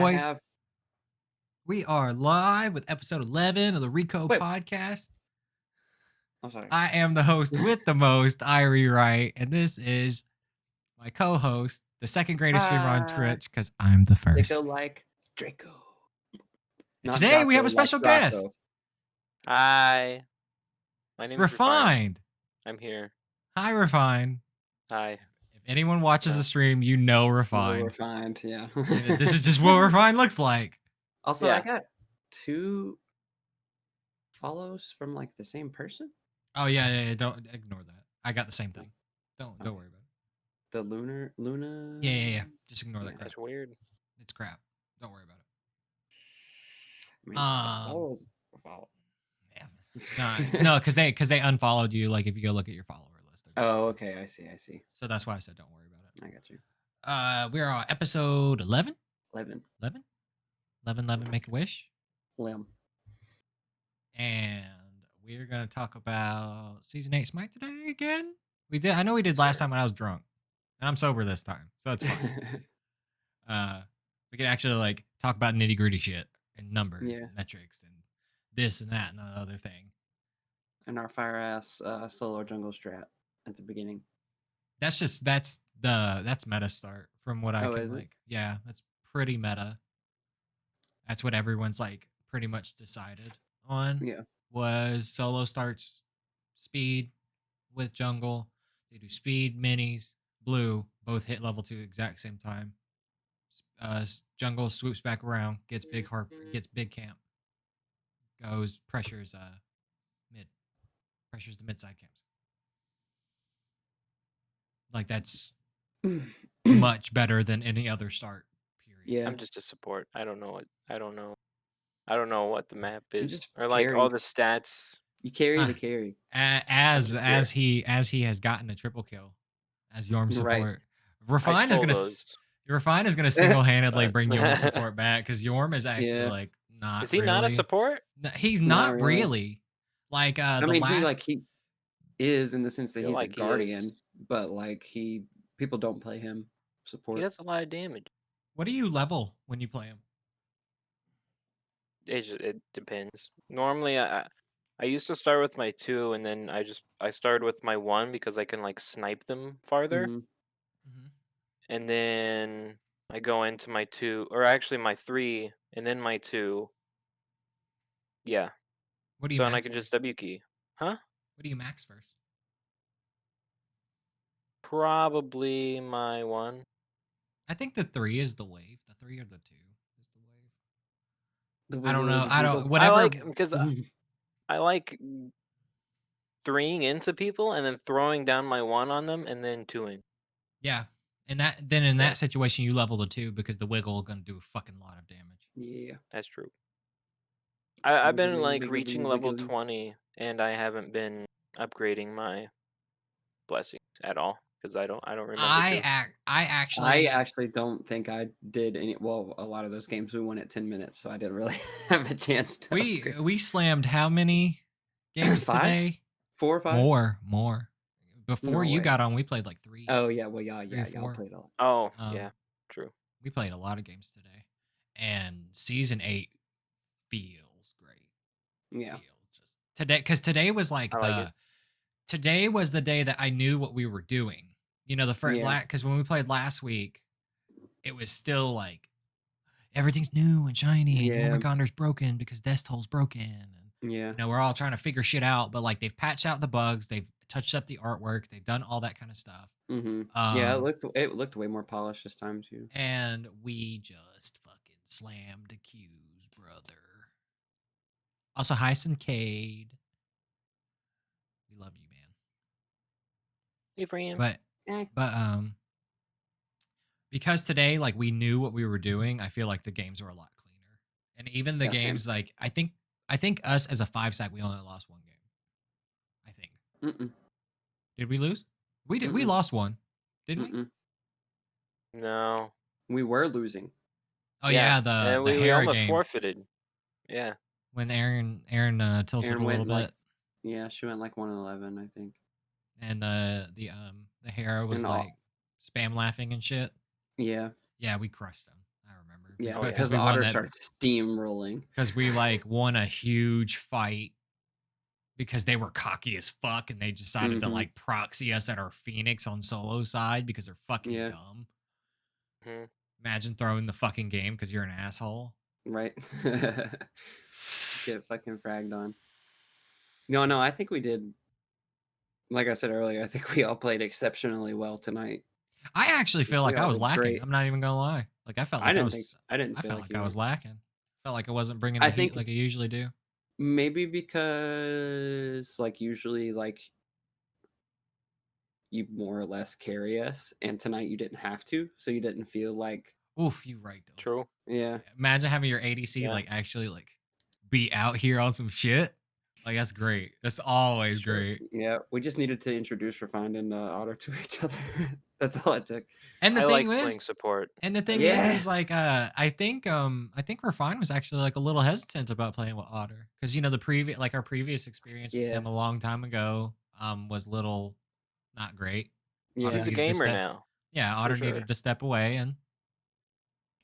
I Boys, have. we are live with episode 11 of the Rico Wait. podcast. I'm sorry. I am the host with the most, Wright, and this is my co-host, the second greatest streamer on Twitch, because I'm the first. Draco like Draco. Today we have a special guest. Hi. My name is Refined. I'm here. Hi, Refined. Hi. If anyone watches the stream, you know Refined. Refined, yeah. This is just what Refined looks like. Also, Yeah. I got 2 follows from like the same person. Oh yeah. Don't ignore that. I got the same thing. Don't worry about it. The Luna. Yeah. Just ignore that crap. That's weird. It's crap. Don't worry about it. I mean, follow. No, because they unfollowed you. Like if you go look at your follower list. Oh, okay. I see. So that's why I said don't worry about it. I got you. We're on episode 11. 11. 11, make a wish. Limb. And we're gonna talk about season 8 Smite today again. I know we did last time when I was drunk, and I'm sober this time, so it's fine. We can actually like talk about nitty gritty shit and numbers, and metrics, and this and that and the other thing. And our fire ass solo jungle strat at the beginning. That's meta start from what I can like. Yeah, that's pretty meta. That's what everyone's like pretty much decided on. Yeah. Was solo starts speed with jungle. They do speed, minis, blue, both hit level 2 exact same time. Jungle swoops back around, gets big camp. Pressures mid. Pressures the mid side camps. Like that's much better than any other start period. Yeah. I'm just a support. I don't know what the map is. just Or like carry. all the stats. You carry the carry. As he has gotten a triple kill as Yorm support. Right. Refine is gonna single-handedly bring Yorm support back because Yorm is actually like not. Is he not a support? No, he's not really. Like he is in the sense that he's like a guardian, but like people don't play him support. He does a lot of damage. What do you level when you play him? It depends. Normally I used to start with my 2, and then I started with my 1 because I can like snipe them farther. Mm-hmm. And then I go into my 2, or actually my 3, and then my 2. Yeah. What do you and I can just W key. Huh? What do you max first? Probably my 1. I think the 3 is the wave. The 3 or the 2 is the wave. I don't know. Whatever. I like because I like 3ing into people and then throwing down my 1 on them and then 2ing. Yeah. And that situation you level the 2 because the wiggle gonna do a fucking lot of damage. Yeah. That's true. I've been like reaching level 20 and I haven't been upgrading my blessings at all because I don't remember. I actually don't think I did any. Well, a lot of those games we won at 10 minutes, so I didn't really have a chance to. We slammed how many games 5? today? 4 or 5? More. Before you got on, we played like 3. Oh yeah, well y'all played a lot. Oh yeah, true. We played a lot of games today, and season 8 feels great. Yeah. Because today was like today was the day that I knew what we were doing. You know, the first because when we played last week, it was still like everything's new and shiny and Yormagondr's broken because Destol's broken. And, you know, we're all trying to figure shit out, but like they've patched out the bugs, they've touched up the artwork, they've done all that kind of stuff. Mm-hmm. It looked way more polished this time too. And we just fucking slammed the Q's, brother. Also, hi, Sincade. We love you, man. Hey, friend. But because today, like, we knew what we were doing, I feel like the games are a lot cleaner. And even the games, like, I think us as a 5-sack, we only lost 1 game. I think. Mm-mm. Did we lose? We did. Mm-mm. We lost 1, didn't we? No. We were losing. Oh yeah, the we almost game. Forfeited. Yeah. When Aaron tilted a little bit. Yeah, she went like 1-11, I think. And the Hera was like spam laughing and shit. Yeah. Yeah, we crushed them. I remember. Yeah, Oh yeah. because because we the won otter that started steamrolling. because we like won a huge fight because they were cocky as fuck and they decided to Mhm. like proxy us at our Phoenix on solo side because they're fucking Yeah, dumb. Mhm. Imagine throwing the fucking game because you're an asshole. right. Get fucking fragged on. No, I think we did like I said earlier, I think we all played exceptionally well tonight. I actually feel We like I all was did lacking. great. I'm not even gonna lie. Like I didn't I feel felt like like you I was were. lacking. Felt like I wasn't bringing the I heat think like I usually do. maybe because, like, usually, like, you more or less carry us, and tonight you didn't have to, so you didn't feel like Oof, you right though. True. yeah, Imagine having your ADC Yeah. like actually like be out here on some shit. Like that's great. That's always sure. great. Yeah, we just needed to introduce Refined and Otter to each other. That's all it took. And the I thing like is, playing support. and the thing is Yes! like I think Refine was actually like a little hesitant about playing with Otter because you know the previous like our previous experience with Yeah, him a long time ago was little not great. Otter He's yeah. a needed to gamer step now, yeah, for Otter sure. needed to step away and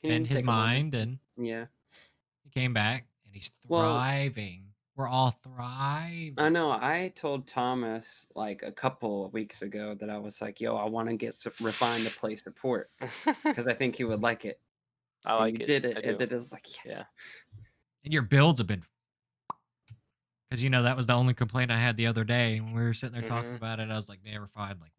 He bend needed to his take a moment. mind and Yeah. he came back and he's Well, thriving. We're all I thriving. know. I told Thomas like a couple of weeks ago that I was like, "Yo, I want to get Refined to play support because I think he would like it." I And you like it. did it, I and do. then it was like, Yeah. "Yes." And your builds have been because you know that was the only complaint I had the other day when we were sitting there talking Mhm. about it. I was like, man, we're fine. Like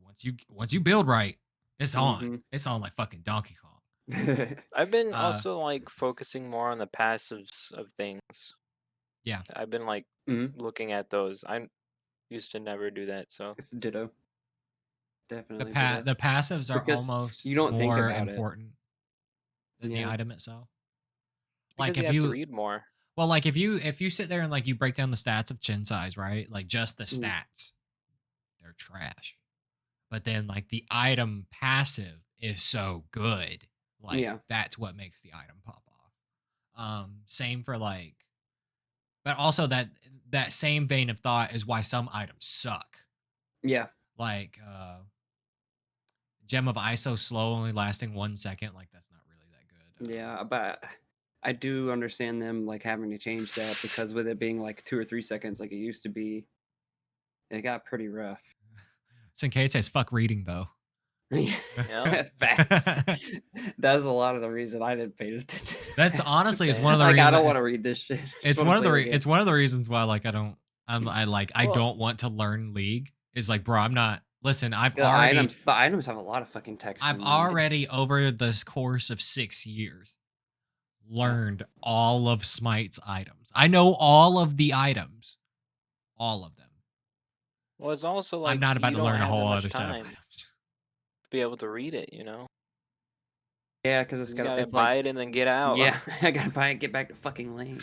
once you build right, it's on. Mhm. It's on like fucking Donkey Kong. I've been Uh, also like focusing more on the passives of things. yeah. I've been like Mhm. looking at those. I used to never do that, so It's ditto. Definitely ditto. The passives are Because almost you don't think more about it. important than the Yeah. item itself. Like because you if have to you read more. well, like if you sit there and like you break down the stats of chin size, right? Like just the Mm. stats, they're trash. But then like the item passive is so good. Like Yeah. that's what makes the item pop off. Same for like but also that same vein of thought is why some items suck. Yeah. Like Gem of ISO slow only lasting 1 second, like that's not really that good. Yeah. But I do understand them like having to change that because with it being like 2 or 3 seconds like it used to be, it got pretty rough. Sinkate says fuck reading though. Yeah. Yeah, facts. That's a lot of the reason I didn't pay attention. That's honestly is one of the Like I don't reasons want to read this shit. I just want to play the game. it's one of the reasons why like I Well, don't want to learn League is like bro I'm not listen The items have a lot of fucking text I've in them. already over this course of 6 years Yeah. learned all of Smite's items. I know all of the items, all of them. well, it's also I'm like not about you to don't learn a have that whole much other set of time items. to be able to read it. You know, Yeah, because you gotta it's buy like it and then get out. yeah, I gotta buy it, get back to fucking lane.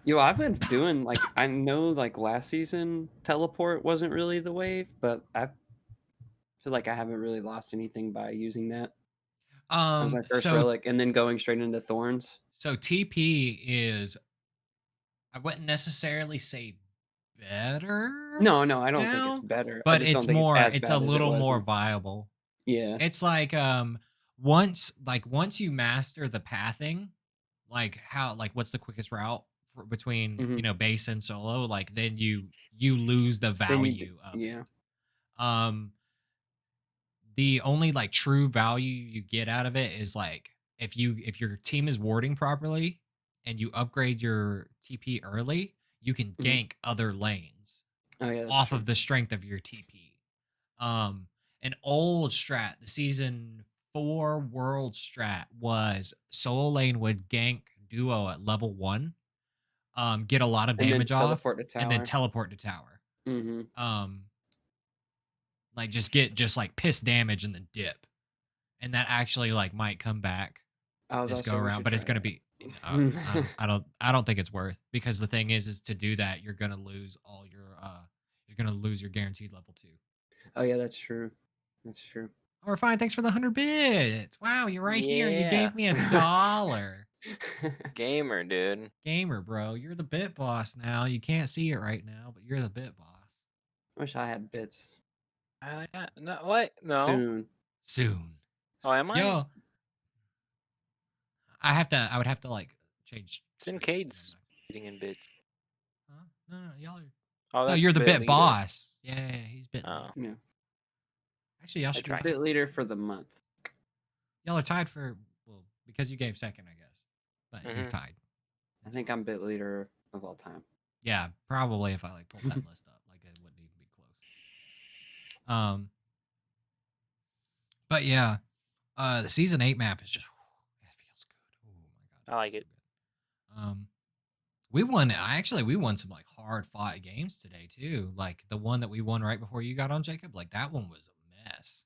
Yo, I've been doing like I know like last season teleport wasn't really the wave, but I feel like I haven't really lost anything by using that as my first So relic and then going straight into thorns. so TP is I wouldn't necessarily say better No, I don't think it's now, better. I but just don't think it's as it's a bad as it little was. more viable. Yeah. It's once you master the pathing, like how like what's the quickest route between, Hmm. you know, base and solo, like then you lose the Then value of it. yeah. Um the only like true value you get out of it is like if your team is warding properly and you upgrade your TP early, you can Hmm. gank other lanes Oh yeah, that's off true. of the strength of your TP. Um, an old strat, the season 4 world strat was solo lane would gank duo at level 1, get a lot of And then damage off, teleport to and then tower. teleport to tower. Hmm. Um, like just get just like piss damage and then dip. And that actually like might come back I was this about to go say we around, should but it's try gonna be that. I don't think it's worth because the thing is to do that you're gonna lose all your you're gonna lose your guaranteed level 2. Oh yeah, that's true. That's true. Or fine, thanks for the 100 bits. Wow, you're right here and you Yeah, gave me $1. gamer, dude. Gamer, bro, you're the bit boss now. You can't see it right now, but you're the bit boss. Wish I had bits No, what? No. soon. Soon. Oh, am I? Yo, I would have to like change It's in screens. Cade's eating in bits. Huh? No, y'all are. Oh, No, that's you're the bit bit leader. boss. Yeah, he's bit leader. Oh, Yeah. Actually, y'all should be tried. Bit leader for the month. Y'all are tied for because you gave second, I guess. But you're tied. I think I'm bit leader of all time. Yeah, probably if I like pulled that list up, like it wouldn't even be close. But yeah, the season 8 map is just it feels good. Oh my god, I like it. so we won. We won some like hard fought games today too. Like the one that we won right before you got on, Jacob. Like that one was a mess.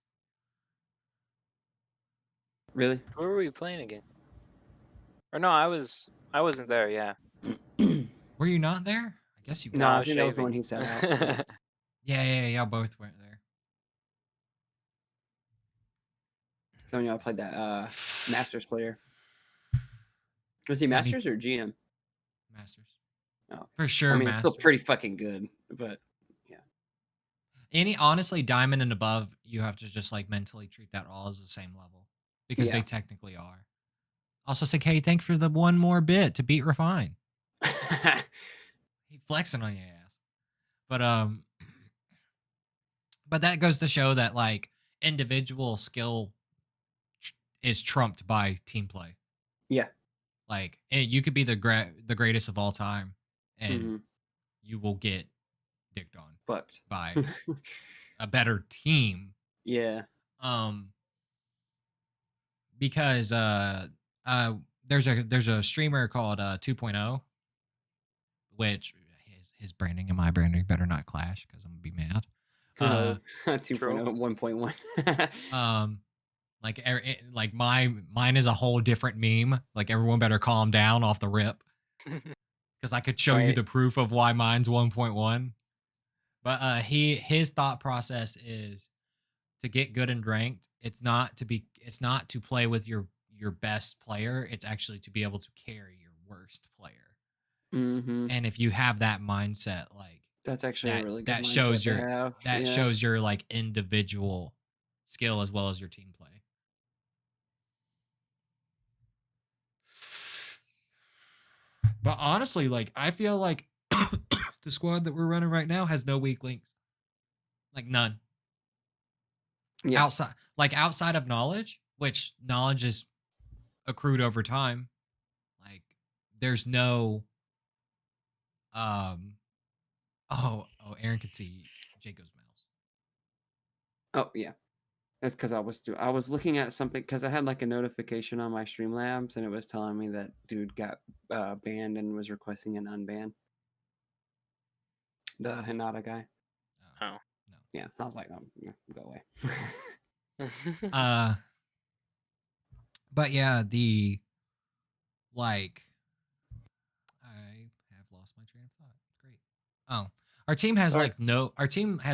Really? Where were we playing again? Or no, I wasn't there. Yeah. Were you not there? I guess you. No, I I was think that was the one shaving. he set out. Yeah. Y'all both weren't there. Some of y'all played that Masters player. Was he Masters or GM? Masters. Oh, for sure. I mean, Masters. it's still pretty fucking good, but yeah. Honestly, diamond and above, you have to just like mentally treat that all as the same level because they technically are. Also, say, hey, thanks for the one more bit to beat Refine. He flexing on your ass, but that goes to show that like individual skill is trumped by team play. Yeah. Like, and you could be the greatest of all time, and you will get dicked on fucked by a better team. Yeah. Because there's a streamer called 2.0, which his branding and my branding better not clash because I'm gonna be mad. 2.0, 1.1. Like mine is a whole different meme. Like everyone better calm down off the rip, because I could show you the proof of why mine's 1.1. But his thought process is to get good and ranked. It's not to play with your best player. It's actually to be able to carry your worst player. And if you have that mindset, like that's actually a really good that mindset shows to your have. shows your like individual skill as well as your team play. But honestly, like I feel like the squad that we're running right now has no weak links. Like none. Yeah. Outside of knowledge, which knowledge is accrued over time. Like there's no Aaron could see Jacob's mouse. Oh yeah. That's because I was looking at something because I had like a notification on my Streamlabs and it was telling me that dude got banned and was requesting an unban. The Hinata guy. Oh no. Yeah, I was like, oh, go away. But yeah, I have lost my train of thought. Great. Oh, our team has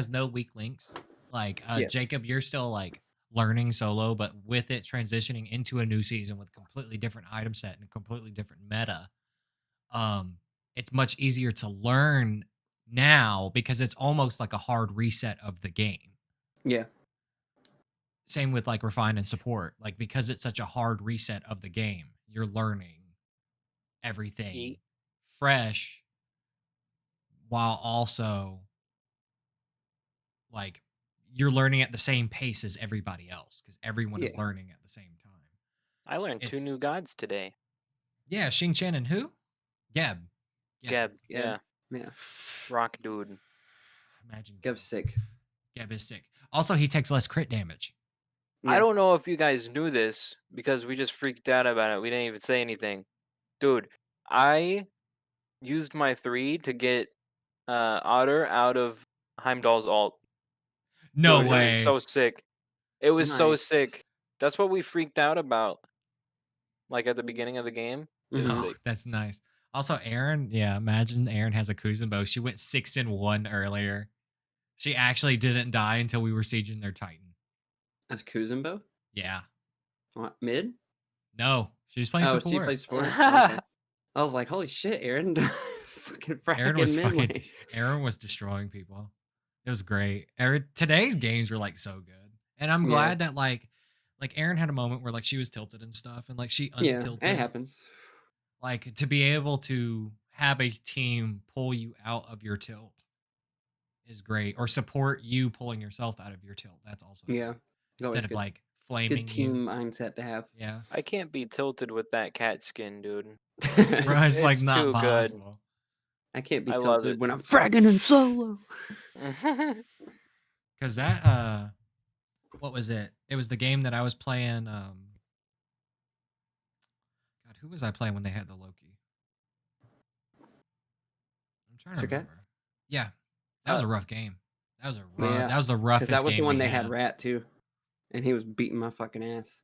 no weak links. Like Jacob, you're still like learning solo, but with it transitioning into a new season with completely different item set and a completely different meta, it's much easier to learn now because it's almost like a hard reset of the game. Yeah. Same with like refine and support. Like because it's such a hard reset of the game, you're learning everything fresh while also like you're learning at the same pace as everybody else because everyone is learning at the same time. I learned 2 new gods today. Yeah, Xing Chen and who? Geb. Geb. Yeah. Rock dude. Imagine Geb's sick. Geb is sick. Also, he takes less crit damage. I don't know if you guys knew this because we just freaked out about it. We didn't even say anything. Dude, I used my 3 to get Otter out of Heimdall's ult. No Dude, way. It was so sick. It was so sick. That's what we freaked out about. Like at the beginning of the game. It was sick. That's nice. Also, Aaron, imagine Aaron has a Kuzenbo. She went 6-1 earlier. She actually didn't die until we were sieging their Titan. That's Kuzenbo? Yeah. What, mid? No, she was playing support. She played support. Okay. I was like, holy shit, Aaron. Aaron was destroying people. It was great. Today's games were like so good. And I'm glad that like like Erin had a moment where like she was tilted and stuff, and like she Yeah, it untilted. happens. Like to be able to have a team pull you out of your tilt is great, or support you pulling yourself out of your tilt. That's also Yeah, great. it's always Instead of good. like Good flaming you. team mindset to have. Yeah. I can't be tilted with that cat skin, dude. Bro, It's it's like it's not too good. possible. I can't be I love it. tilted when I'm fragging in solo. Cause that what was it? It was the game that I was playing. God, who was I playing when they had the Loki? I'm trying to Sir Cat? remember. Yeah, that was Uh, a rough game. That was a rough. yeah, That was the because that roughest was the game one we they had had. Rat too, and he was beating my fucking ass.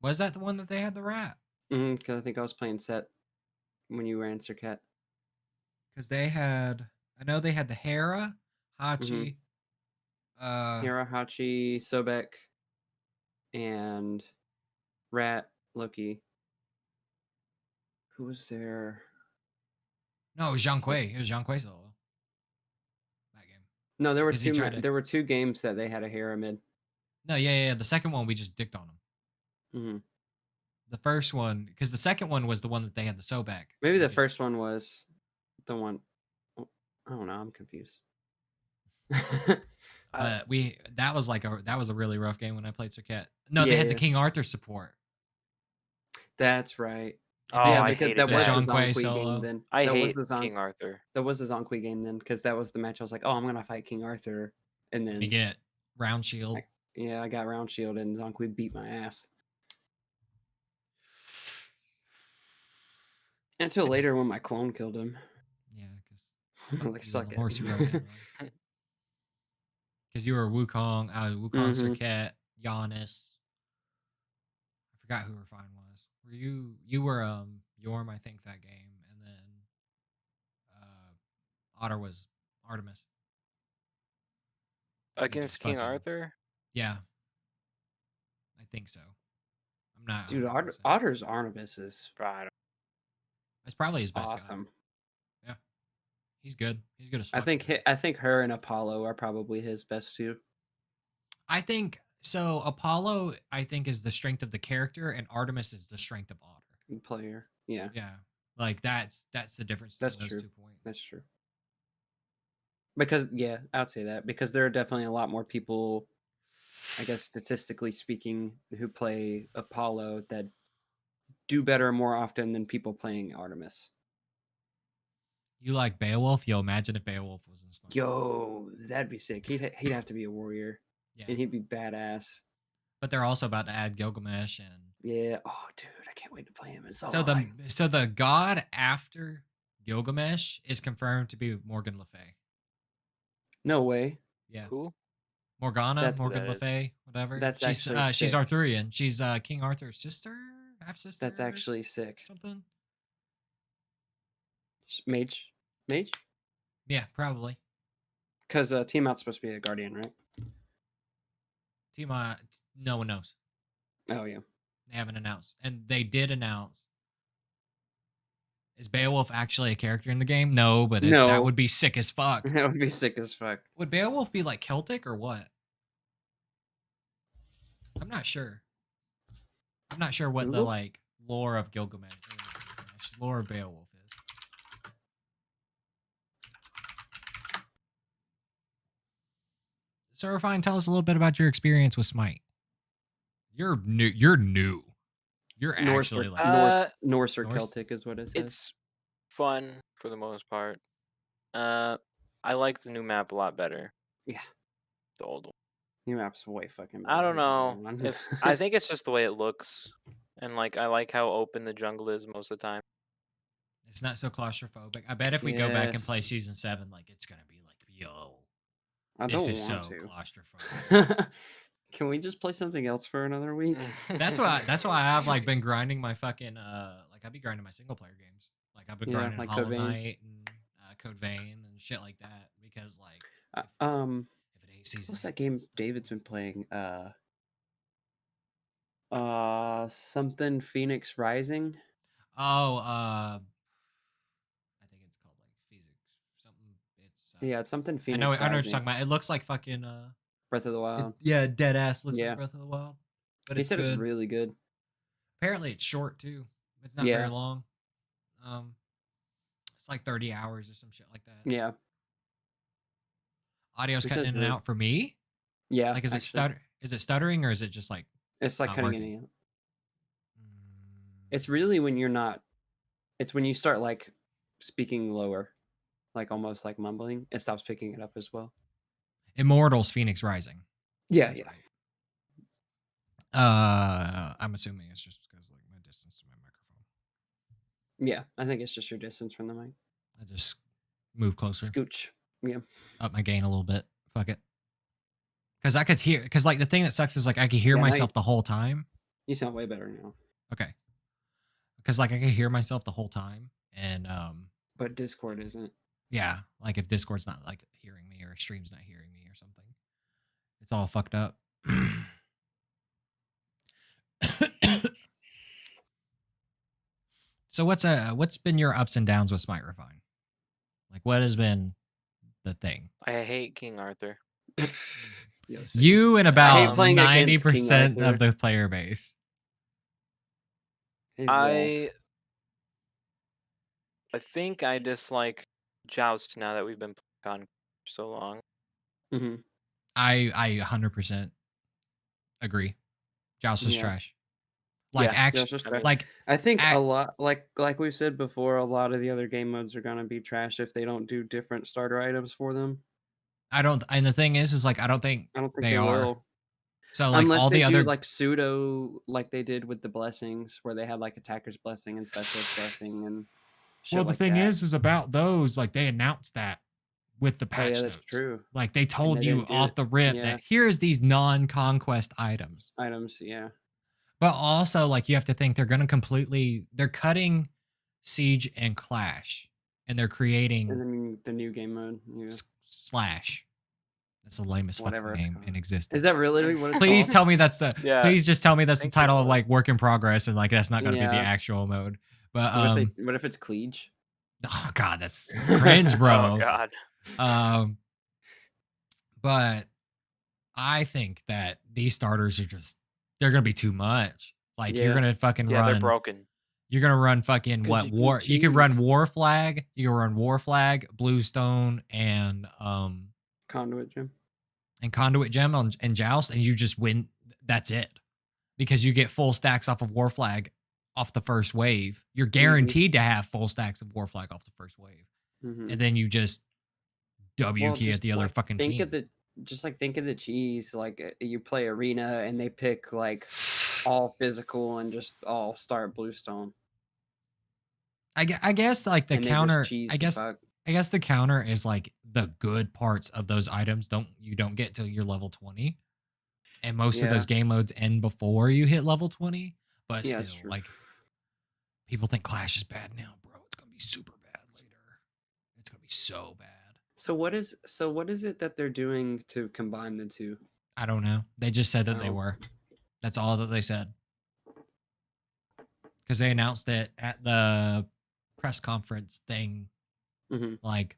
Was that the one that they had the rat? Because I think I was playing set when you ran Sir Cat. Because they had. I know they had the Hera, Mm-hmm. Hachi, Hera, Hachi, Sobek, and Rat, Loki. Who was there? no, it was Zhang Kui. It was Zhang Kui solo. That game. No, there were Because he two. tried to. There were two games that they had a Hera mid. No, yeah. The second one we just dicked on him. Mm-hmm. The first one, because the second one was the one that they had the Sobek. Maybe the first one was the one. Oh, I don't know. I'm confused. But that was a really rough game when I played Circuit. No, they had the Yeah, King Arthur support. that's right. Oh, Yeah, I because hated that The was that. the Zhang Kui Zonkui game solo. then. I That was hate the King Arthur. That was the Zonkui game then, because that was the match. I was like, oh, I'm gonna fight King Arthur, and And you then get round shield. I got round shield, and Zonkui beat my ass. Until later when my clone killed him. Yeah, because I was like, you on suck the it. horse you rode in on. Because you were Wukong, Wukong, Mm-hmm. Circuit, Giannis. I forgot who Refine was. Were you were Yorm, I think, that game, and then Otter was Artemis. And we just Against King fucking Arthur? yeah, I think so. I'm not Dude, 100%. Otter's Artemis is Right. It's probably his best guy. awesome. Yeah, he's good. He's good as I fuck. think her and Apollo are probably his best two. I think so. Apollo, I think, is the strength of the character, and Artemis is the strength of Otter. Player. Yeah. Yeah, like that's the difference That's between true. those 2 points. That's true. Because I'd say that because there are definitely a lot more people, I guess statistically speaking, who play Apollo that do better more often than people playing Artemis. You like Beowulf? Yo, imagine if Beowulf was in Smite. Yo, that'd be sick. He'd have to be a warrior. Yeah, And he'd be badass. but they're also about to add Gilgamesh and Yeah. Oh, dude, I can't wait to play him in solo. so the god after Gilgamesh is confirmed to be Morgan Le Fay. No way. Yeah. Who? Morgan Le Fay, whatever. That's she's actually she's sick. Arthurian. She's King Arthur's sister, half sister. That's actually sick. Something. Mage? Yeah, probably. Because Team Out's supposed to be a guardian, right? Team no one knows. Oh yeah. They haven't announced, and they did announce. Is Beowulf actually a character in the game? No, but that would be sick as fuck. That would be sick as fuck. Would Beowulf be like Celtic or what? I'm not sure. I'm not sure what the like lore of Gilgamesh, lore of Beowulf is. So, Refine, tell us a little bit about your experience with Smite. You're new. You're Norse actually Norse or Norse? Celtic is what it says. It's fun for the most part. I like the new map a lot better. Yeah. The old one. New map's way fucking better. I don't know if I think it's just the way it looks, and like I like how open the jungle is most of the time. It's not so claustrophobic. I bet if we go back and play season 7, like it's gonna be like, yo, this is so claustrophobic. Can we just play something else for another week? That's why I've like been grinding my fucking like I've been grinding my single player games. Like I've been grinding like Hollow Knight and Code Vein and shit like that because like if it ain't season. What's that game David's been playing? Something Phoenix Rising. Oh, I think it's called like physics something. It's something Phoenix. I know what you're talking about. It looks like fucking Breath of the Wild. dead ass looks like Breath of the Wild. but He it's said it's good. really good. Apparently, it's short too. It's not very long. It's like 30 hours or some shit like that. Yeah. Audio's cutting in and out for me. Yeah. Like, is it stuttering or is it just like it's like not cutting working? in and out. It's really when you're not. It's when you start like speaking lower, like almost like mumbling. It stops picking it up as well. Immortals Phoenix Rising. Yeah, That's yeah. Right. I'm assuming it's just because like my distance to my microphone. Yeah, I think it's just your distance from the mic. I just move closer. Scooch. Yeah. Up my gain a little bit. Fuck it. Because I could hear. Because like the thing that sucks is like I could hear myself the whole time. You sound way better now. Okay. Because like I could hear myself the whole time, and but Discord isn't. Yeah, like if Discord's not like hearing me or stream's not hearing me or something, it's all fucked up. So what's been your ups and downs with Smite Refine? Like what has been the thing? I hate King Arthur. You and about 90% of the player base. I think I dislike Joust now that we've been playing on for so long. Mm-hmm. I 100% agree. Joust is trash. Like actually, like I think a lot, like we've said before, a lot of the other game modes are gonna be trash if they don't do different starter items for them. And the thing is like I don't think they are. Will. So like unless all they the other like pseudo, like they did with the blessings, where they had like attacker's blessing and specialist blessing and. Well, the thing is about those, like they announced that with the patch notes. That's true. Like they told you off the rip that here's these non-conquest items. Yeah. But also, like you have to think they're cutting Siege and Clash, and they're creating the new game mode. Yeah. Slash. That's the lamest fucking name in existence. Is that really what it's Please called? tell me that's the. Yeah, please just tell me that's the title of like work in progress, and like that's not going to be the actual mode. But what if it's Cleage? Oh god, that's cringe, bro. Oh god. But I think that these starters are they're gonna be too much. Like you're gonna fucking run. They're broken. You're gonna run fucking what war? You can run War Flag. You can run War Flag, Bluestone, and Conduit Gem. And Conduit Gem and Joust, and you just win. That's it, because you get full stacks off of War Flag off the first wave. You're guaranteed to have full stacks of War Flag off the first wave, and then you just key at the other fucking team. Think of the cheese. Like you play arena and they pick like all physical and just all start Bluestone. I guess like the counter. I guess the counter is like the good parts of those items you don't get till you're level 20, and most of those game modes end before you hit level 20. But still, like people think Clash is bad now, bro. It's gonna be super bad later. It's gonna be so bad. So what is it that they're doing to combine the two? I don't know. They just said that they were. That's all that they said. Because they announced it at the press conference thing. Like,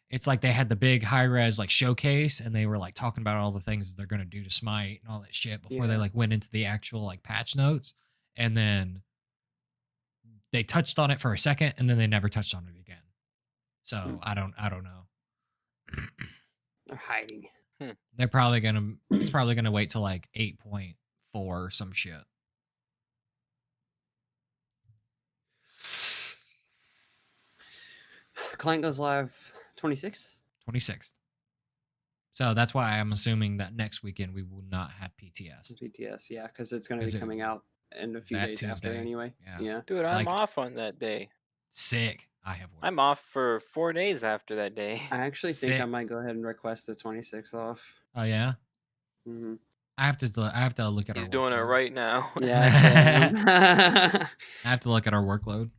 it's like they had the big high res like showcase, and they were like talking about all the things that they're gonna do to Smite and all that shit before they like went into the actual like patch notes, and then they touched on it for a second, and then they never touched on it again. So I don't know. They're hiding. They're probably gonna. It's probably gonna wait till like 8.4 or some shit. Client goes live 26th. 26th. So that's why I'm assuming that next weekend we will not have PTS. Yeah, because it's going to be coming out in a few days Tuesday. After anyway. Yeah. Dude, I'm off on that day. Sick. I have work. I'm off for 4 days after that day. I actually think I might go ahead and request the 26th off. Oh yeah. Mm-hmm. I have to look at. He's doing it right now. Yeah. I have to look at our workload,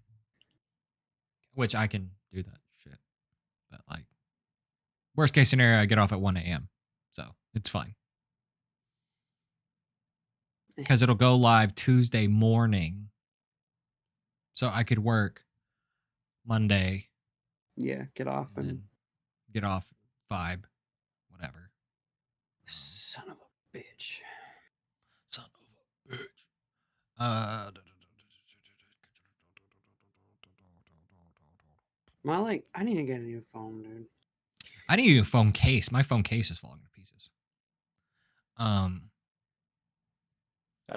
which I can do that shit. But like, worst case scenario, I get off at 1 a.m. So it's fine. Because it'll go live Tuesday morning. So I could work Monday. Yeah, get off and get off 5, whatever. Son of a bitch. Son of I need to get a new phone, dude. I need a new phone case. My phone case is falling to pieces. I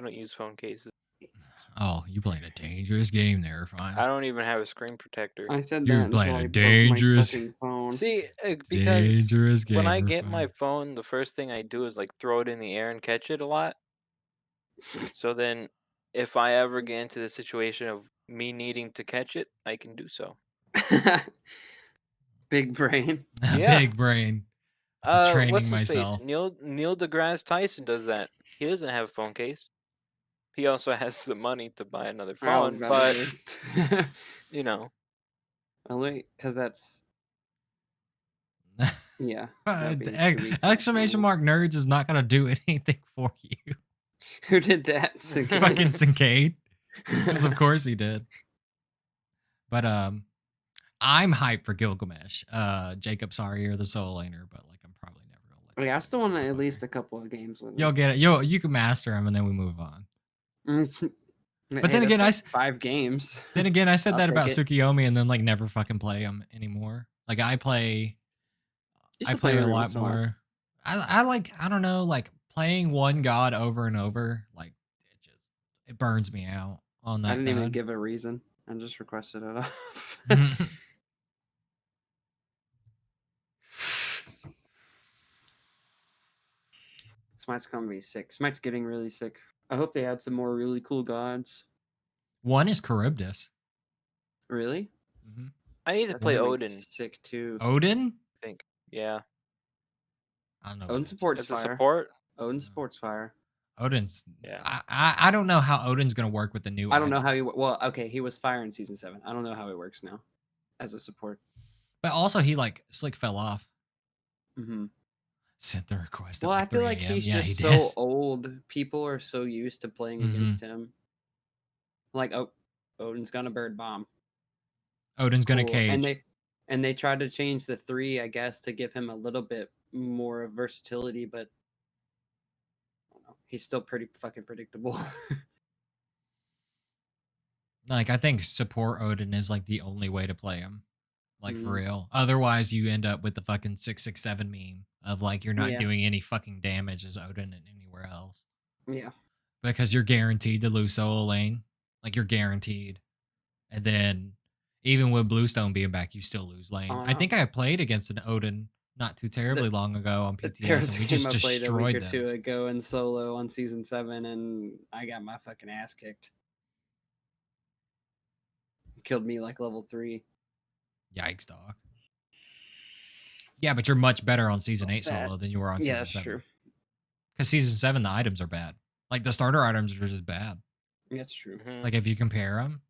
don't use phone cases. Oh, you playing a dangerous game there, fine. I don't even have a screen protector. I said You're that playing until a I broke my dangerous, fucking phone. See, because dangerous when I gamer, get my fine. phone, the first thing I do is like throw it in the air and catch it a lot. So then, if I ever get into the situation of me needing to catch it, I can do so. Big brain. Yeah. Big brain. Training What's his face? myself. Neil deGrasse Tyson does that. He doesn't have a phone case. He also has the money to buy another I was phone, about but to say. you know, Oh, wait, because that's yeah, that'd be 2 weeks on Exclamation finals. mark nerds is not gonna do anything for you. Who did that? Fucking Sincade. Because of course he did. But I'm hyped for Gilgamesh. Jacob, sorry you're the soul laner, but like I'm probably never gonna let you I play still want that at least motherfucker. a couple of games with You'll him. get it. You can master him and then we move on. But Hey, then again, that's like 5 games. I said I'll that about take it. Tsukiyomi and then like never fucking play him anymore. Like You I should play play a every lot once in a while. more. I don't know, like playing one god over and over, like it burns me out on I that didn't even god. give a reason. I just requested it off. Smite's gonna be sick. Smite's getting really sick. I hope they add some more really cool gods. One is Charybdis. Really? Mm-hmm. I need to That's play gonna be Odin. sick too. Odin? I think. Yeah, I don't know what Odin that supports as a is. fire. support. Odin supports fire. Odin's. Yeah. I don't know how Odin's gonna work with the new I don't know how items. he. Well, okay, he was fire in season 7. I don't know how he works now as a support. But also he like slick fell off. Mm-hmm. Sent the request at Well, I like feel 3 like a.m. he's Yeah, he just did. so old. People are so used to playing against him. Like, oh, Odin's gonna bird bomb. Odin's gonna Cool. cage. And they tried to change the 3, I guess, to give him a little bit more versatility, but I don't know. He's still pretty fucking predictable. Like I think support Odin is like the only way to play him. Like for Mm, real. Otherwise you end up with the fucking 667 meme of like you're not yeah, doing any fucking damage as Odin and anywhere else. yeah. Because you're guaranteed to lose solo lane. Like you're guaranteed. And then even with Bluestone being back, you still lose lane. I think I played against an Odin not too terribly long ago on There PTS was and a we game just I played a week destroyed or them. 2 ago in solo on season 7, and I got my fucking ass kicked. Killed me like level 3. Yikes, dog. Yeah, but you're much better on season 8 Sad. solo than you were on Yeah, season that's 7. true. Because season 7, the items are bad. Like the starter items are just bad. That's true. Like if you compare them,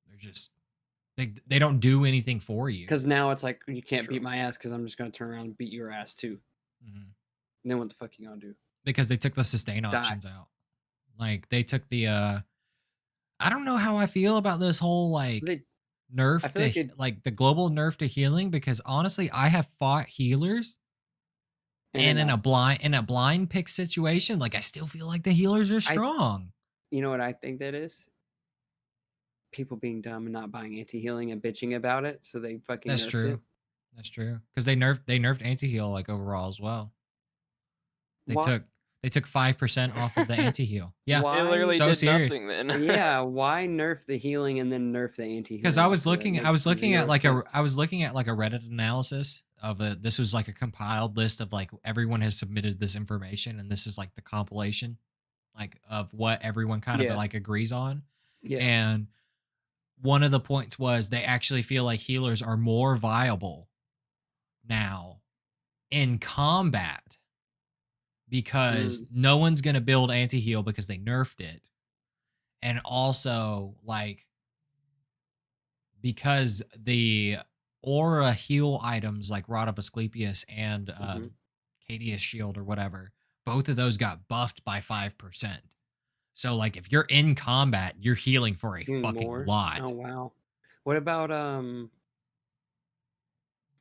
they're just they don't do anything for you. Because now it's like you can't beat my ass because I'm just gonna turn around and beat your ass too. Mm-hmm. And then what the fuck you gonna do? Because they took the sustain options out. Like they took the I don't know how I feel about this whole like nerf to like the global nerf to healing, because honestly I have fought healers and in a blind pick situation, like I still feel like the healers are strong. You know what I think that is? People being dumb and not buying anti-healing and bitching about it, so they fucking That's nerfed true. it. That's true. Because they nerfed anti-heal like overall as well. They took 5% off of the anti-heal. Yeah. It literally so did serious. nothing then. Yeah, why nerf the healing and then nerf the anti-healing? Because I was looking at like a Reddit analysis of this was like a compiled list of like everyone has submitted this information and this is like the compilation like of what everyone kind of like agrees on. Yeah. And one of the points was they actually feel like healers are more viable now in combat because no one's going to build anti-heal because they nerfed it. And also like because the aura heal items like Rod of Asclepius and Cadius Shield or whatever, both of those got buffed by 5%. So like if you're in combat, you're healing for a fucking lot. Oh wow. What about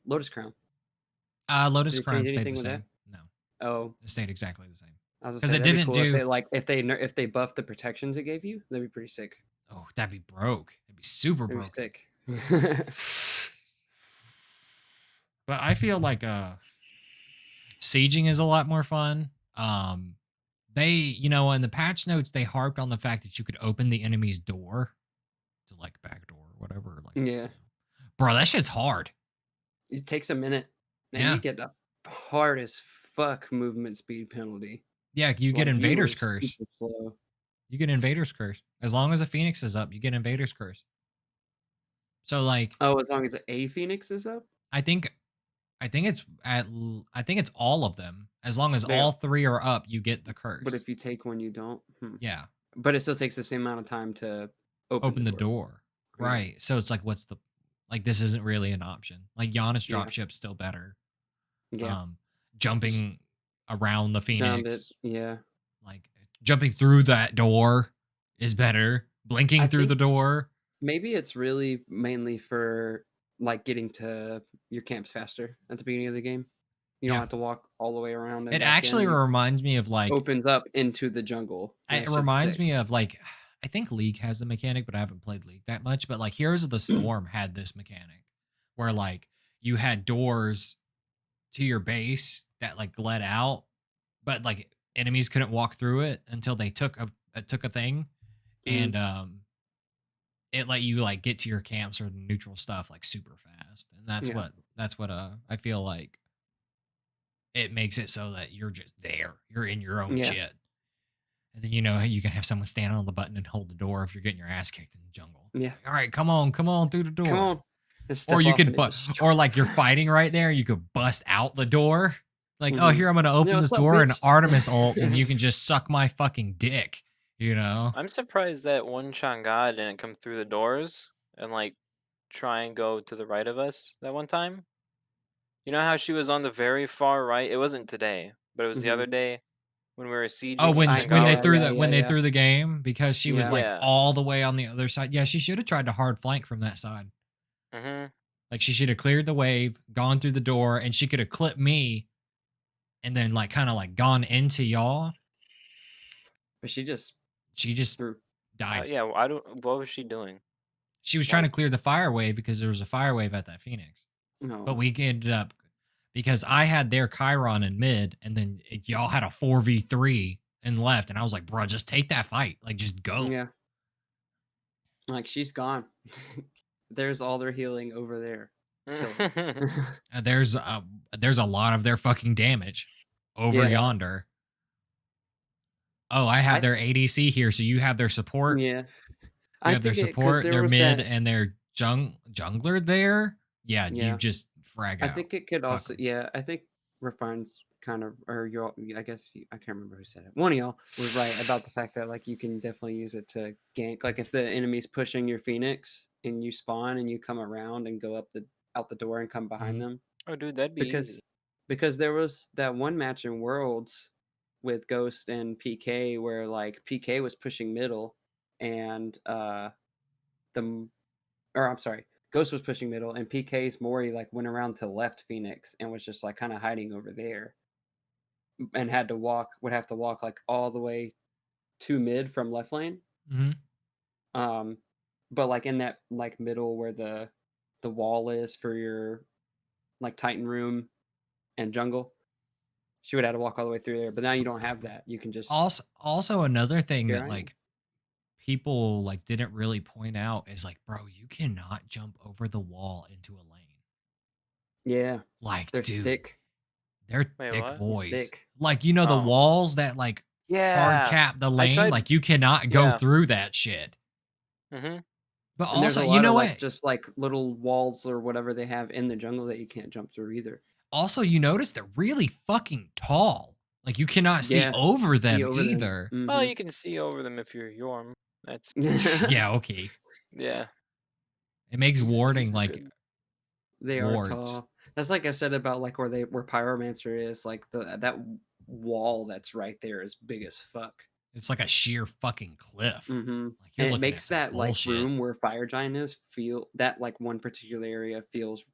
Lotus Crown? Lotus Crown stayed the same. No. Oh. It stayed exactly the same. I was gonna because say it that'd be didn't cool if do. they if they buffed the protections it gave you. That'd be pretty sick. Oh, that'd be broke. It'd be super That'd be broken. sick. But I feel like sieging is a lot more fun. They, in the patch notes, they harped on the fact that you could open the enemy's door to like back door or whatever. Like, Yeah, bro, that shit's hard. it takes a minute, and you Yeah. get the hard as fuck movement speed penalty. Yeah, you get Like you were Invader's Curse. super slow. You get Invader's Curse. As long as a Phoenix is up, you get Invader's Curse. So like Oh, as long as a Phoenix is up, I think I think it's all of them. As long as they. all 3 are up, you get the But curse. if you take one, you don't. Yeah. But it still takes the same amount of time to open the Open the door. door. Yeah. Right. So it's like what's the like this isn't really an option. Like Giannis Yeah. dropship's still better. Yeah. Just Jumping around the jump it. Phoenix, Yeah. like jumping through that door is better. Blinking I through the think door. maybe it's really mainly for like getting to your camps faster at the beginning of the game. You don't Yeah. have to walk all the way around and It back in. actually You reminds me of like opens up into the jungle. And it that shit's reminds sick. me of like I think League has the mechanic, but I haven't played League that much. But like Heroes of the Storm had this mechanic where like you had doors to your base that like led out, but like enemies couldn't walk through it until they took a thing, Mm, and it let you like get to your camps or neutral stuff like super fast, and yeah. that's what I feel like it makes it so that you're just there, you're in your own Yeah. shit. And then you can have someone stand on the button and hold the door if you're getting your ass kicked in the jungle. Yeah. All right, come on through the Come door. on. Just Or step you off could and it just or like you're fighting right there, you could bust out the door. Like, oh, Mhm. here I'm gonna Yeah, open this what's up, door and bitch? Artemis ult, and you can just suck my fucking dick. I'm surprised that one Chang'e didn't come through the doors and like try and go to the right of us that one time. You know how she was on the very far right? It wasn't today, but it was the other Mhm. day when we were Oh, sieging and when Chang'e they was Yeah, threw yeah, there. the yeah, when they yeah. threw the game because she was Yeah. like Yeah. all the way on the other side. Yeah, she should have tried to hard flank from that side. Mhm. Like she should have cleared the wave, gone through the door, and she could have clipped me, and then like kind of like gone into y'all. But she just She just threw. died. Yeah. I don't. What was she doing? She was trying to Like. clear the fire wave because there was a fire wave at that Phoenix. But No. we ended up because I had their Chiron in mid, and then y'all had a 4v3 and left, and I was like, bro, just take that fight, like just go. Yeah. Like she's gone. There's all their healing over there. Kill her. Uh, there's uh, there's a lot of their fucking damage over Yeah. yonder. Oh, I have I their ADC here, so you have their support. yeah. You I have their think it because support, there their was mid, that. and their jungler there. Yeah, you Yeah. just frag I out. think it could Fuck also. them. Yeah. I think Refine's kind of or you. I guess I can't remember who said it. One of y'all was right about the fact that like you can definitely use it to gank. Like if the enemy's pushing your Phoenix and you spawn and you come around and go up the out the door and come behind Mhm. them Oh, dude, that'd be because easy. there was that one match in Worlds with Ghost and PK where like PK was pushing middle and the or I'm sorry, Ghost was pushing middle and PK's Mori like went around to left Phoenix and was just like kind of hiding over there and would have to walk like all the way to mid from left lane. Mhm. Um but like in that like middle where the wall is for your like Titan room and jungle, she would have to walk all the way through there. But now you don't have that. You can just Also another thing here that I am. like people like didn't really point out is like, bro, you cannot jump over the wall into a lane. Yeah. Like, They're dude, thick. they're Wait, thick what? boys. Thick. Like, the Oh. walls that like hard Yeah. cap the I lane, tried. like you cannot go Yeah. through that shit. Mhm. But And there's also, a you lot know of like what? just like little walls or whatever they have in the jungle that you can't jump through either. Also, you notice they're really fucking tall. Like you cannot see Yeah. over See them over them. either. Well, Mm-hmm. you can see over them if you're Yorm. That's Yeah, okay. yeah. It makes These warding are like good. They are wards. tall. That's like I said about like where Pyromancer is, like that wall that's right there is big as fuck. It's like a sheer fucking cliff. Mm-hmm. Like you're And it looking at makes some that like bullshit. room where Fire Giant is feel that like one particular area feels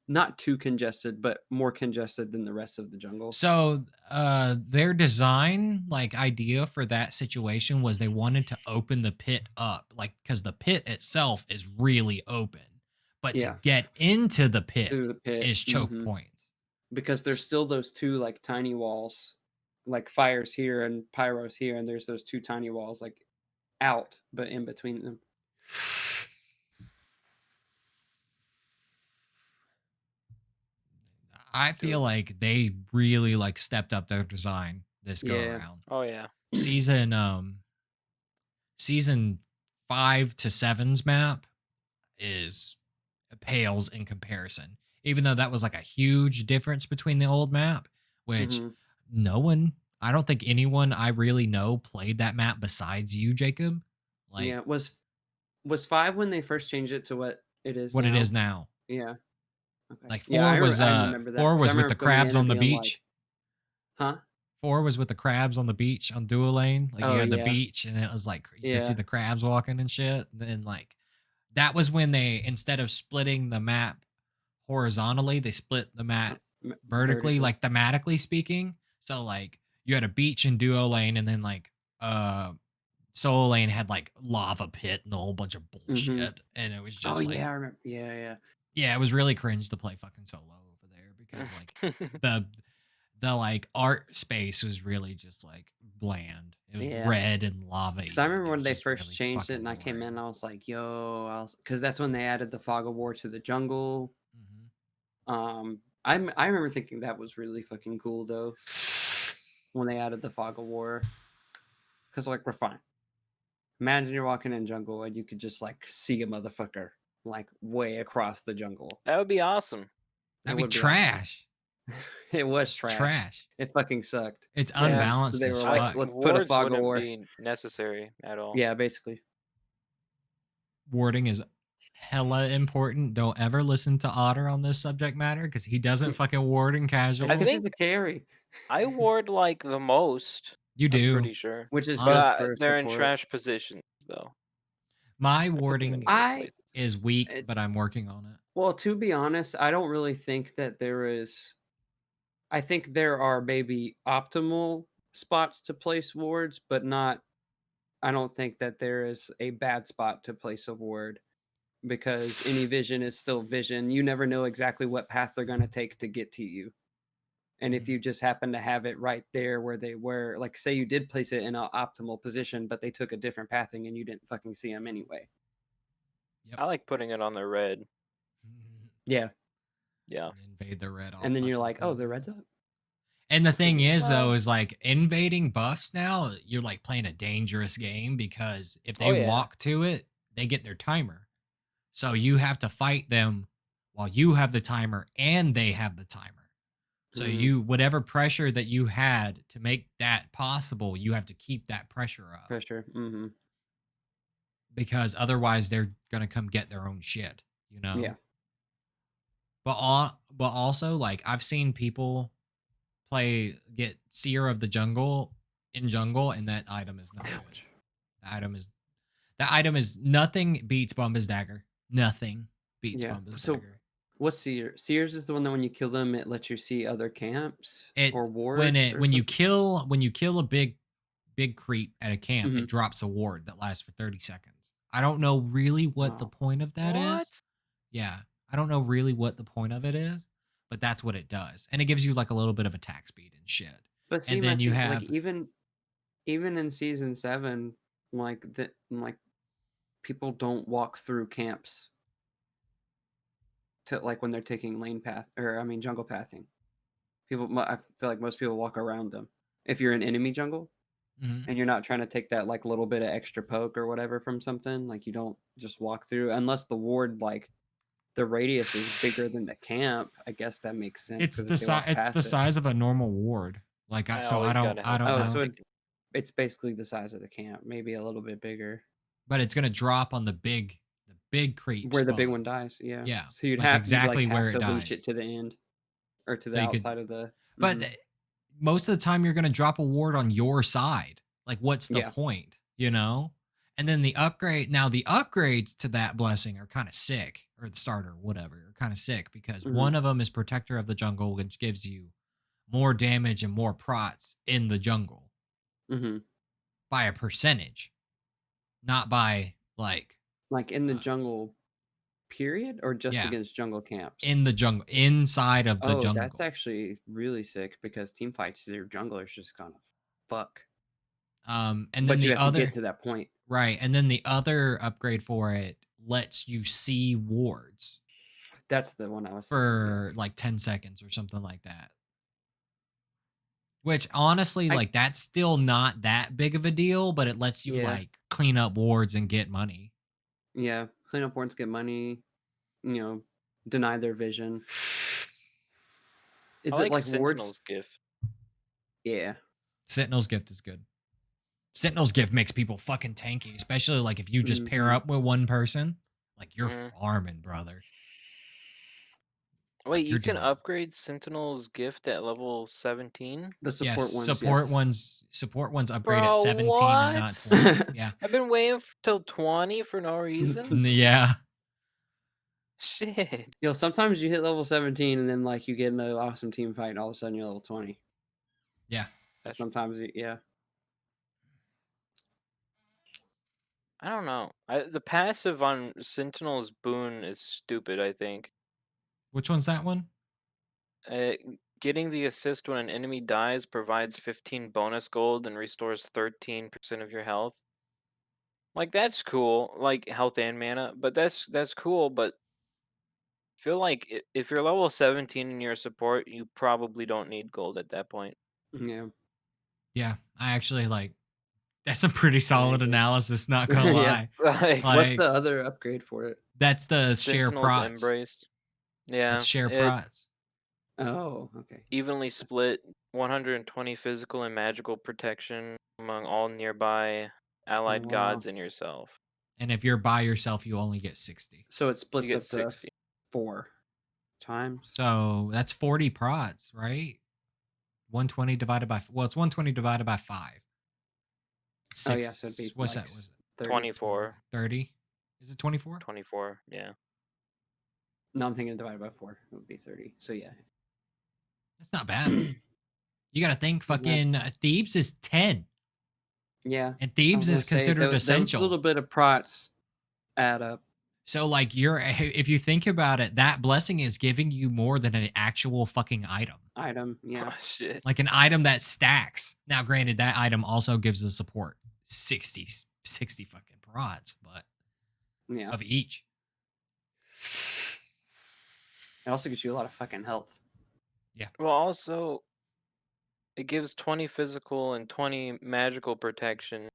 not too congested, but more congested than the rest of the jungle. So, their design, like, idea for that situation was they wanted to open the pit up, like, because the pit itself is really open, but to Yeah, get into the through pit the pit. is choke points. Because there's S still those 2, like, tiny walls, like, fires here and pyros here, and there's those 2 tiny walls, like, out, but in between them. I feel Dude. like they really, like, stepped up their design this go Yeah. around. Oh yeah. Season, season 5 to seven's map is pales in comparison. Even though that was like a huge difference between the old map, which Mhm. no one, I don't think anyone I really know played that map besides you, Jacob. Like Yeah, was 5 when they first changed it to what it is what it is now? now. Yeah, okay. Like Yeah, four I was remember that four because I was with the remember coming crabs in and on the being like, beach. "Huh? 4 was with the crabs on the beach on dual lane. Like you Oh, had the yeah. beach and it was like you could see Yeah. the crabs walking and shit. And then like that was when they instead of splitting the map horizontally, they split the map vertically, Vertically." like thematically speaking. So like you had a beach in duo lane, and then like solo lane had like lava pit and a whole bunch of Mhm. bullshit, and it was Oh, just like yeah, I remember. Yeah, yeah. yeah, it was really cringe to play fucking solo over there because like the the like art space was really just like bland. It was Yeah. red and lava Because I and remember it when was they just first really changed it fucking and I came in, boring. I was like, "Yo," because that's when they added the fog of war to the jungle. Mhm. I remember thinking that was really fucking cool, though, when they added the fog of war. Because, like, we're fine. Imagine you're walking in jungle and you could just, like, see a motherfucker, like, way across the jungle. That would be awesome. It That'd be would be awesome. trash. It was trash. Trash. It fucking sucked. It's Yeah. So unbalanced they as were I like like, fuck. "Let's put a wards fog of wouldn't war." be necessary at all. Yeah, basically. Warding is hella important. Don't ever listen to Otter on this subject matter because he doesn't fucking ward in It's I because casuals. he's think a carry, I ward like the most. You I'm do. pretty sure. which is But good Honest, for they're in support. trash positions though. my I put them in warding weird I places. is weak, it but I'm working on it. well, to be honest, I don't really think that there is I think there are maybe optimal spots to place wards, but not I don't think that there is a bad spot to place a ward because any vision is still vision. You never know exactly what path they're going to take to get to you. And if Mhm. you just happen to have it right there where they were, like say you did place it in an optimal position, but they took a different pathing and you didn't fucking see them anyway. Yep. I like putting it on the red. Yeah. Yeah. Invade the red all And then you're fucking like, oh, the time. red's up. And the thing is, though, Well, is like invading buffs now, you're like playing a dangerous game because if oh they yeah. walk to it, they get their timer. So you have to fight them while you have the timer and they have the timer. So Mhm. you, whatever pressure that you had to make that possible, you have to keep that pressure up Pressure. Mhm. because otherwise they're going to come get their own shit, you Yeah. know? But also like I've seen people get Seer of the Jungle in jungle, and that item is not good. Ouch. That item is nothing beats Bumpa's dagger. Nothing beats Yeah. Bumpa's So dagger. what's Seer? Seers is the one that when you kill them, it lets you see other camps It or wards or when you something. kill a big creep at a camp, it Mhm. drops a ward that lasts for 30 seconds. I don't know really what the Oh. point of that is. What? Yeah, I don't know really what the point of it is, but that's what it does, and it gives you like a little bit of attack speed and shit. But see, And my then you thing, like have even in season 7, like people don't walk through camps to like when they're taking lane path or I mean jungle pathing. I feel like most people walk around them. If you're in enemy jungle mhm. and you're not trying to take that like little bit of extra poke or whatever from something, like you don't just walk through unless the ward like the radius is bigger than the camp. I guess that makes sense because if they walk It's the past it, size of a normal ward. Like I I always gotta I have don't oh, path know, so taken. it's basically the size of the camp, maybe a little bit bigger. but it's gonna drop on the big creep Where the big spawn. one dies, yeah. Yeah, So like you'd like exactly where have it to leash it dies. to the end or to So the you could, outside of the. but Mhm. most of the time you're gonna drop a ward on your side. Like, what's the Yeah. point? You know? And then the upgrades to that blessing are kind of sick, or the starter, whatever, are kind of sick because Mhm. one of them is Protector of the Jungle, which gives you more damage and more prots in the jungle Mhm. by a percentage, not by Like in the uh, jungle period or just yeah, against jungle camps? in the jungle, inside of the Oh, that's jungle. actually really sick because team fights, their junglers just kind of fuck. And then But you the have to get other to that point. right, and then the other upgrade for it lets you see wards That's the one I was thinking, yeah. for like 10 seconds or something like that. Which honestly, I like that's still not that big of a deal, but it lets you Yeah. like clean up wards and get money. Yeah. Clean up wards, get money, you know, deny their vision. I Is it like like wards? Sentinel's gift. Yeah. Sentinel's gift is good. Sentinel's gift makes people fucking tanky, especially like if you just pair Mhm. up with one person, like you're Mm. farming, brother. Wait, Like you're you can doing upgrade Sentinel's gift at level 17? The yes, support ones, yes. support ones upgrade at Bro, 17 and not what? 20. Yeah. I've been waiting till 20 for no reason. Yeah. Shit. Yo, sometimes you hit level 17 and then like you get in an awesome team fight and all of a sudden you're level 20. Yeah. That's, Sometimes yeah. I don't know. The passive on Sentinel's boon is stupid, I think. Which one's that one? Uh, Getting the assist when an enemy dies provides 15 bonus gold and restores 13% of your health. Like that's cool, like health and mana, but that's cool, but feel like if you're level 17 and you're a support, you probably don't need gold at that point. Yeah. Yeah. I actually like that's a pretty I solid agree. analysis, not gonna Yeah. lie. Like What's Like the other upgrade for it? that's the share Sentinel's prots. Embrace. That's Yeah, share it prots. Oh, okay. evenly split 120 physical and magical protection among all nearby Oh allied wow. gods and yourself. And if you're by yourself, you only get 60. So it You splits get up to 60. 4 times. So that's 40 prots, right? 120 divided by well, it's 120 divided by 5. Oh yeah, so it'd be Six. What's like that? Was it 30. 24. 30? Is it 24? 24. Yeah. No, I'm thinking divided by 4. It would be 30. So yeah. That's not bad. You got to think Not- fucking Thebes is 10. yeah. And I was Thebes gonna is say considered those little essential. bit of prots add up. So like if you think about it, that blessing is giving you more than an actual fucking item. Item, yeah. Oh shit. Like an item that stacks. Now granted that item also gives the support 60 fucking prods, but Yeah. of each. It also gives you a lot of fucking health. Yeah. Well, also it gives 20 physical and 20 magical protection,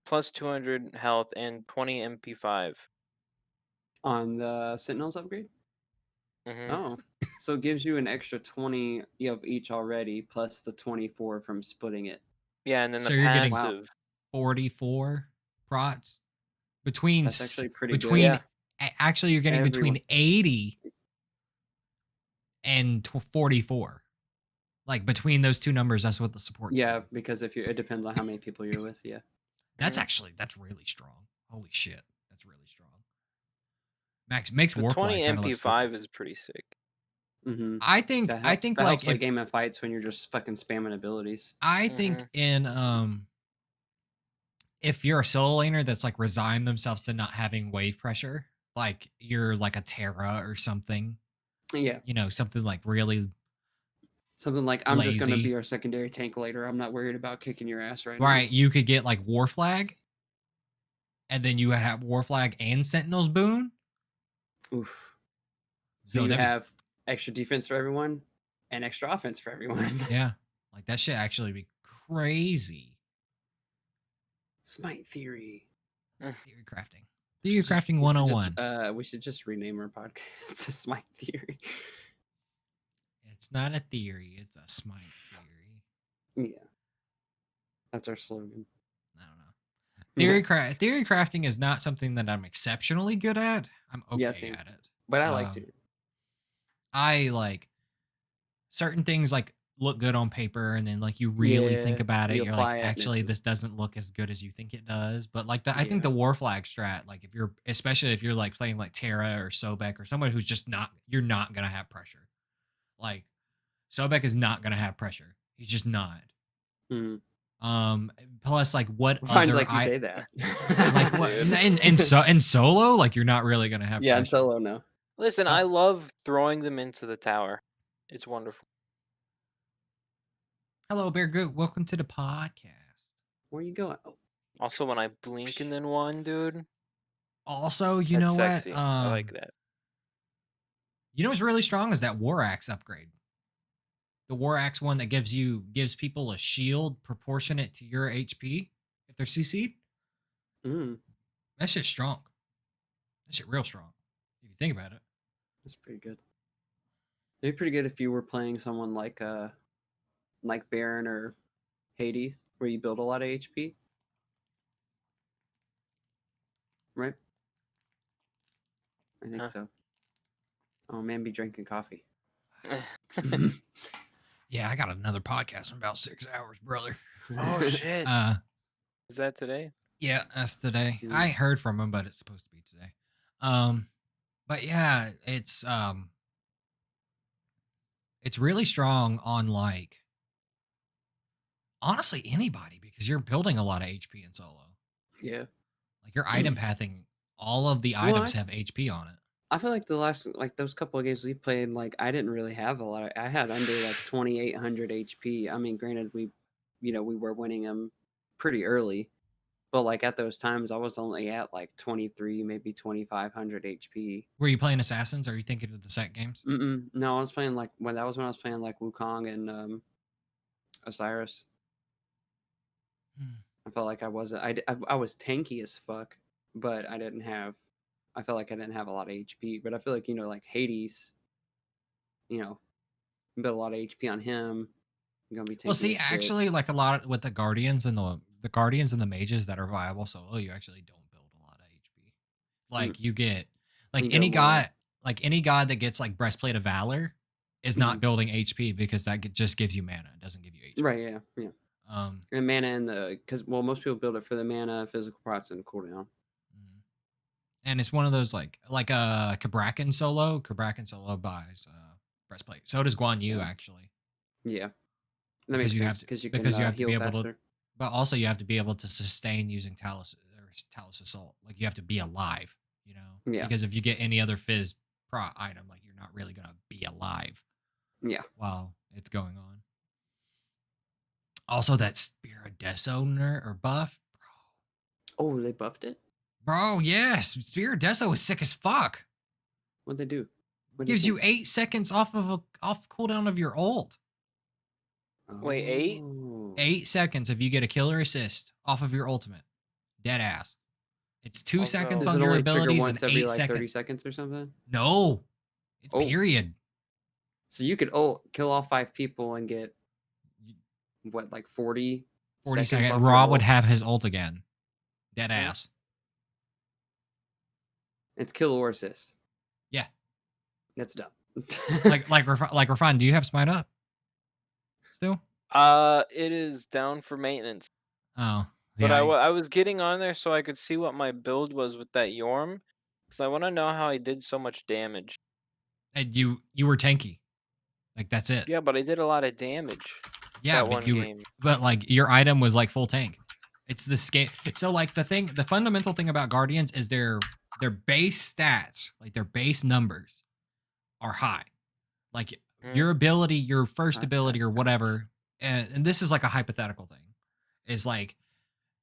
plus 200 health and 20 MP5. On the Sentinels upgrade? Mhm. Oh. So it gives you an extra 20 of each already, plus the 24 from splitting it. Yeah, and then the So you're getting Wow. passive. 44 prots between That's actually pretty good. between Yeah. actually you're getting Everyone. between 80 and 44. Like between those two numbers, that's what the support. Yeah, because if you it depends on how many people you're with, yeah. That's Mhm. actually that's really strong. Holy shit, that's really strong. Max makes The 20 Warfly kind of look stupid. MP5 is pretty sick. Mhm. I think That I helps. think That like helps like if game in fights when you're just fucking spamming abilities. I think Mhm. in if you're a solo laner that's like resigned themselves to not having wave pressure, like you're like a Terra or something, Yeah. something like really Something like I'm just gonna be lazy. our secondary tank later. I'm not worried about kicking your ass right now. Right, you could get like War Flag, and then you would have War Flag and Sentinel's boon. Oof. So Yo, you that'd be have extra defense for everyone and extra offense for everyone. yeah, like that shit actually be crazy. Smite theory. Theory crafting, theory crafting 101. We should just rename our podcast to Smite Theory. It's not a theory; it's a Smite theory. Yeah, that's our slogan. I don't know. Theory crafting is not something that I'm exceptionally good at. I'm Yeah, okay same. at it. But I like to. I like certain things like look good on paper, and then like you really think Yeah, about it, you you're like, apply it and actually, it this doesn't look as good as you think it does. But like I think yeah. the war flag strat, like if you're especially if you're like playing like Terra or Sobek or someone who's just not you're not gonna have pressure. Like Sobek is not gonna have pressure. He's just not. Mhm. Um, plus like what Mine's other like you I say that. like Listen, what dude. in solo, like you're not really gonna have Yeah, in pressure. solo, no. Listen, I Uh, love throwing them into the tower. It's wonderful. hello, Bear Goat. Welcome to the podcast. Where you going? Oh, Also, when I blink and then one, dude, Also, you that's know what? sexy. I like that. You know what's really strong is that War Axe upgrade. The War Axe one that gives people a shield proportionate to your HP if they're CC'd. mm, That shit's strong. That shit real strong. If you think about it. that's pretty good. It'd be pretty good if you were playing someone like Baron or Hades, where you build a lot of HP, right? I think Huh. so. Oh man, be drinking coffee. Yeah, I got another podcast in about 6 hours, brother. Oh shit! Is that today? Yeah, that's today. Mm. I heard from him, but it's supposed to be today. But yeah, it's really strong on like honestly anybody because you're building a lot of HP in solo. Yeah. Like your item pathing, all of the Well, items have HP on it. I feel like the last like those couple of games we played, like I didn't really have a lot of. I had under like 2,800 HP. I mean, granted, we were winning them pretty early, but like at those times, I was only at like 23, maybe 2,500 HP. Were you playing Assassins? Or are you thinking of the set games? No, I was playing like when that was when I was playing like Wukong and Osiris. Hmm. I felt like I wasn't. I was tanky as fuck, but I didn't have. I felt like I didn't have a lot of HP. But I feel like like Hades, you know, built a lot of HP on him. I'm gonna be Well, tanky see, as shit. actually, like a lot with the Guardians and the Guardians and the Mages that are viable solo, you actually don't build a lot of HP. Mm, Like you get like you build more. any god that gets like Breastplate of Valor is not Mhm. building HP because just gives you mana. It doesn't give you HP. Right? Yeah. Yeah. Um, And mana and because most people build it for the mana, physical parts, and cooldown. mhm. And it's one of those like Kabrakan solo. Kabrakan solo buys Breastplate. So does Guan Yu Yeah. actually. Yeah. That makes Because you have sense to because you can because you have to heal be able to faster. but also you have to be able to sustain using Talus Assault. Like you have to be alive, you know? Yeah. Because if you get any other fizz pro item, like you're not really gonna be alive Yeah. while it's going on. Also that Spirideso or buff, Oh, they buffed it. bro. Yes, Spirideso is sick as fuck. What'd they do? What do you Gives you think? 8 seconds off cooldown of your ult. Wait, 8? Oh. 8 seconds if you get a killer assist off of your ultimate. Dead ass. It's 2 seconds Does Also, on it your only trigger abilities and once every eight like seconds. 30 seconds or something? No, it's Oh, period. so you could kill all 5 people and get what, like 40 40 seconds seconds. off your Rob would ult? have his ult again. Dead huh? ass. It's kill or assist. Yeah. That's dumb. like Refine, do you have Smite up? Still? It is down for maintenance. Oh. But Yeah. I was getting on there so I could see what my build was with that Yorm, because I want to know how I did so much damage. And you were tanky. Like that's it. Yeah, but I did a lot of damage Yeah, that but one game. but like your item was like full tank. It's the scale. So like the fundamental thing about Guardians is their base stats, like their base numbers are high. Like Mm, your ability, your first High, ability high, or high. whatever, and this is like a hypothetical thing, is like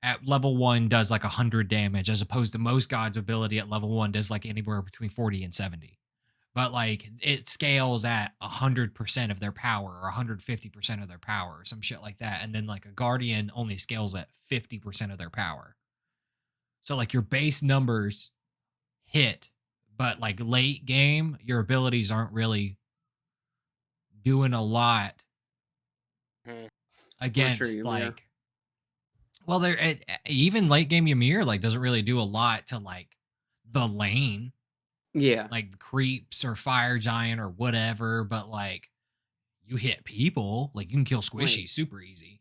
at level 1 does like 100 damage as opposed to most gods' ability at level 1 does like anywhere between 40 and 70. But like it scales at 100% of their power or 150% of their power or some shit like that. And then like a guardian only scales at 50% of their power. So like your base numbers hit, but like late game, your abilities aren't really doing a lot mm, Well, sure, against Ymir. like, well, even late game Ymir like doesn't really do a lot to like the lane, Yeah. like creeps or fire giant or whatever. But like You hit people. Like, you can kill squishies Wait. super easy.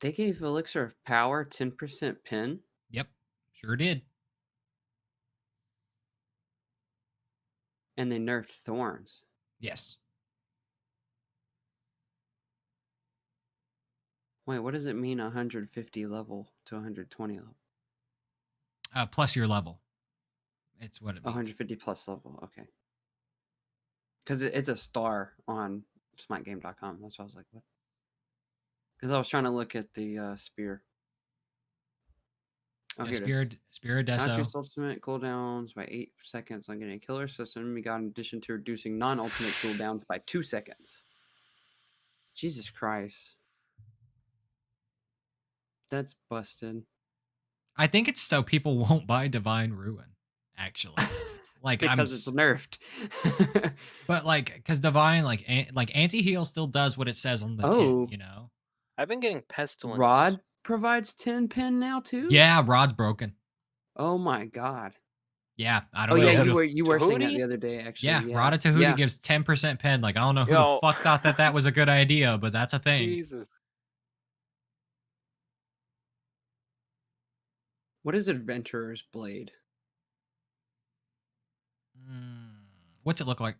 They gave Elixir of Power 10% pin? Yep. Sure did. And they nerfed Thorns. Yes. Wait, what does it mean 150 level to 120 level? Plus your level. It's what it means. 150 plus level, okay. Because it's a star on SmiteGame.com. That's why I was like, what? Because I was trying to look at the spear. Oh, Yeah, here it is. Spear Now Deso. increase ultimate cooldowns by 8 seconds on getting a killer. So enemy got in addition to reducing non-ultimate cooldowns by 2 seconds. Jesus Christ. That's busted. I think it's so people won't buy Divine Ruin, actually. Like, because it's nerfed. But like, because Divine, like anti-heal still does what it says on the tin, you know? I've been getting Pestilence. Rod provides 10 pin now too? Yeah, Rod's broken. Oh my god. Yeah, I don't Oh know. yeah, who you were saying that the other day, actually. Yeah, Yeah. Rada Tahuti gives 10% pen. Like, I don't know who the fuck thought that was a good idea, but that's a thing. Jesus. What is Adventurer's Blade? What's it look like?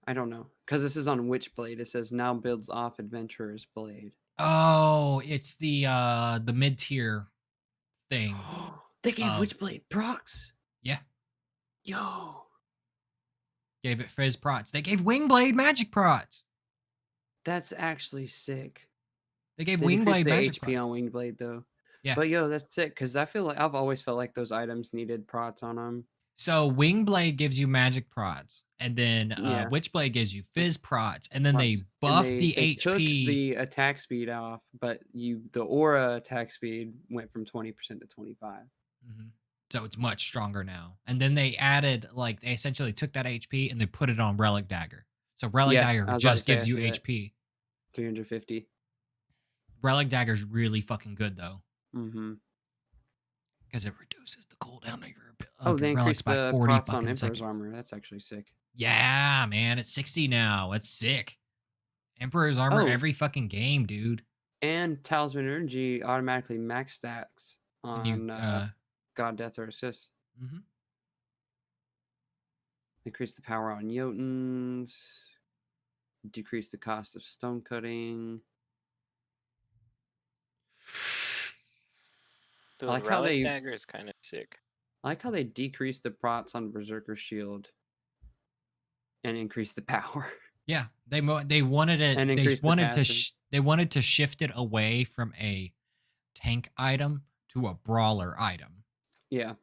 I don't know. Because this is on Witchblade. It says now builds off Adventurer's Blade. Oh, it's the mid-tier thing. They gave Witchblade procs. Yeah. Yo. Gave it Fizz prots. They gave Wingblade magic prots. That's actually sick. They gave Wingblade magic HP prots. on Wingblade though. Yeah. But yo, that's sick because I feel like I've always felt like those items needed prots on them. So Wingblade gives you magic prots, and then Witchblade gives you Fizz prots, and then they buff the HP. Took the attack speed off, but the aura attack speed went from 20% to 25. So it's much stronger now. And then they added, like, they essentially took that HP and they put it on Relic Dagger. So Relic Dagger just gives you HP. 350. Relic Dagger's really fucking good though. Mm-hmm. Because it reduces the cooldown of your they relics increased by the 40 prots on fucking Emperor's seconds. Armor. That's actually sick. Yeah, man, it's 60 now. It's sick. Emperor's Armor every fucking game, dude. And Talisman Energy automatically max stacks on God, Death, or Assist. Increase the power on Jotuns. Decrease the cost of stone cutting. Dude, I like Relic Dagger is kind of sick. I like how they decreased the prots on Berserker Shield and increased the power. Yeah, they wanted it. And they wanted to shift it away from a tank item to a brawler item. Yeah.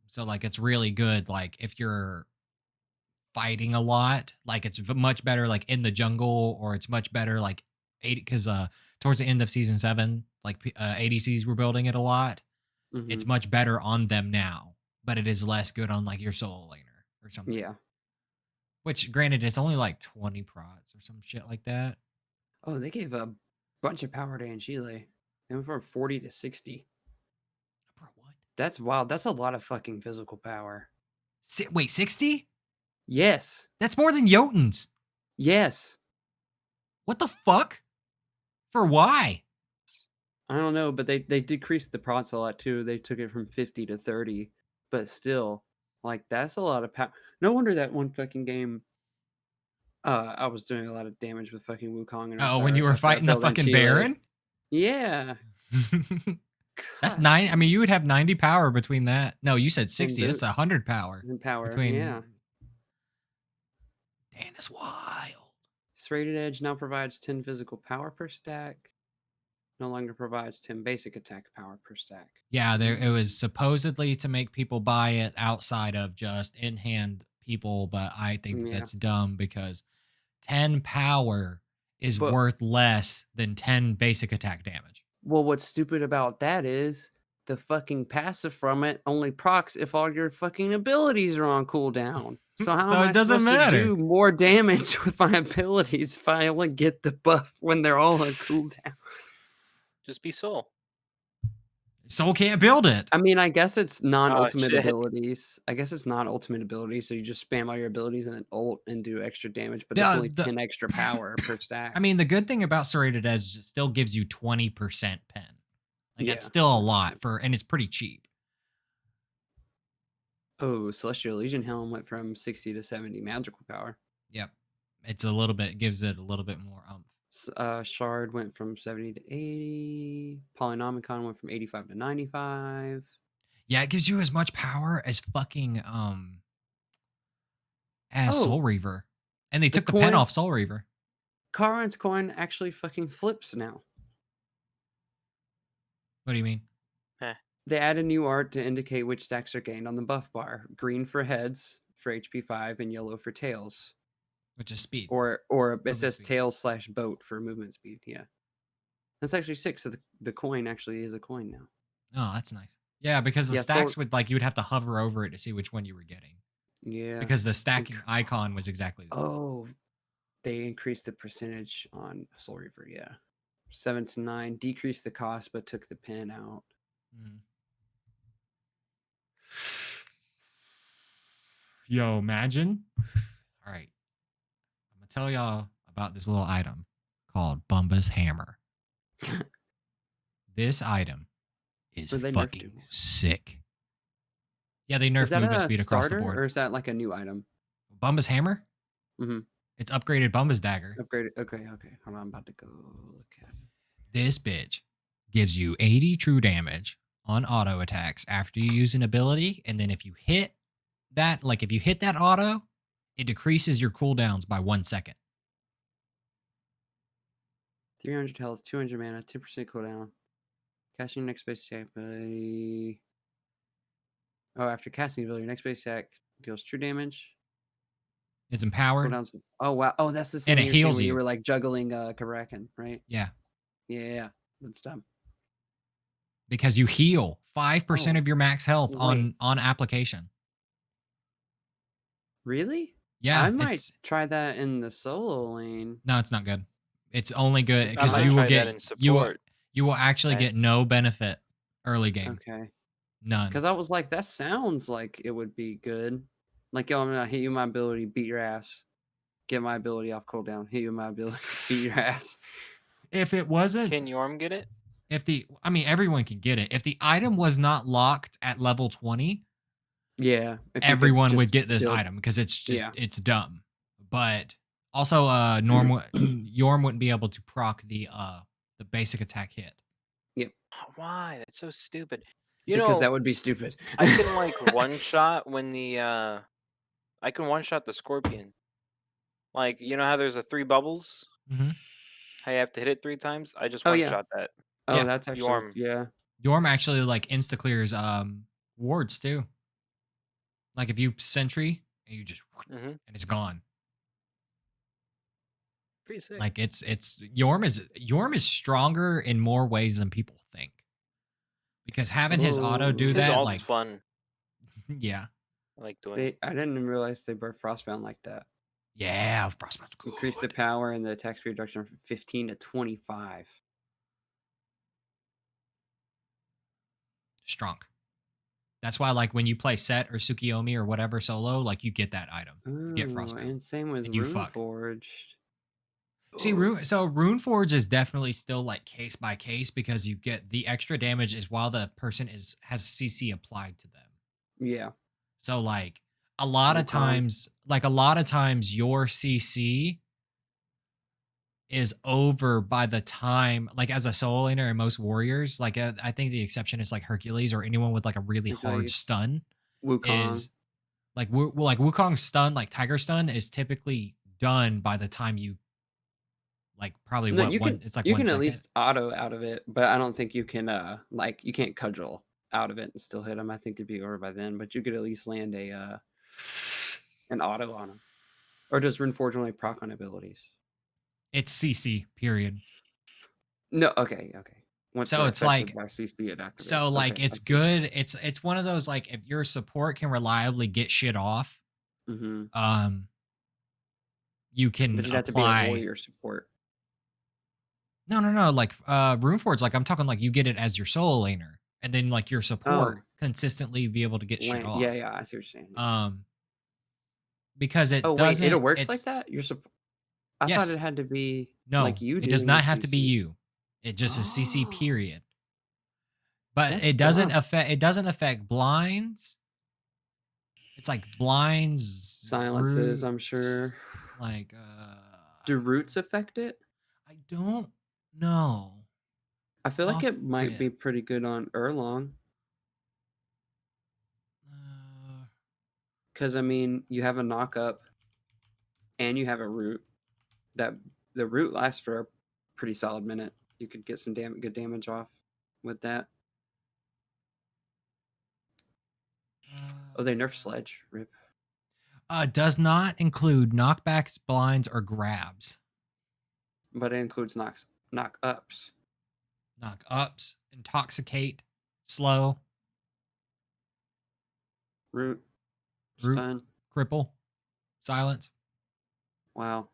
So like it's really good. Like if you're fighting a lot, like it's much better like in the jungle, or it's much better like because towards the end of season 7, like ADCs were building it a lot. It's much better on them now, but it is less good on like your solo laner or something. Yeah. Which, granted, it's only like 20 prots or some shit like that. Oh, they gave a bunch of power to Anchile. They went from 40 to 60. Bro, what? That's wild. That's a lot of fucking physical power. Wait, 60? Yes. That's more than Jotuns. Yes. What the fuck? For why? I don't know, but they decreased the prots a lot too. They took it from 50 to 30, but still, like, that's a lot of power. No wonder that one fucking game, I was doing a lot of damage with fucking Wukong. And when you were fighting the fucking Baron? Yeah. That's 9. I mean, you would have 90 power between that. No, you said 60. That's 100 power. Between, yeah. Damn, that's wild. Serrated Edge now provides 10 physical power per stack. No longer provides 10 basic attack power per stack. Yeah, it was supposedly to make people buy it outside of just in-hand people, but I think that's dumb because 10 power is worth less than 10 basic attack damage. Well, what's stupid about that is the fucking passive from it only procs if all your fucking abilities are on cooldown. So how am I supposed to do more damage with my abilities if I only get the buff when they're all on cooldown? Just be Soul. Soul can't build it. I mean, I guess it's Oh non-ultimate shit. abilities. I guess it's non-ultimate abilities, so you just spam all your abilities and then ult and do extra damage, but it's only The 10 extra power per I stack. mean, the good thing about Serrated Edge is it still gives you 20% pen. Like that's Yeah, still a that's lot true. and it's pretty cheap. Oh, Celestial Legion Helm went from 60 to 70 magical power. Yep. It's a little bit gives it a little bit more umph. Shard went from 70 to 80. Polynomicon went from 85 to 95. Yeah, it gives you as much power as fucking as Oh, Soul Reaver. And they the took the pen coin, off Soul Reaver. Karin's coin actually fucking flips now. What do you mean? Heh. They added new art to indicate which stacks are gained on the buff bar. Green for heads for HP 5 and yellow for tails. Which is speed. Or it Movement says speed. tail/boat for movement speed. Yeah. That's actually 6. So the coin actually is a coin now. Oh, that's nice. Yeah, because the Yeah, stacks would like you would have to hover over it to see which one you were getting. yeah. Because the stacking icon was exactly the same. Oh, they increased the percentage on Soul Reaver, yeah. 7 to 9, decreased the cost but took the pin out. Mm. Yo, imagine. All right. I'm gonna tell y'all about this little item called Bumba's Hammer. This item is Or they nerfed fucking it more. sick. Yeah, they Is nerfed that movement a speed across the starter board. or is that like a new item? Bumba's Hammer? Mm-hmm. It's upgraded Bumba's Dagger. Upgraded. Okay. Hold on, I'm about to go look at it. This bitch gives you 80 true damage on auto attacks after you use an ability. And then if you hit that, like if you hit that auto, it decreases your cooldowns by 1 second. 300 health, 200 mana, 2% cooldown. Casting next base attack by. Oh, after casting ability, next base attack deals true damage. It's empowered. Cooldowns. Oh, wow. Oh, that's the And thing it you were saying heals when you you. were like juggling Karakin, right? Yeah. Yeah. That's dumb. Because you heal 5% Oh, of your max health wait. on application. Really? Yeah, I might it's try that in the solo lane. no, it's not good. It's only good I because might you will try that get in support. you will actually Right? get no benefit early game. Okay. None. Because I was like, that sounds like it would be good. Like, yo, I'm gonna hit you with my ability, beat your ass. Get my ability off cooldown. Hit you with my ability, beat your ass. If it wasn't Can Yorm get it? I mean everyone can get it. If the item was not locked at level 20, Yeah, if you could everyone would just get this build. item because Yeah. it's dumb. But also Yorm wouldn't be able to proc the basic attack hit. Yep. Why? That's so stupid. You Because know, that would be stupid. I can like one shot when the I can one shot the scorpion. Like, you know how there's a 3 bubbles? Mm-hmm. How you have to hit it 3 times? I just Oh one yeah. shot that. Oh, Yeah. that's actually Yorm. yeah. Yorm actually like insta clears wards too. Like if you sentry and you just Mm-hmm. and it's gone. Pretty sick. Like it's Yorm is stronger in more ways than people think. Because having his auto do Oh. His that, ult's like fun. yeah. I like doing it. I didn't even realize they burst Frostbound like that. Yeah, Frostbound's Increase the good. power and the attack speed reduction from 15 to 25. Strong. That's why like when you play Set or Tsukiyomi or whatever solo, like you get that item. You get Oh, Frostbound. and same with And you fuck. Runeforged. See, Runeforge is definitely still like case by case because you get the extra damage is while the person has CC applied to them. Yeah. So like a lot of times your CC is over by the time like as a solo laner and most warriors, like I think the exception is like Hercules or anyone with like a really hard stun Wukong. is like Wukong's stun, like Tiger stun is typically done by the time you like probably No, it's like you 1 can at second. least auto out of it, but I don't think you can like you can't cudgel out of it and still hit him. I think it'd be over by then, but you could at least land a an auto on him. Or does Runeforge only proc on abilities? It's CC period. No, okay. Once So they're it's affected like by CC, it activates. so like Okay, I it's see. good. It's one of those like if your support can reliably get shit off, Mm-hmm. you can But you'd have to be a apply. warrior support. No. Like Runeforge, like I'm talking like you get it as your solo laner, and then like your support Oh, consistently be able to get shit yeah, off. yeah, I see what you're saying, yeah. Um, because Oh, it wait, it doesn't. works like It's that? I thought it yes, had to be, like, no, you it does doing the not have to be CC. you. It just is CC Oh, period. But that's dumb. it doesn't affect blinds. It's like blinds, Silences, I'm roots, sure. like Do roots affect it? I don't know. I feel like Off it might be rip. pretty good on Erlong. Uh, 'Cause, I mean, you have a knock up and you have a root. That the root lasts for a pretty solid minute. You could get some good damage off with that. Oh, they nerfed Sledge. Rip. does not include knockbacks, blinds, or grabs. But it includes knock ups. Knock ups, intoxicate, slow, Root. root, Stun. cripple, silence. Wow.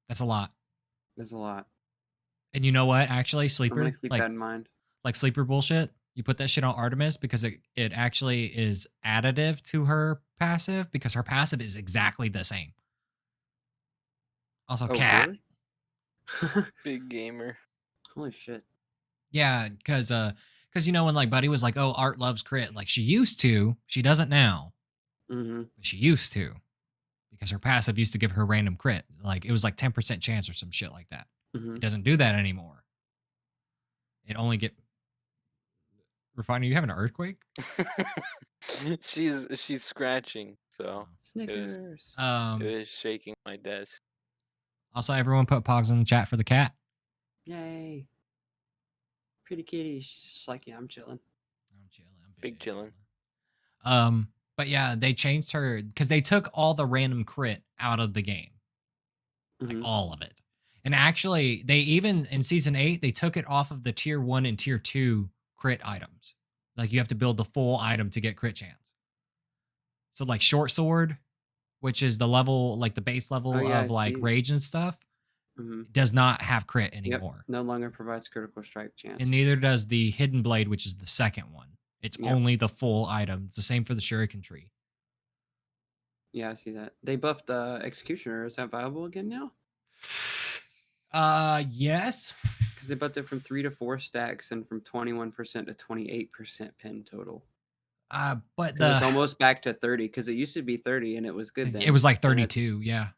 That's a lot. There's a lot. And you know what? Actually, I'm gonna sleeper, keep that in mind. like sleeper bullshit. You put that shit on Artemis because it actually is additive to her passive because her passive is exactly the same. Also, Oh, cat. really? Big gamer. Holy shit. Yeah, because you know when like Buddy was like, "Oh, Art loves crit," like she used to, she doesn't now, Mm-hmm. but she used to because her passive used to give her random crit, like it was like 10% chance or some shit like that. Mm-hmm. It doesn't do that anymore. It only get Refiner. You having an earthquake? She's scratching, Oh. so Snickers. it was shaking my desk. Also, everyone put pogs in the chat for the cat. Yay. Pretty kitty. She's just like, yeah, I'm chilling. I'm chilling. I'm Big chillin'. But yeah, they changed her because they took all the random crit out of the game, like Mm-hmm. all of it. And actually, they even in season 8 they took it off of the tier 1 and tier 2 crit items. Like you have to build the full item to get crit chance. So like short sword, which is the level, like the base Oh, level yeah, of I like see. rage and stuff, Mm-hmm. does not have crit Yep. anymore. No longer provides critical strike chance. And neither does the hidden blade, which is the second one. It's Yep. only the full item. It's the same for the shuriken tree. Yeah, I see that. They buffed Executioner. Is that viable again now? Yes. Because they buffed it from 3 to 4 stacks and from 21% to 28% pin total. But Because it's almost back to 30. Because it used to be 30 and it was good then. it was like 32, yeah.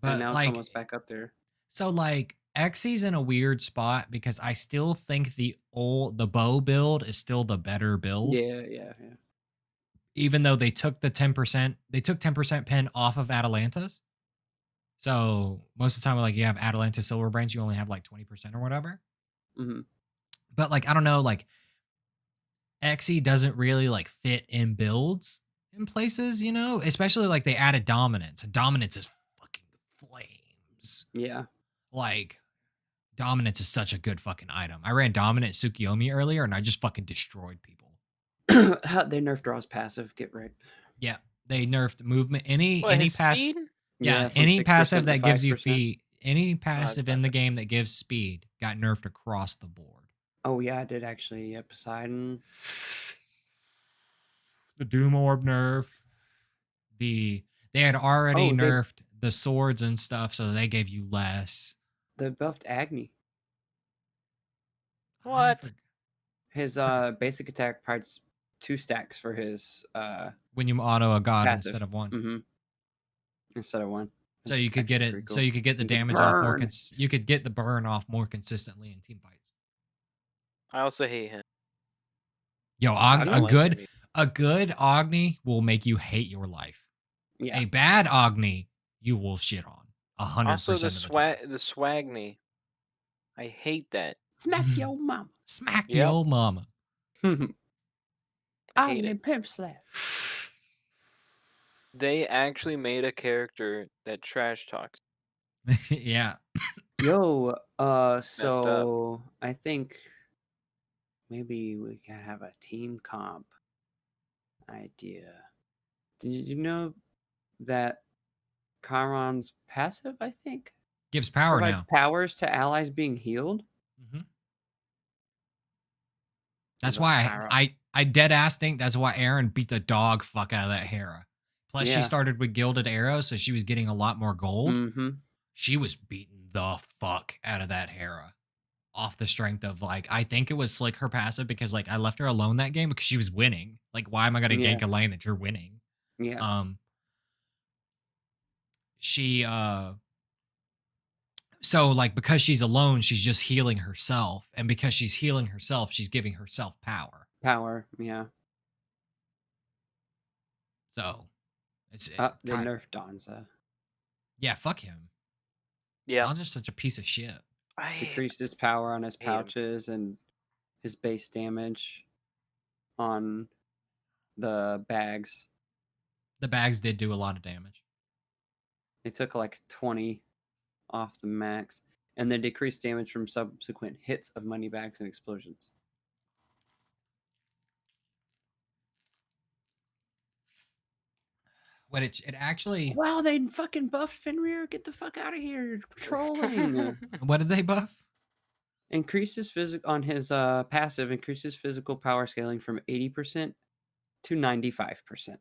But and now it's like almost back up there. so like Xy's in a weird spot because I still think the bow build is still the better build. Yeah, yeah, yeah. Even though they took 10% pin off of Atalanta's. So most of the time, like you have Atalanta Silver Branch, you only have like 20% or whatever. Mm-hmm. But like I don't know, like Xe doesn't really like fit in builds in places, you know, especially like they added dominance, and dominance is fucking flames. Yeah. Like dominance is such a good fucking item. I ran dominant Tsukiyomi earlier, and I just fucking destroyed people. They nerfed Draw's passive. Get right. Yeah, they nerfed movement. What, Any his pass. speed? Yeah, From any 6% passive to that gives you 5%. speed, any it's passive in the 5%. game that gives speed got nerfed across the board. Oh, yeah, I did actually. Yeah, Poseidon. The Doom Orb nerf. They had already Oh, nerfed the swords and stuff, so they gave you less. they buffed Agni. What? His basic attack provides 2 stacks for his When you auto a god passive. instead of one. Mm-hmm. Instead of 1. So That's you could get actually it. pretty So cool. you could get the You get damage off more. burn. You could get the burn off more consistently in team fights. I also hate him. Yo, I don't like him either. a good Agni will make you hate your life. Yeah. A bad Agni you will shit on 100% Also, of the time. the Swagni. I hate that. Smack your mama. Smack Yep. your mama. I hate it. Pimp slap. They actually made a character that trash talks. Yeah. Yo, Messed up. so I think maybe we can have a team comp idea. Did you know that Chiron's passive, I think, Gives power provides now. powers to allies being healed? Mm-hmm. That's a why power. I dead ass think that's why Aaron beat the dog fuck out of that Hera. Plus, she Yeah. started with gilded arrows, so she was getting a lot more gold. Mm-hmm. She was beating the fuck out of that Hera off the strength of like I think it was like her passive because like I left her alone that game because she was winning. Like, why am I gonna Yeah. gank a lane that you're winning? Yeah. She so like because she's alone, she's just healing herself, and because she's healing herself, she's giving herself power. Power. Yeah. So it They kind nerfed Donza. yeah, fuck him. Yeah. I'm just such a piece of shit. I Decreased his power on his hate him. pouches and his base damage on the bags. The bags did do a lot of damage. They took like 20 off the max, and then decreased damage from subsequent hits of money bags and explosions. What it actually Wow, they fucking buffed Fenrir. Get the fuck out of here. You're trolling. what did they buff? Increases physical on his passive, increases physical power scaling from 80% to 95%.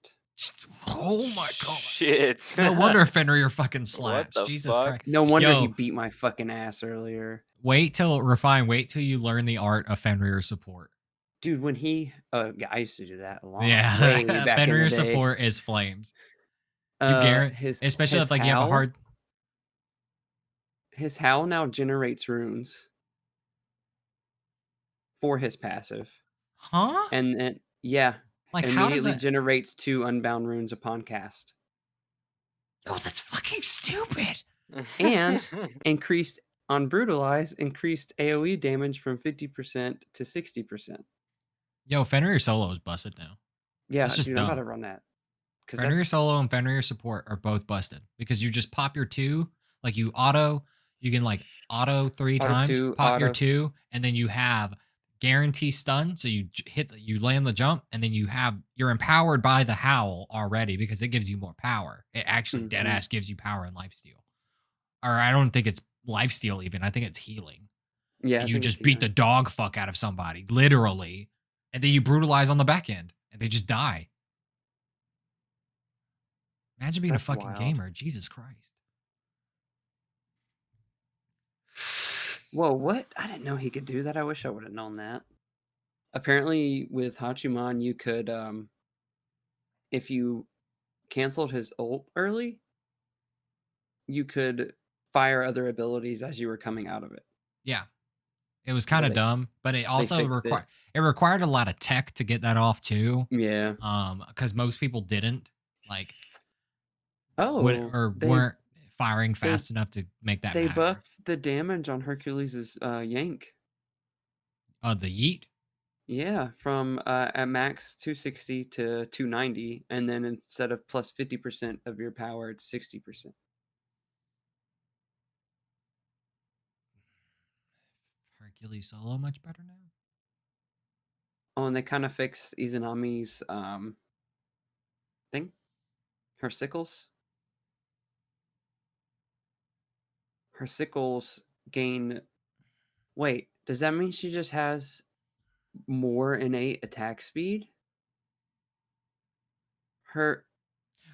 Oh my god. Shit. No wonder Fenrir fucking What slaps. the Jesus fuck? Christ. No wonder he Yo, beat my fucking ass earlier. wait till you learn the art of Fenrir support. Dude, when he yeah, I used to do that way Yeah, back in the Fenrir day. support is flames. You guarantee, especially His if like you have a howl, hard. his howl now generates runes for his passive. Huh? And then yeah, Like how does immediately that? generates 2 unbound runes upon cast. Yo, that's fucking stupid. And increased on brutalize, increased AoE damage from 50% to 60%. Yo, Fenrir solo is busted now. Yeah, That's just dude, I'm about dumb. to run that. Cuz Fenrir that's solo and Fenrir support are both busted because you just pop your 2, like you can like auto 3 auto times, 2 pop your auto. 2, and then you have guarantee stun. So you land the jump, and then you're empowered by the howl already because it gives you more power. It actually dead Mhm. ass gives you power and lifesteal. Or I don't think it's lifesteal even. I think it's healing. Yeah, And I you think it's just beat the dog fuck out of somebody, literally. And then you brutalize on the back end and they just die. Imagine being a That's fucking wild. gamer. Jesus Christ. Whoa, what? I didn't know he could do that. I wish I would have known that. Apparently with Hachiman you could if you canceled his ult early, you could fire other abilities as you were coming out of it. Yeah. It was kind But of dumb, but it they also fixed it. required a lot of tech to get that off too. Yeah. Because most people didn't like Oh, weren't firing fast enough to make that they matter. buffed the damage on Hercules' yank. The yeet. Yeah, from at max 260 to 290, and then instead of plus 50% of your power, it's 60%. Hercules solo much better now. Oh, and they kind of fixed Izanami's thing. Her sickles. Her sickles gain. Wait, does that mean she just has more innate attack speed? Her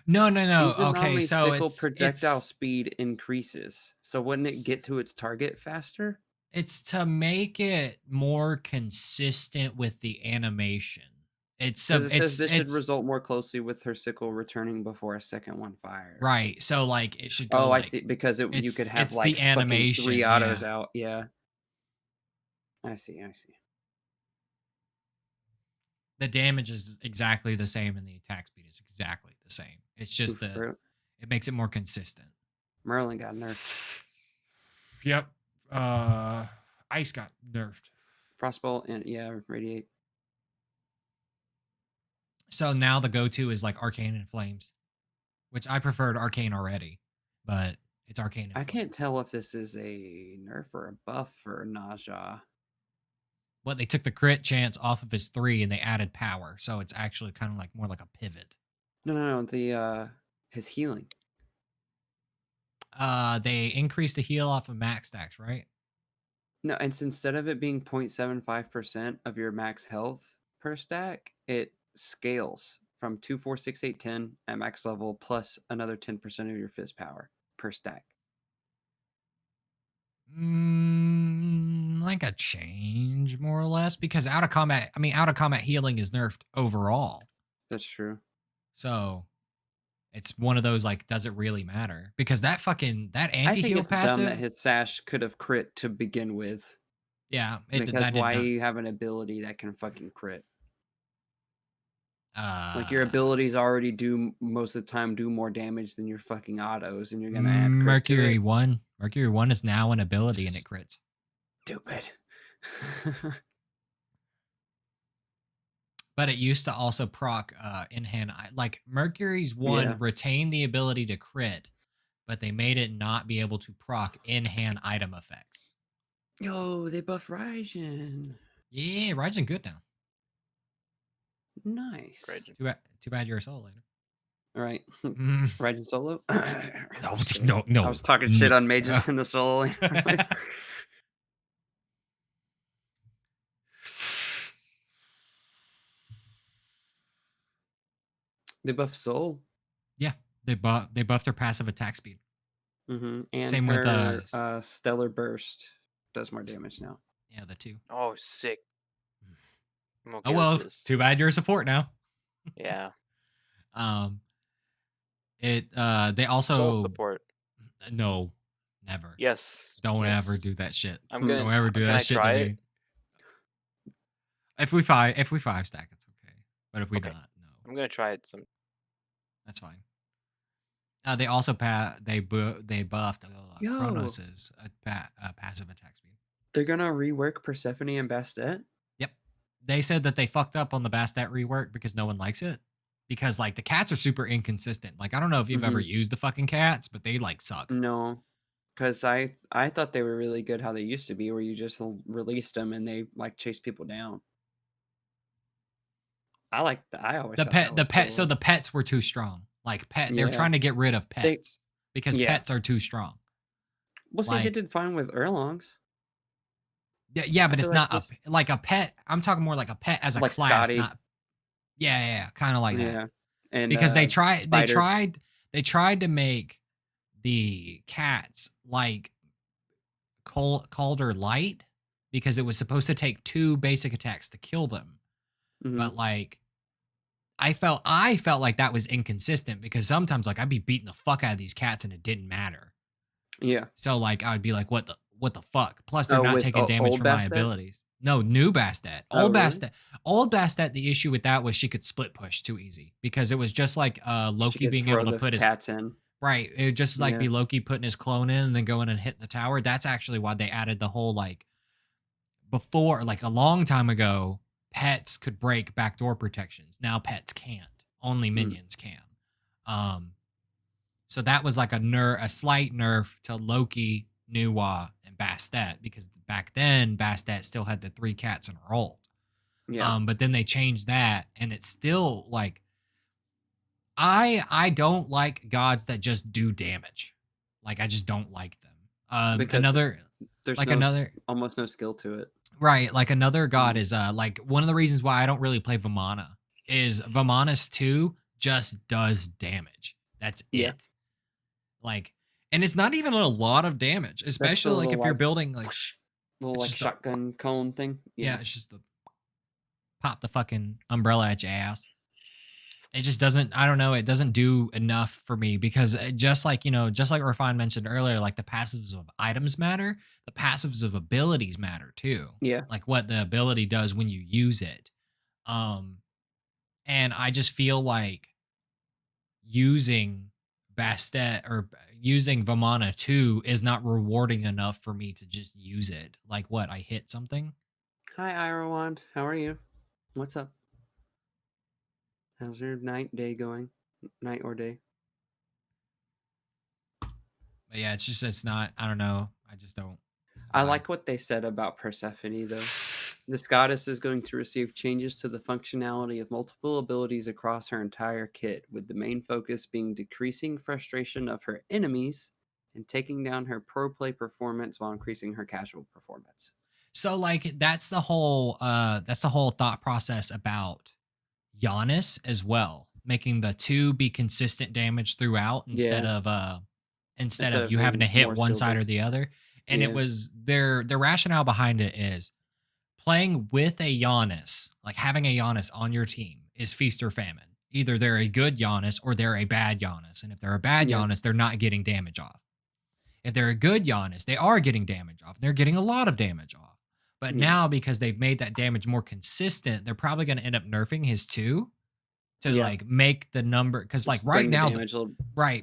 No. Okay, Izanami's so sickle projectile it's speed increases. So wouldn't it get to its target faster? It's to make it more consistent with the animation. Because it says this should result more closely with her sickle returning before a second one fires. Right. So like it should go Oh, I like see. Because you could have it's like the fucking 3 animation, autos yeah. out. Yeah. I see. The damage is exactly the same and the attack speed is exactly the same. It's just Oof, it makes it more consistent. Merlin got nerfed. Yep. Ice got nerfed. Frostbolt and yeah, radiate. So now the go-to is like Arcane and Flames, which I preferred Arcane already, but it's Arcane and I Flames. can't tell if this is a nerf or a buff for Naja. What they took the crit chance off of his 3 and they added power, so it's actually kind of like more like a pivot. No. The his healing. They increased the heal off of max stacks, right? No, and instead of it being 0.75% of your max health per stack, it scales from 2, 4, 6, 8, 10 at max level plus another 10% of your fizz power per stack. Like a change, more or less, because out of combat healing is nerfed overall. That's true. So it's one of those like, does it really matter? Because that I think anti-heal it's dumb that passive, his sash could have crit to begin with. yeah, Because that did why not. you have an ability that can fucking crit? Like your Uh, abilities already do most of the time do more damage than your fucking autos, and you're gonna add crits to Mercury it. 1. Mercury 1 is now an ability and it crits. Stupid. But it used to also proc in hand. Like Mercury's 1 Yeah. retained the ability to crit, but they made it not be able to proc in hand item effects. Yo, they buffed Raijin. Yeah, Raijin good now. Nice. Great. Too bad you're a solo later. All right. Mm. Raijin solo? No. I was talking shit on mages in the solo lane. They buffed Soul. Yeah, they buffed her passive attack speed. And Same with her Stellar Burst does more damage now. Yeah, the 2. Oh, sick. I'm okay Oh well, with this. too bad you're a support now. Yeah. They also Soul support. No, never. Yes. Don't yes. ever do that shit. I'm gonna. Don't ever do Can that I shit try to it? me. If we five stack, it's okay. But if we Okay. not, no. I'm gonna try it some. That's fine. They also they buffed Yo. Kronos's passive attack speed. They're gonna rework Persephone and Bastet? Yep. They said that they fucked up on the Bastet rework because no one likes it. Because like the cats are super inconsistent. Like I don't know if you've ever used the fucking cats, but they like suck. No. Because I thought they were really good how they used to be, where you just released them and they like chase people down. I always thought that was cool. So the pets were too strong. Like they're trying to get rid of pets because pets are too strong. Well, see, they did fine with Erlongs. Yeah, but it's not like a pet. I'm talking more like a pet as a like class, Scotty. not. Yeah, kind of like that. Yeah, and because they tried to make the cats like Calder light because it was supposed to take 2 basic attacks to kill them, but like I felt like that was inconsistent because sometimes like I'd be beating the fuck out of these cats and it didn't matter. Yeah. So like I'd be like, what the fuck? Plus they're not taking damage from my abilities. No, new Bastet. Old Bastet. Old Bastet, the issue with that was she could split push too easy because it was just like Loki being able to put his cats in. Right. It would just like be Loki putting his clone in and then going and hitting the tower. That's actually why they added the whole like before, like a long time ago, pets could break backdoor protections. Now pets can't. Only minions can. So that was like a slight nerf to Loki, Nuwa, and Bastet because back then Bastet still had the 3 cats in her ult. Yeah. But then they changed that, and it's still like I don't like gods that just do damage. Like I just don't like them. Because there's like almost no skill to it. Right, like another god is like one of the reasons why I don't really play Vamana is Vamana's 2 just does damage. That's it. Like, and it's not even a lot of damage, especially like if you're building like little like shotgun cone thing. Yeah, it's just the pop the fucking umbrella at your ass. It just doesn't, I don't know, it doesn't do enough for me because just like Refine mentioned earlier, like the passives of items matter, the passives of abilities matter too. Yeah. Like what the ability does when you use it. And I just feel like using Bastet or using Vamana 2 is not rewarding enough for me to just use it. Like what, I hit something? Hi, Irowan. How are you? What's up? How's your day going? Night or day? But yeah, it's not, I don't know. I just don't. I like what they said about Persephone, though. This goddess is going to receive changes to the functionality of multiple abilities across her entire kit, with the main focus being decreasing frustration of her enemies and taking down her pro play performance while increasing her casual performance. So like that's the whole thought process about Giannis as well, making the 2 be consistent damage throughout Yeah, instead instead of of you having to being hit more one skill side or based. the other. And it Yeah, was their rationale behind it is playing with a Giannis, like having a Giannis on your team is feast or famine. Either they're a good Giannis or they're a bad Giannis. And if they're a bad yeah, Giannis, they're not getting damage off. If they're a good Giannis, they are getting damage off. They're getting a lot of damage off. But yeah, now because they've made that damage more consistent, they're probably going to end up nerfing his 2 to yeah. like make the number because like Just bring the damage a little.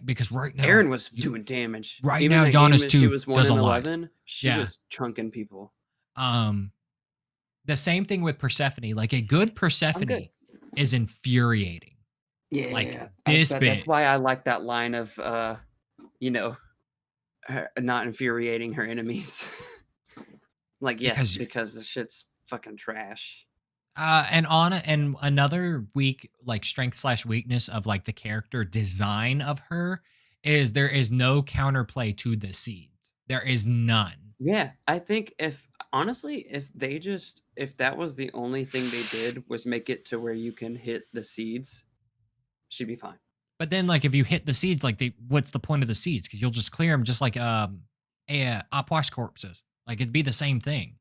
because Aaron was doing damage. right Even now that game Giannis that she 2 was one does a in lot. 11, she Yeah. was chunking people. The same thing with Persephone. Like a good I'm good. Persephone is infuriating. Like Yeah, this that's bit why I like that line of, you know, her not infuriating her enemies. Like, yes, because because the shit's fucking trash. and another weak like strength/weakness of like the character design of her is there is no counterplay to the seeds. There is none. Yeah, I think if honestly, if that was the only thing they did was make it to where you can hit the seeds, she'd be fine. But then like if you hit the seeds, like what's the point of the seeds? Because you'll just clear them just like opwash corpses. Like it'd be the same thing.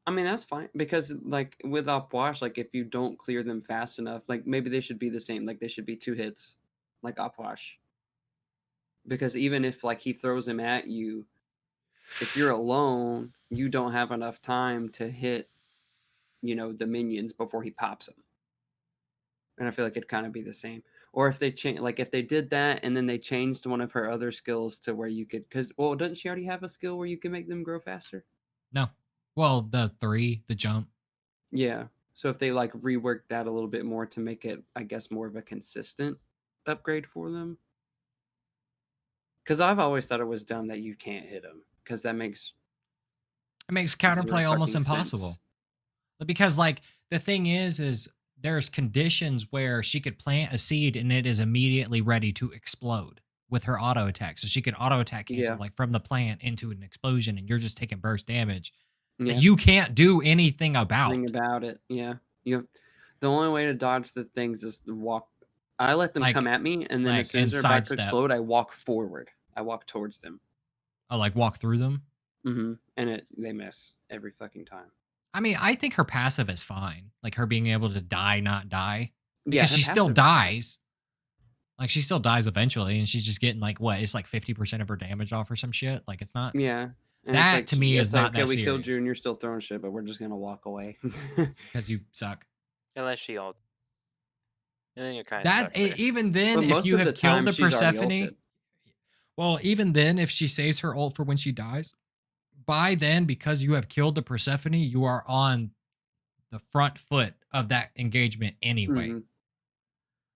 I mean, that's fine because like with Upwash, like if you don't clear them fast enough, like maybe they should be the same. Like they should be 2 hits, like Upwash. Because even if like he throws him at you, if you're alone, you don't have enough time to hit, the minions before he pops them. And I feel like it'd kind of be the same. Or if they change, like if they did that and then they changed one of her other skills to where you could, because well, doesn't she already have a skill where you can make them grow faster? No. Well, the jump. Yeah. So if they like rework that a little bit more to make it, I guess, more of a consistent upgrade for them. Because I've always thought it was dumb that you can't hit them because that makes It makes zero counterplay almost fucking impossible. sense. Because like the thing is there's conditions where she could plant a seed and it is immediately ready to explode with her auto attack. So she could auto attack cancel Yeah. like from the plant into an explosion and you're just taking burst damage that Yeah. you can't do anything Thing about. about it. Yeah. The only way to dodge the things is to walk. I let them come Like at me, and then as soon as and they're about to sidestep. explode, I walk forward. I walk towards them. I like walk through them. And they miss every fucking time. I mean, I think her passive is fine. Like her being able to die, not die. Yeah, Because her she still passive is fine. dies. Like she still dies eventually, and she's just getting like what? It's like 50% of her damage off or some shit. Like it's not Yeah, and that to me is it's like, not okay, that we killed you, serious and you're still throwing shit, but we're just gonna walk away. because you suck. Unless she ult. And then you're kind of That stuck there. even then, But if most you of the have killed time, the she's already Persephone, ulted. well, even then, if she saves her ult for when she dies, by then, because you have killed the Persephone, you are on the front foot of that engagement anyway. Mhm.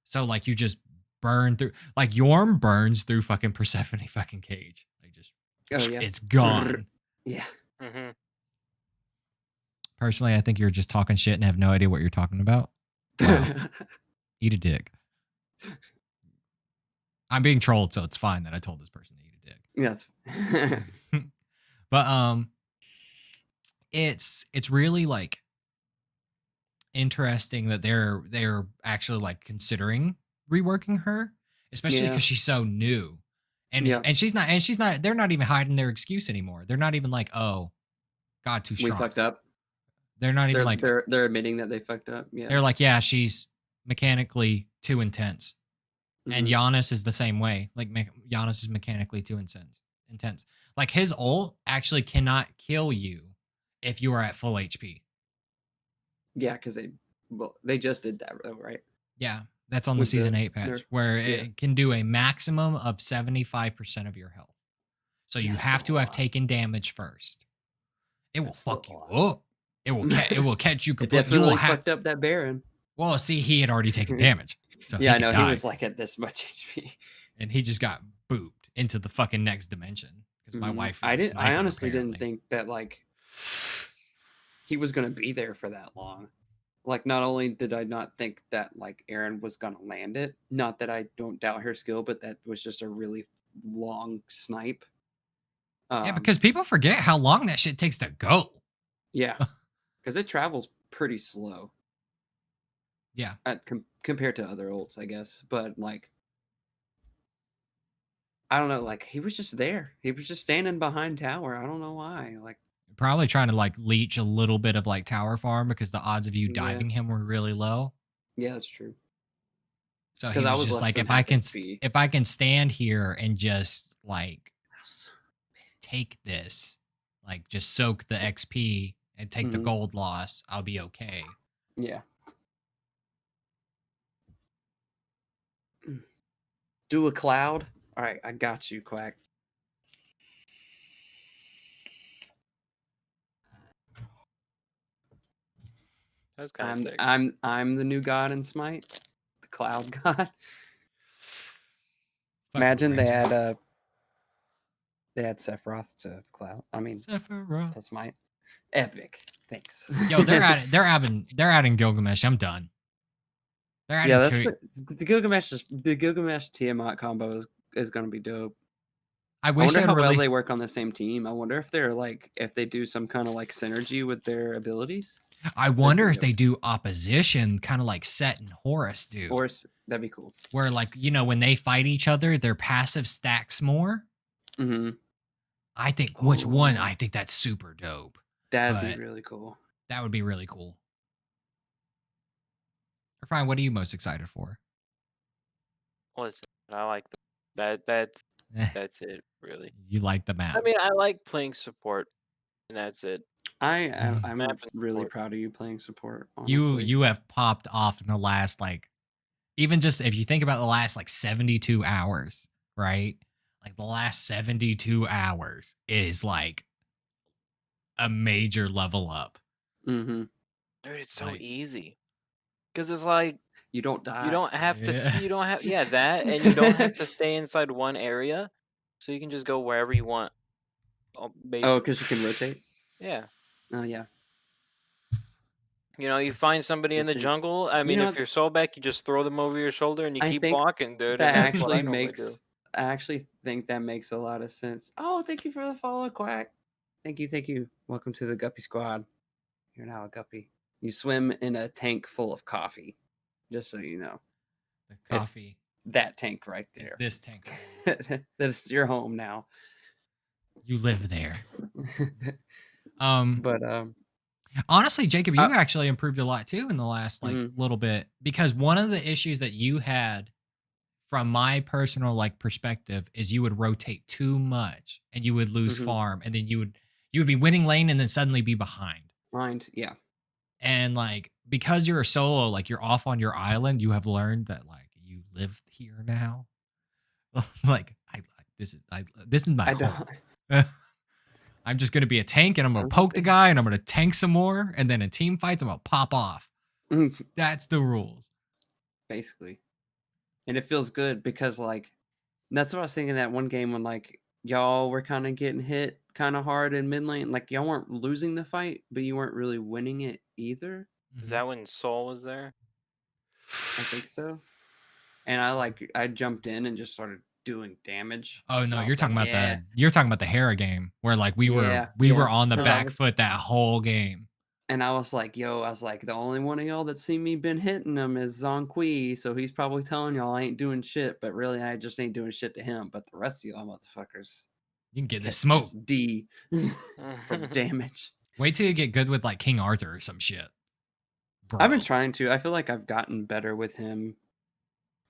So like you just burn through like Yorm burns through fucking Persephone fucking cage. Like just Oh yeah, it's gone. Yeah. Mm-hmm. Personally, I think you're just talking shit and have no idea what you're talking about. Wow. Eat a dick. I'm being trolled, so it's fine that I told this person to eat a dick. Yes. But it's really like interesting that they're actually like considering reworking her, especially Yeah. because she's so new. Yeah. And she's not they're not even hiding their excuse anymore. They're not even like, oh, God too We strong. fucked up. They're not even like They're admitting that they fucked up. Yeah. they're like, yeah, she's mechanically too intense. And Mhm. Giannis is the same way. Like Giannis is mechanically too intense. Like his ult actually cannot kill you if you are at full HP. Yeah, because they just did that though, right? Yeah, that's on the With season the 8 patch nerf. where Yeah. it can do a maximum of 75% of your health. So you That's have still to a have lot. taken damage first. It will That's still fuck a you lot. up. It will catch you It completely. You will definitely have fucked up that Baron. well, see, he had already taken damage, so Yeah, he I could know. He die, was like at this much HP. and he just got booped into the fucking next dimension because my wife is a I sniper. honestly didn't Apparently, think that like he was gonna be there for that long. Like, not only did I not think that like Aaron was gonna land it, not that I don't doubt her skill, but that was just a really long snipe. Yeah, because people forget how long that shit takes to go. Yeah, because it travels pretty slow. Yeah, compared to other ults, I guess. But like, I don't know. Like, he was just there. He was just standing behind tower. I don't know why. Like, probably trying to like leech a little bit of like tower farm because the odds of you yeah, diving him were really low. yeah, that's true. So he Because I was was just less like, than half HP. if I can stand here and just like take this, like just soak the XP and take the gold loss, I'll be okay. Yeah. Do a cloud. All right, I got you, Quack. That was kind of sick. I'm the new god in Smite, the cloud god. Fucking Imagine Ranger. they had Sephiroth to cloud. I mean, Sephiroth. to Smite. Epic. Thanks. Yo, they're at it. They're adding Gilgamesh. I'm done. They're adding the Gilgamesh Tiamat combo is going to be dope. I I wish wonder they'd how well really. they work on the same team. I wonder if they're like if they do some kind of like synergy with their abilities. I wonder if they do opposition, kind of like Set and Horus do. Horus, that'd be cool. Where like when they fight each other, their passive stacks more. Mm-hmm. I think which one? I think that's super dope. That'd be really cool. That would be really cool. Fine. What are you most excited for? Listen, I like that. That's it, really. You like the map. I mean, I like playing support, and that's it. I'm really proud of you playing support. Honestly, You have popped off in the last like, even just if you think about the last like 72 hours, right? Like the last 72 hours is like a major level up. Mm-hmm. Dude, it's so easy. Because it's like you don't die. You don't have to. You don't have. Yeah, that, and you don't have to stay inside one area, so you can just go wherever you want. Oh, because you can rotate. Yeah. Oh yeah. You find somebody in the jungle. I mean, if you're so back, you just throw them over your shoulder and you keep walking, dude. That and that's what I normally do. I actually think that makes a lot of sense. Oh, thank you for the follow, Quack. Thank you. Welcome to the Guppy Squad. You're now a Guppy. You swim in a tank full of coffee. Just so you know. The coffee. It's that tank right there. It's this tank. That's your home now. You live there. But honestly, Jacob, you actually improved a lot too in the last little bit, because one of the issues that you had from my personal like perspective is you would rotate too much and you would lose farm, and then you would be winning lane and then suddenly be behind. Yeah. And like, because you're a solo, like you're off on your island, you have learned that like you live here now. Like this is my home. I'm just gonna be a tank and I'm gonna poke the guy and I'm gonna tank some more, and then in team fights I'm gonna pop off. That's the rules. Basically. And it feels good because like that's what I was thinking that one game when like y'all were kind of getting hit kind of hard in mid lane. Like y'all weren't losing the fight, but you weren't really winning it either. Is that when Soul was there? I think so. And I jumped in and just started doing damage. Oh no, you're talking about the Hera game where like we were on the back foot that whole game. And I was like, the only one of y'all that's seen me been hitting him is Zonqui, so he's probably telling y'all I ain't doing shit, but really I just ain't doing shit to him. But the rest of y'all motherfuckers, you can get this smoke D for damage. Wait till you get good with like King Arthur or some shit. Bro. I've been trying to. I feel like I've gotten better with him,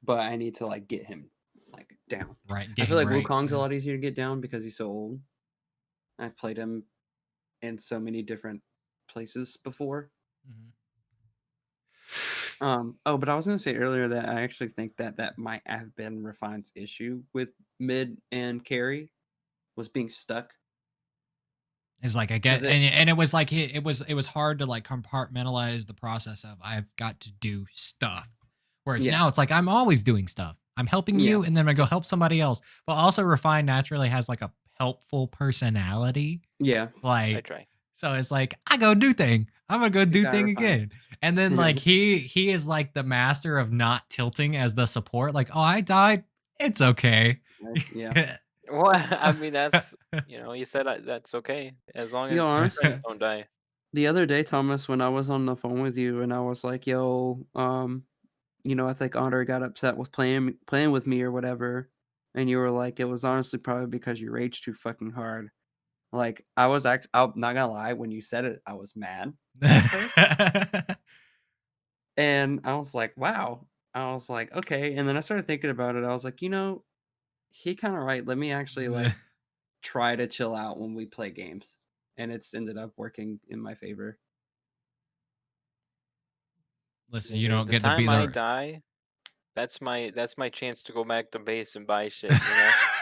but I need to like get him like down. Right. I feel like Wukong's a lot easier to get down because he's so old. I've played him in so many different places before. But I was gonna say earlier that I actually think that might have been Refined's issue with mid and carry, was being stuck. It's like I get, and it was like it was hard to like compartmentalize the process of I've got to do stuff. Whereas now it's like I'm always doing stuff. I'm helping you, and then I go help somebody else. But also, Refined naturally has like a helpful personality. Yeah, like I try. So it's like I go do thing. I'm gonna go do thing again. And then like he is like the master of not tilting as the support. Like, oh, I died. It's okay. Yeah. Well, I mean, that's you said that's okay as long You know, as your friends honestly, don't die. the other day, Thomas, when I was on the phone with you and I was like, "Yo, I think Andre got upset with playing with me or whatever," and you were like, "It was honestly probably because you raged too fucking hard." Like, I'm not gonna lie, when you said it, I was mad at first, and I was like, "Wow." I was like, "Okay," and then I started thinking about it, I was like, he kinda right, let me actually, like, try to chill out when we play games, and it's ended up working in my favor. Listen, you Nigga, don't the get to be time I the die, that's my chance to go back to base and buy shit. as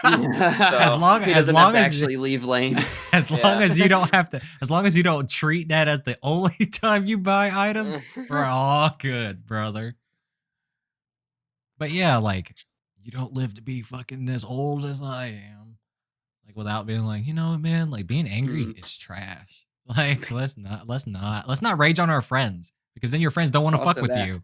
So, long He as doesn't have long to as actually leave lane. as long yeah. as you don't have to as long as you don't treat that as the only time you buy items, we're all good, brother. But yeah, like you don't live to be fucking as old as I am. Like without being like, you know what, man, like being angry Mm. is trash. Like let's not rage on our friends because then your friends don't want to fuck Also with that. you.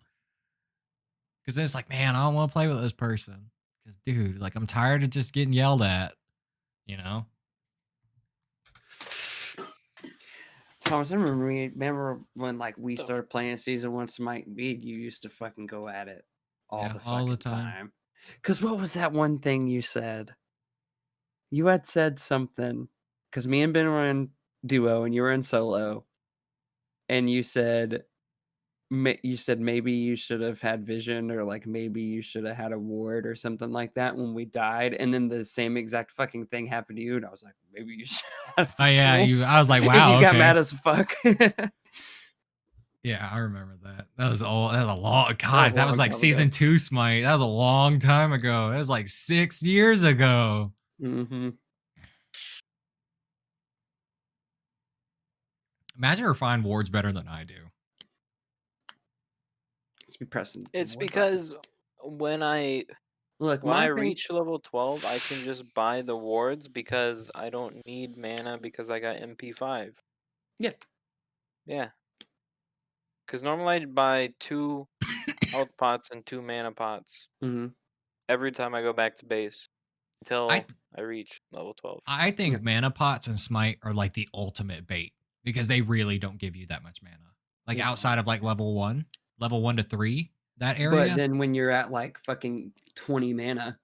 Because then it's like, man, I don't want to play with this person. Because dude, like I'm tired of just getting yelled at, you know? Thomas, I remember when, like, we started playing season 1 Smite League, you used to fucking go at it all Yeah, the all the fucking time. time. Cause what was that one thing you said? You had said something. Cause me and Ben were in duo and you were in solo, and you said maybe you should have had vision or, like, maybe you should have had a ward or something like that when we died, and then the same exact fucking thing happened to you, and I was like, "Maybe you should have Oh the yeah, tool," I was like, and you wow, got okay. mad as fuck. Yeah, I remember that. That was a long That was God, a that was long like time ago. season 2 Smite. That was a long time ago. That was like 6 years ago. Mhm. Imagine refined wards better than I do. Let's be pressing the It's ward button. because when I Look, when I my thing reach level 12, I can just buy the wards because I don't need mana because I got MP5. yeah. Yeah, because normally I'd buy 2 health pots and 2 mana pots Mhm. every time I go back to base I until I reach level 12. I Yeah. think mana pots and smite are like the ultimate bait because they really don't give you that much mana. Like They outside don't. of like level 1 to 3, that But area. then when you're at, like, fucking 20 mana and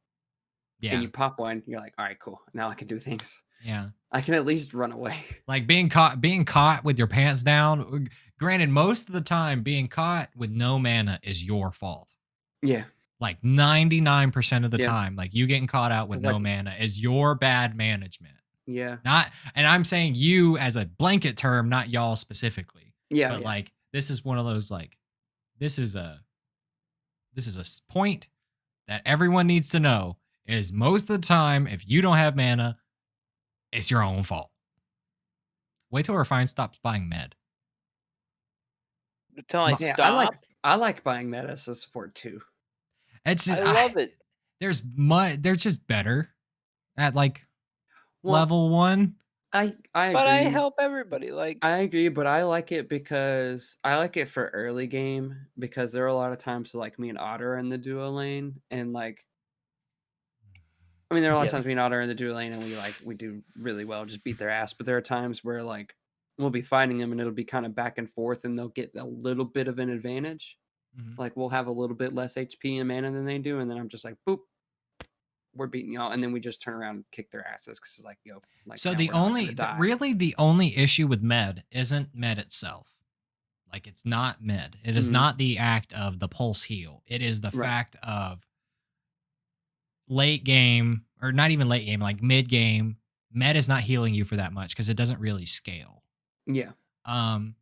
Yeah. you pop one, you're like, "Alright, cool. Now I can do things. Yeah. I can at least run away." Like being caught with your pants down. Granted, most of the time being caught with no mana is your fault. Yeah. Like 99% of the Yeah. time, like you getting caught out with 'Cause, no like mana is your bad management. yeah. Not, and I'm saying you as a blanket term, not y'all specifically. Yeah, But yeah. like this is one of those like this is a point that everyone needs to know is most of the time if you don't have mana, it's your own fault. Wait till Refine stops buying med. Until I Mo- Yeah, stop, I like buying meta as a support too. It's just I love it. they're just better at like Well, level 1. I But I agree. help everybody. Like, I agree, but I like it because I like it for early game because there are a lot of times like me and Otter in the duo lane and like I mean there are a lot of yeah, times me and Otter are in the duo lane and we do really well, just beat their ass. But there are times where like we'll be fighting them and it'll be kind of back and forth and they'll get a little bit of an advantage. Mhm. Like we'll have a little bit less HP and mana than they do, and then I'm just like, boop, we're beating y'all, and then we just turn around and kick their asses because it's like, yo, like So now we're not gonna die. really the only issue with med isn't med itself. Like it's not med. It is Mhm. not the act of the pulse heal. It is the Right. fact of late game or not even late game, like mid game, med is not healing you for that much because it doesn't really scale. Yeah. Um,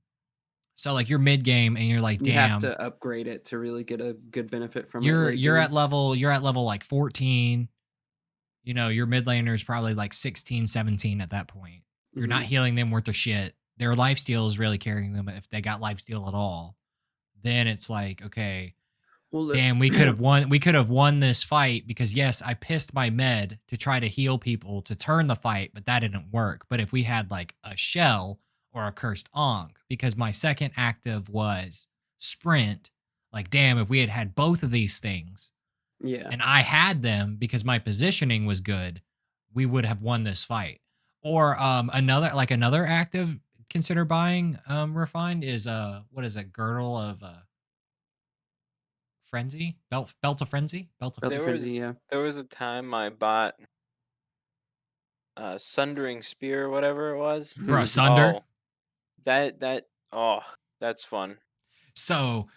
so like you're mid game and you're like, You have damn, to upgrade it to really get a good benefit from it you're late you're game. at level like 14. You know, your mid laner is probably like 16, 17 at that point. You're not Mhm. healing them worth of shit. Their life steal is really carrying them if they got life steal at all. Then it's like, okay, Well, look, damn, we could have won this fight because yes, I pissed my med to try to heal people to turn the fight, but that didn't work. But if we had like a shell or a cursed onk, because my second active was sprint, like damn, if we had had both of these things, Yeah. and I had them because my positioning was good, we would have won this fight. Or another active consider buying refined is what is it, girdle of frenzy, belt of frenzy, belt of Belt of There frenzy. Frenzy, was yeah. there was a time I bought sundering spear or whatever it was. Bro, sunder. Oh, that oh, that's fun. So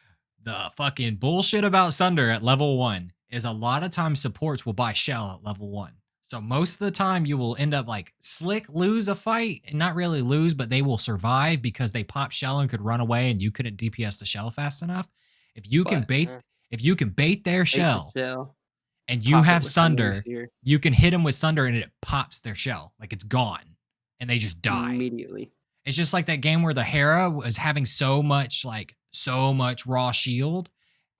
the fucking bullshit about Sunder at level 1 is a lot of times supports will buy Shell at level 1. So most of the time you will end up like Slick lose a fight, and not really lose, but they will survive because they pop Shell and could run away and you couldn't DPS the Shell fast enough. If you can But bait if you can bait their ate the Shell shell, and you pop it have with Thundering Sunder, Spear you can hit them with Sunder and it pops their Shell. Like it's gone. And they just die. immediately. It's just like that game where the Hera was having so much raw shield.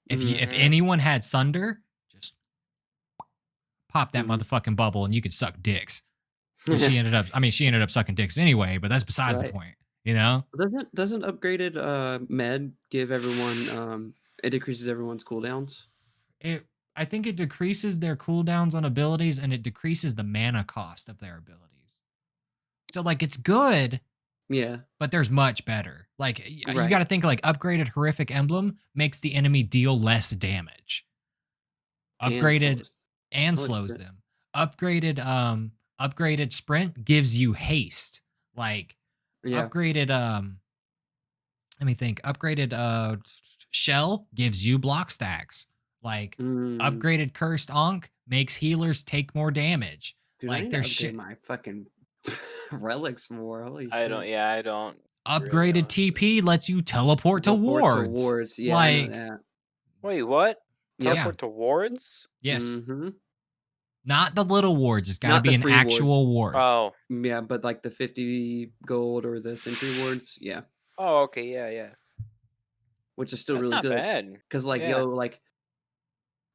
If Mhm. anyone had Sunder, just pop that Mhm. motherfucking bubble and you could suck dicks. And she ended up sucking dicks anyway, but that's besides the Right. point, you know? Doesn't upgraded med give everyone it decreases everyone's cooldowns? It I think it decreases their cooldowns on abilities and it decreases the mana cost of their abilities. So like it's good, Yeah. but there's much better. Like you got Right. to think like upgraded horrific emblem makes the enemy deal less damage. And Upgraded slows. and I like slows sprint. them. Upgraded sprint gives you haste. Like Yeah. upgraded let me think. Upgraded shell gives you block stacks. Like Mm. upgraded cursed onk makes healers take more damage. Dude, I Like need to there's upgrade shit. my fucking relics more. Holy I don't. shit. Yeah, I don't really, Upgraded honestly. TP lets you teleport to Teleport to wards. wards. Yeah, I know Like that. Wait, what? Yep. yeah. Teleport to wards? Yes. Mhm. Not the little wards. It's got to Not the be an free wards. actual ward. Oh. Yeah, but like the 50 gold or the sentry wards. Yeah. Oh, okay. Yeah, yeah. Which is still That's really not good. bad. Cause like Yeah. yo, like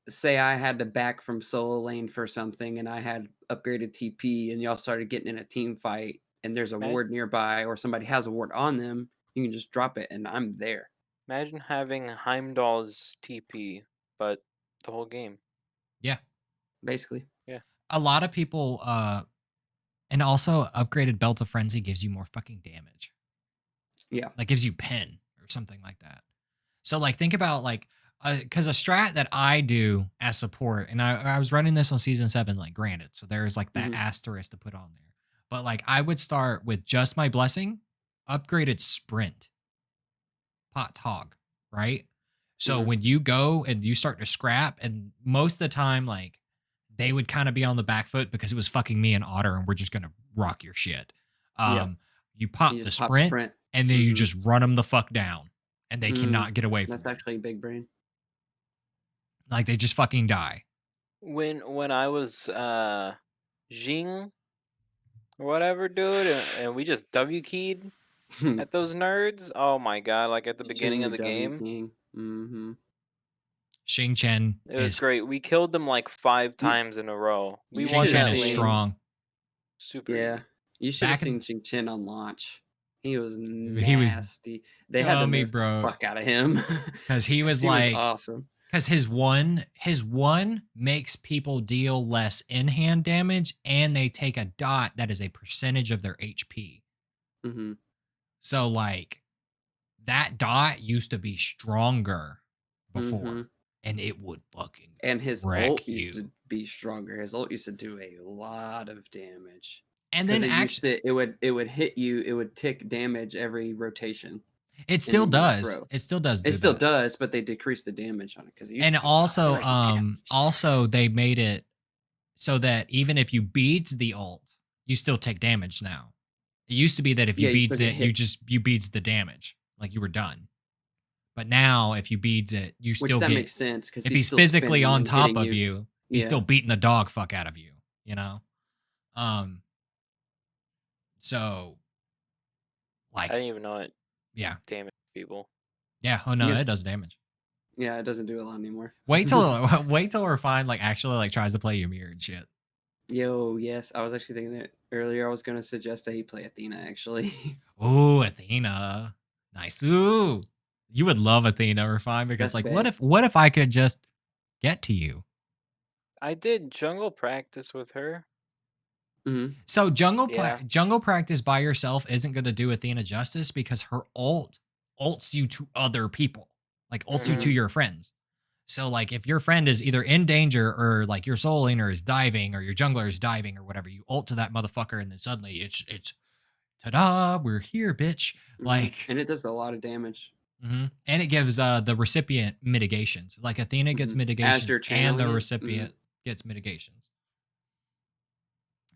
say I had to back from solo lane for something and I had upgraded TP and y'all started getting in a team fight and there's a Ma- ward nearby or somebody has a ward on them, you can just drop it and I'm there, Imagine having Heimdall's TP, but the whole game. Yeah. basically. Yeah. A lot of people and also upgraded belt of frenzy gives you more fucking damage. Yeah. Like gives you pen or something like that. So like think about like because a strat that I do as support, and I was running this on season 7, like granted, so there's like that Mhm. asterisk to put on there. But like I would start with just my blessing, upgraded sprint, pot hog, right? So Mhm. when you go and you start to scrap, and most of the time, like they would kind of be on the back foot because it was fucking me and Otter, and we're just gonna rock your shit. Yeah. You You pop the just pop sprint, sprint. and then you Mhm. just run them the fuck down, and they Mm. cannot get away from That's you. actually big brain. Like they just fucking die. When I was Jing or whatever, dude, and we just W keyed at those nerds. Oh my god! Like at the beginning of Extremely the W game, king. Mhm. Xing Chen it was is great. We killed them like 5 You times in a row. We you Xing won should have Chen that is lane seen strong. super yeah, easy. you should have Back in seen Ching Chin on launch. He was he was nasty. They had to dummy, nerf the bro, fuck out of him because he because was he was like awesome. because his one makes people deal less in hand damage, and they take a dot that is a percentage of their HP. Mhm. So like that dot used to be stronger before, Mhm. and it would fucking And his ult wreck used to you. be stronger. His ult used to do a lot of damage And because then it used actually, to it would hit you. It would tick damage every rotation, it and still then you would does. throw. It still does It do still that. does, but they decrease the damage on it because it used And to do a lot of freaking damage. also they made it so that even if you beads the ult, you still take damage now. It used to be that if you Yeah, you still beads get it, hit, you beads the damage, like you were done. But now if you beads it, you which still that get makes sense because if he's he's still physically spinning on and top hitting of you. you, he's Yeah. still beating the dog fuck out of you, you know? Um so I like didn't even know it yeah. damaged people. Yeah, oh no, Yeah. it does damage. Yeah, it doesn't do a lot anymore. Wait till Refine like actually like tries to play Ymir and shit. Yo, yes, I was actually thinking that earlier. I was gonna suggest that he play Athena actually. Ooh, Athena. Nice. Ooh. You would love Athena, Refine, because That's like bae. what if I could just get to you? I did jungle practice with her. Mhm. So Yeah. jungle practice by yourself isn't going to do Athena justice because her ults you to other people, like ults you to Mhm. Mhm. your friends. So like if your friend is either in danger or like your soul laner is diving or your jungler is diving or whatever, you ult to that motherfucker and then suddenly it's ta-da, we're here, bitch. Mhm. Like And it does a lot of damage. and it gives the recipient mitigations. Like Athena gets Mhm. As mitigations you're and the channeling it. Mhm. recipient gets mitigations.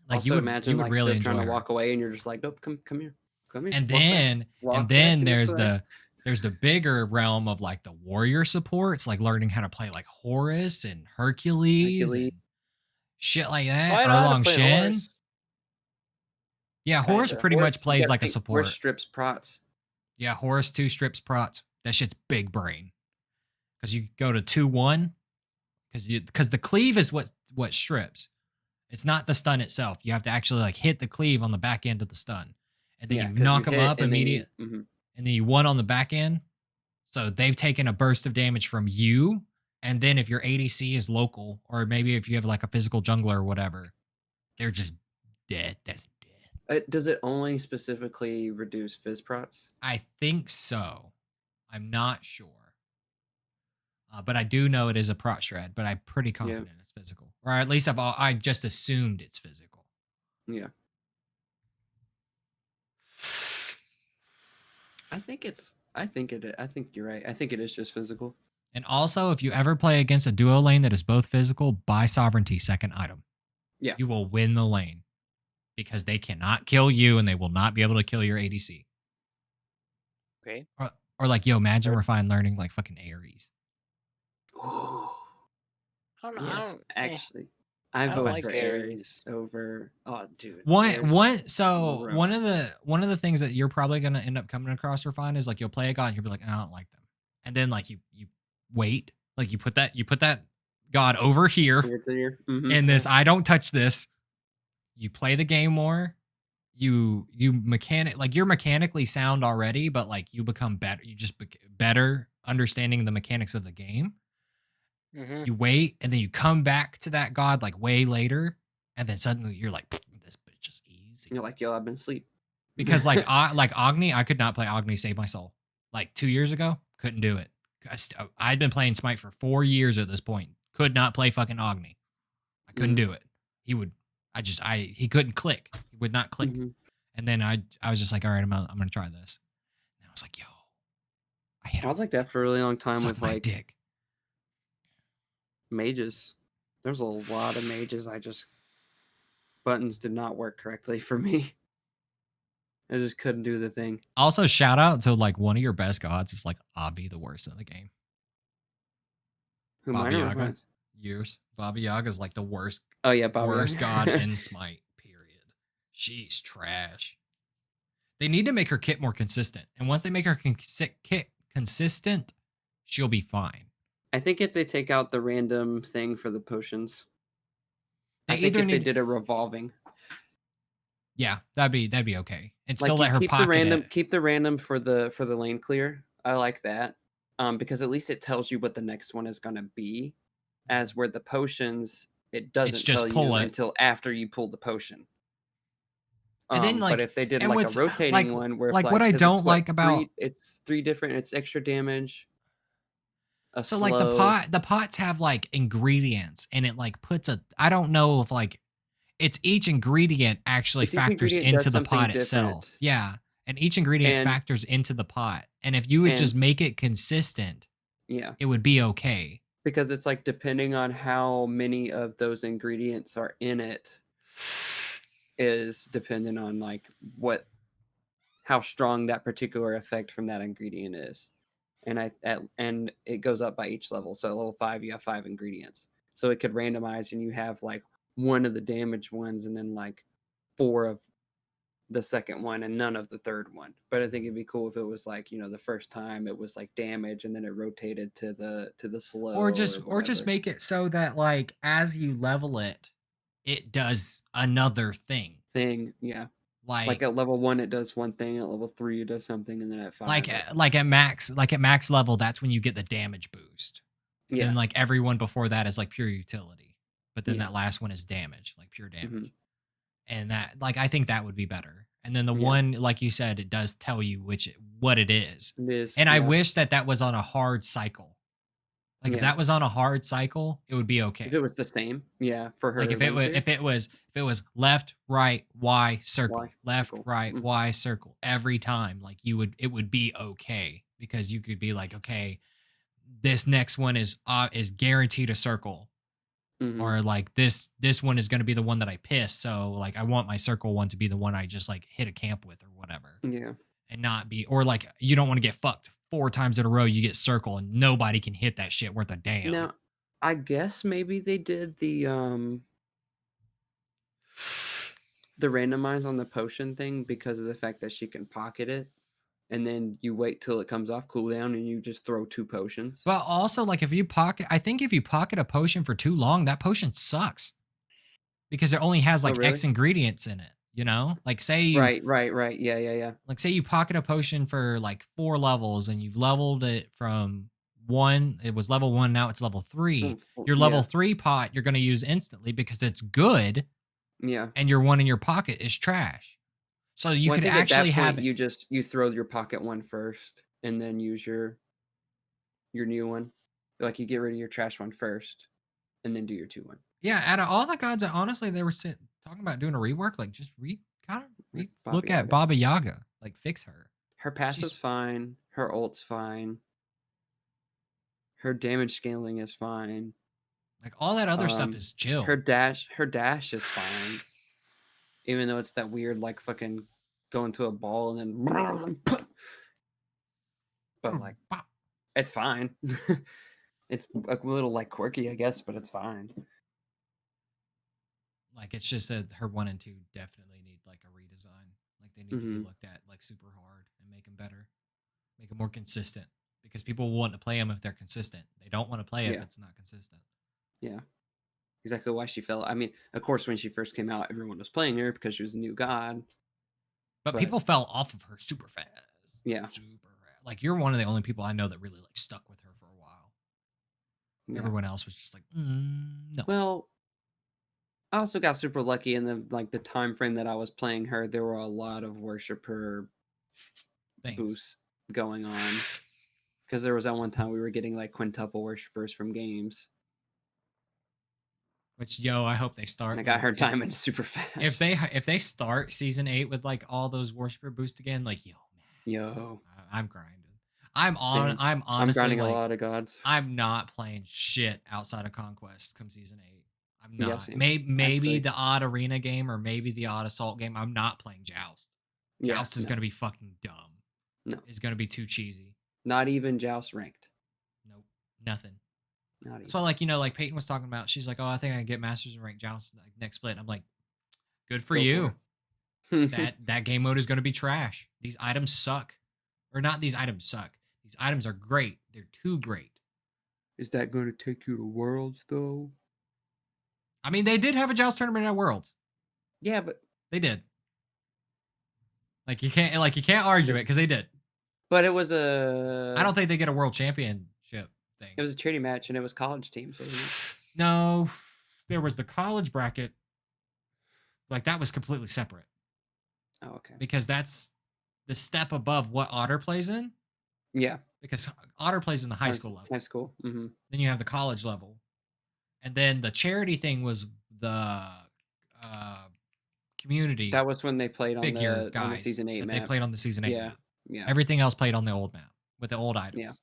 Like Also, you imagine, would like, really they're trying enjoy to her. walk away and you're just like, "Nope, come here. Come here. And Walk back. then and Walk back then this way." there's the bigger realm of like the warrior supports, like learning how to play like Horus and Hercules Hercules, and shit like Oh, that. I know how to Erlong play Shen. horse. Yeah, Horus kinda. pretty Horse much you plays gotta like a think Horse support. strips prots. Yeah, Horus 2 strips prots. That shit's big brain. Because you go to 2-1. Because the cleave is what strips. It's not the stun itself. You have to actually like hit the cleave on the back end of the stun. And then Yeah, you because you knock them hit up and then immediate you mhm. and then you one on the back end. So they've taken a burst of damage from you. And then if your ADC is local, or maybe if you have like a physical jungler or whatever, they're just dead. That's dead. Does it only specifically reduce fizz prots? I think so. I'm not sure. But I do know it is a prot shred, but I'm pretty Yeah, confident it's physical. Or at least I just assumed it's physical. yeah. I think you're right. I think it is just physical. And also, if you ever play against a duo lane that is both physical, buy Sovereignty second item. Yeah. You will win the lane because they cannot kill you and they will not be able to kill your ADC. Okay. Or like, yo, imagine Or- refined learning like fucking Ares. Ooh, I don't. I yes, don't. actually. I I don't vote like for Aries. Ares over dude, One Ares one so gross. one of the things that you're probably gonna end up coming across refined is like you'll play a god and you'll be like, I don't like them. And then like you wait, like you put that god over here Here to here. Mhm. in this I don't touch this. You play the game more. You mechanic like you're mechanically sound already, but like you become better. You just better understanding the mechanics of the game. Mhm. You wait, and then you come back to that god like way later, and then suddenly you're like, this bitch is easy. You're like, "Yo, I've been asleep." Because like Agni, I could not play Agni Save My Soul. Like 2 years ago, couldn't do it. I'd been playing Smite for 4 years at this point. Could not play fucking Agni. I couldn't Mhm. do it. He would. He couldn't click. He would not click. Mhm. And then I was just like, all right, I'm gonna try this. And I was like, yo, I hit I him. was like that for a really long time Suck with, my like, dick. mages. There's a lot of mages buttons did not work correctly for me. I just couldn't do the thing. Also, shout out to like one of your best gods is like Avi, the worst in the game. Who Baba minor Yaga. refines? Years. Baba Yaga is like the worst Oh yeah, Bobby. worst god in Smite. Period. She's trash. They need to make her kit more consistent, and once they make her kit consistent, she'll be fine. I think if they take out the random thing for the potions, They I think either if they need, did a revolving, yeah, that'd be okay, and still like you let her pocket it. keep the random for the lane clear. I like that, because at least it tells you what the next one is gonna be. As where the potions, it It's doesn't tell just pull you it, until after you pull the potion. and then But like, if they did and like a what's rotating one where if what like, I because it's don't what like about it's three different, it's extra damage, a so like slow. the pots have like ingredients, and it like puts a I don't know if like it's each ingredient actually It's each factors ingredient does into the something pot itself. different, Yeah. And each ingredient and factors into the pot. And if you would and just make it consistent, yeah, it would be okay. because it's like depending on how many of those ingredients are in it is dependent on like what how strong that particular effect from that ingredient is. And it goes up by each level. So at level 5 you have 5 ingredients. So it could randomize and you have like one of the damaged ones and then like 4 of the second one and none of the third one. But I think it'd be cool if it was like, the first time it was like damage and then it rotated to the slow or Or just whatever make it so that like as you level it, it does another thing. thing. Yeah. Like Like at level 1 it does one thing, at level 3 it does something, and then at 5 like at max level, that's when you get the damage boost. And yeah. then like everyone before that is like pure utility. but then Yeah. that last one is damage, like pure Mhm. damage. And that, like, I think that would be better. And then the Yeah. one, like you said, it does tell you what it is. It is, And I yeah. wish that was on a hard cycle. Like if Yeah. that was on a hard cycle, it would be If it okay. was the same, yeah, for Like her one too. if it was left, right, Y, Why? circle, left, Cool. right, Mm, Y, circle every time, like it would be okay because you could be like, okay, this next one is guaranteed a circle, mhm. or like this one is going to be the one that I piss, so like I want my circle one to be the one I just like hit a camp with or whatever, Yeah. and not be, or like you don't want to get fucked 4 times in a row, you get circle and nobody can hit that shit worth a damn. Now, I guess maybe they did the randomize on the potion thing because of the fact that she can pocket it, and then you wait till it comes off cooldown and you just throw 2 potions. But also, like, if you pocket, I think if you pocket a potion for too long, that potion sucks because it only has Oh, like really? X ingredients in it. You know, Right, right, right. Yeah, yeah, yeah. say you pocket a potion for like 4 levels and you've leveled it from one. It was level 1, now it's level 3. Oh, fo Your level yeah, 3 pot you're going to use instantly because it's good, yeah. and your one in your pocket is trash. So you Well, I could think at actually that point, have it. you throw your pocket one first and then use your new one. Like, you get rid of your trash one first and then do your 2 one. Yeah, out of all the gods that honestly they were talking about doing a rework, like just Like Baba look at Yaga. Baba Yaga, like fix her. Her passive's She's fine, her ult's fine, her damage scaling is fine, like all that other stuff um, is chill. her dash is fine, even though it's that weird, like, fucking go into a ball and then but, like, it's fine. It's a little, like, quirky, I guess, but it's fine. Like it's just that her 1 and 2 definitely need like a redesign. Like they need to be Mhm. looked at like super hard and make them better, make them more consistent. Because people want to play them if they're consistent. They don't want to play if Yeah, it's not consistent. yeah. Exactly why she fell I mean, of course, when she first came out, everyone was playing her because she was a new god, But but people fell off of her super fast, yeah, super fast. Like you're one of the only people I know that really like stuck with her for a while. yeah. Everyone else was just like, no Well, I also got super lucky in the time frame that I was playing her, there were a lot of worshiper things. boosts going on. Because there was that one time we were getting, like, quintuple worshipers from games, Which I hope they and start I got like her diamond super fast. if they start season 8 with like all those worshiper boosts again, like man, Yo, I'm grinding. same. I'm I'm honestly grinding a like lot of gods. I'm not playing shit outside of Conquest come season 8. I'm Yeah, not. same. Maybe Actually, the odd arena game or maybe the odd assault game. I'm not playing Joust. yeah, Joust is no, gonna be fucking dumb. no. It's gonna be too cheesy. Not even Joust ranked. Nope. Nothing. Not That's why, even. like, like Peyton was talking about, she's like, oh, I think I can get Masters and rank Joust like next split. And I'm like, good for Go you. for it. That game mode is gonna be trash. These items suck. Or not these items suck. These items are great. They're too great. Is that gonna take you to Worlds, though? I mean, they did have a Joust tournament at Worlds. Yeah, but They did. Like you can't argue it because they did. but it was I a don't think they get a world championship thing. it was a charity match, and it was college teams, wasn't it? No, there was the college bracket. Like that was completely separate Oh, okay. because that's the step above what Otter plays in. Yeah. Because Otter plays in the high school level. High school. Mhm. Then you have the college level, and then the charity thing was the uh, community That was when they played on figure the guys season 8 that they map. played on the season 8 Yeah. map. Yeah. Everything else played on the old map with the old Yeah. items.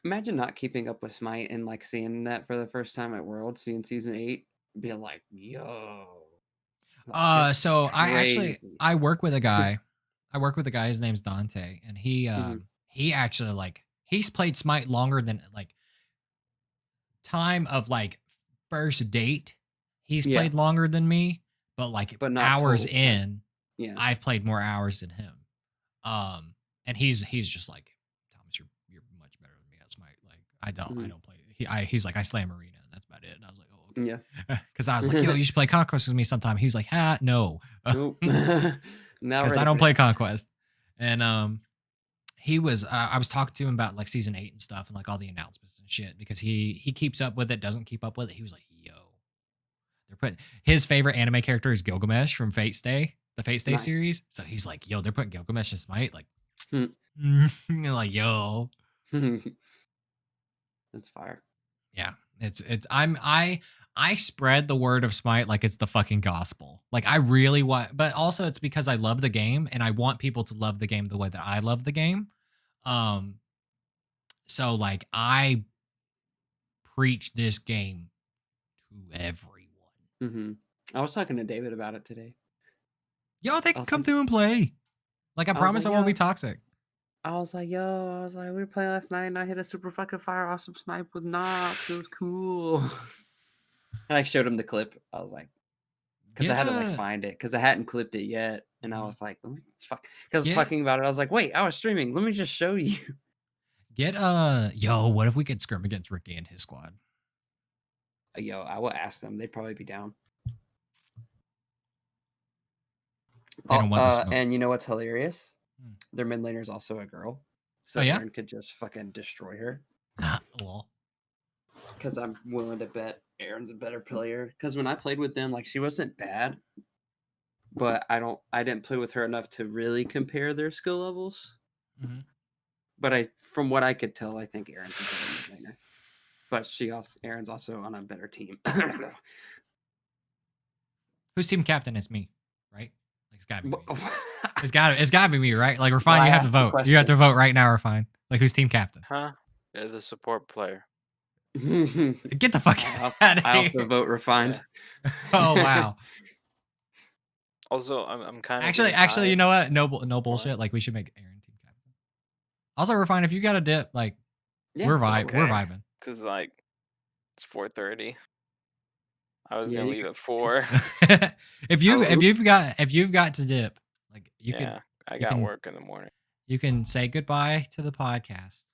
Imagine not keeping up with Smite and, like, seeing that for the first time at Worlds, seeing season 8, be like, "Yo." Like, this is So crazy. I work with a guy. I work with a guy. His name's Dante, and Mhm. he actually like he's played Smite longer than like time of like first date. He's Yeah, played longer than me, but like but not hours total time. in, Yeah. I've played more hours than him. And he's just like, Thomas, you're much better than me at Smite. Like I Mhm. don't play. He's like I slam arena, and that's about it. And I was like, oh Yeah. okay, because I was like, yo, you should play Conquest with me sometime. He was like, no, Nope. Not because I ready don't for play that. Conquest. And he was. I was talking to him about like season 8 and stuff, and like all the announcements and shit because he keeps up with it, doesn't keep up with it. He was like, "Yo, they're putting his favorite anime character is Gilgamesh from Fate Stay, the Fate Stay Nice. series." So he's like, "Yo, they're putting Gilgamesh in Smite." Like, Hmm. like, yo, That's fire. yeah, it's I spread the word of Smite like it's the fucking gospel. Like I really want, but also it's because I love the game and I want people to love the game the way that I love the game. Um, so like I preach this game to everyone. Mm-hmm. I was talking to David about it today. Yo, they I can was come like, through and play. Like I I was promise like, I won't be yo, toxic. we were playing last night and I hit a super fucking fire awesome snipe with knocks. It was cool. And I showed him the clip. I was like, because I Get had to like find it because I hadn't clipped it yet. And I Mhm. was like, let me fuck. Because I was get talking about it. I was like, wait, I was streaming. Let me just show you. get yo, what if we could scrim against Ricky and his squad? Yo, I will ask them. They'd probably be down. They don't want the smoke. And you know what's hilarious? Their mid laner is also a girl. So Oh yeah? Aaron could just fucking destroy her. Lol. Because I'm willing to bet Aaron's a better player. Because when I played with them, like she wasn't bad, but I didn't play with her enough to really compare their skill levels. Mm-hmm. But from what I could tell, I think Aaron's a better mid laner. But Aaron's also on a better team. Who's team captain? It's me, right? Like it's gotta be me. Why It's gotta be me, right? Like Refine, you have to ask the vote. You have to question? vote right now, Refine. Like who's team captain? Huh? They're the support player. Get the fuck out of I also here. vote refined. Yeah. Oh wow. Also, I'm kind of Actually, you inside. know what? No bullshit. What? Like we should make Aaron team captain. Also, Refine, if you got a dip, like Yeah, we're vibing. Cause like it's 4:30. I was yeah. gonna You leave could, at 4. if you've got to dip, like Yeah, I you got can work in the morning. you can say goodbye to the podcast.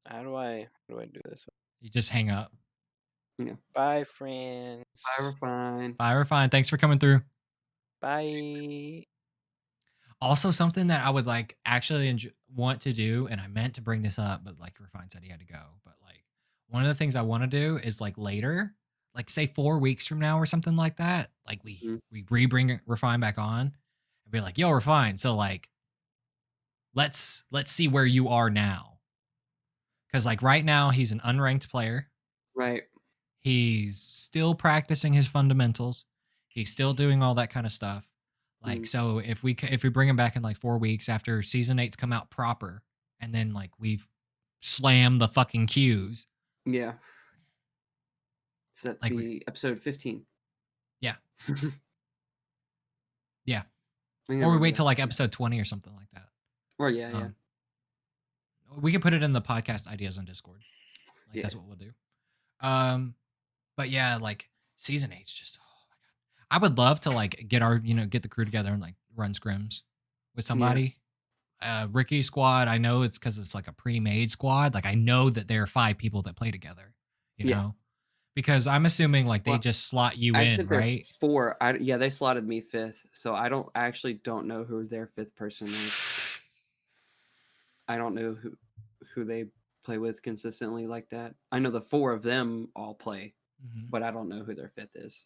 How do I do this? You just hang up. yeah. Bye, friends. Bye, refine. Bye, Refine. Thanks for coming through. Bye. Also, something that I would like actually want to do, and I meant to bring this up, but like Refine said he had to go. But like one of the things I want to do is like later, like say 4 weeks from now or something like that. Like Mhm. we bring Refine back on and be like, yo, Refine. So like let's see where you are now. Because like right now he's an unranked player. Right. He's still practicing his fundamentals. He's still doing all that kind of stuff. Like, so if we bring him back in like 4 weeks after season 8's come out proper, and then like we've slammed the fucking queues. Yeah. So that'd Like, be episode 15. yeah, yeah. I think I Or we remember wait till that. like episode 20 or something like that. Or yeah. We can put it in the podcast ideas on Discord. Like Yeah. that's what we'll do. But yeah, like season 8's just, oh my god. I would love to like get the crew together and like run scrims with somebody. Ricky's squad, I know it's because it's like a pre-made squad. Like I know that there are 5 people that play together, you Yeah. know, because I'm assuming like they Well, just slot you I in, said there's right? 4. They slotted me 5th. So I actually don't know who their 5th person is. I don't know who they play with consistently like that. I know the 4 of them all play, but I don't know who their 5th is.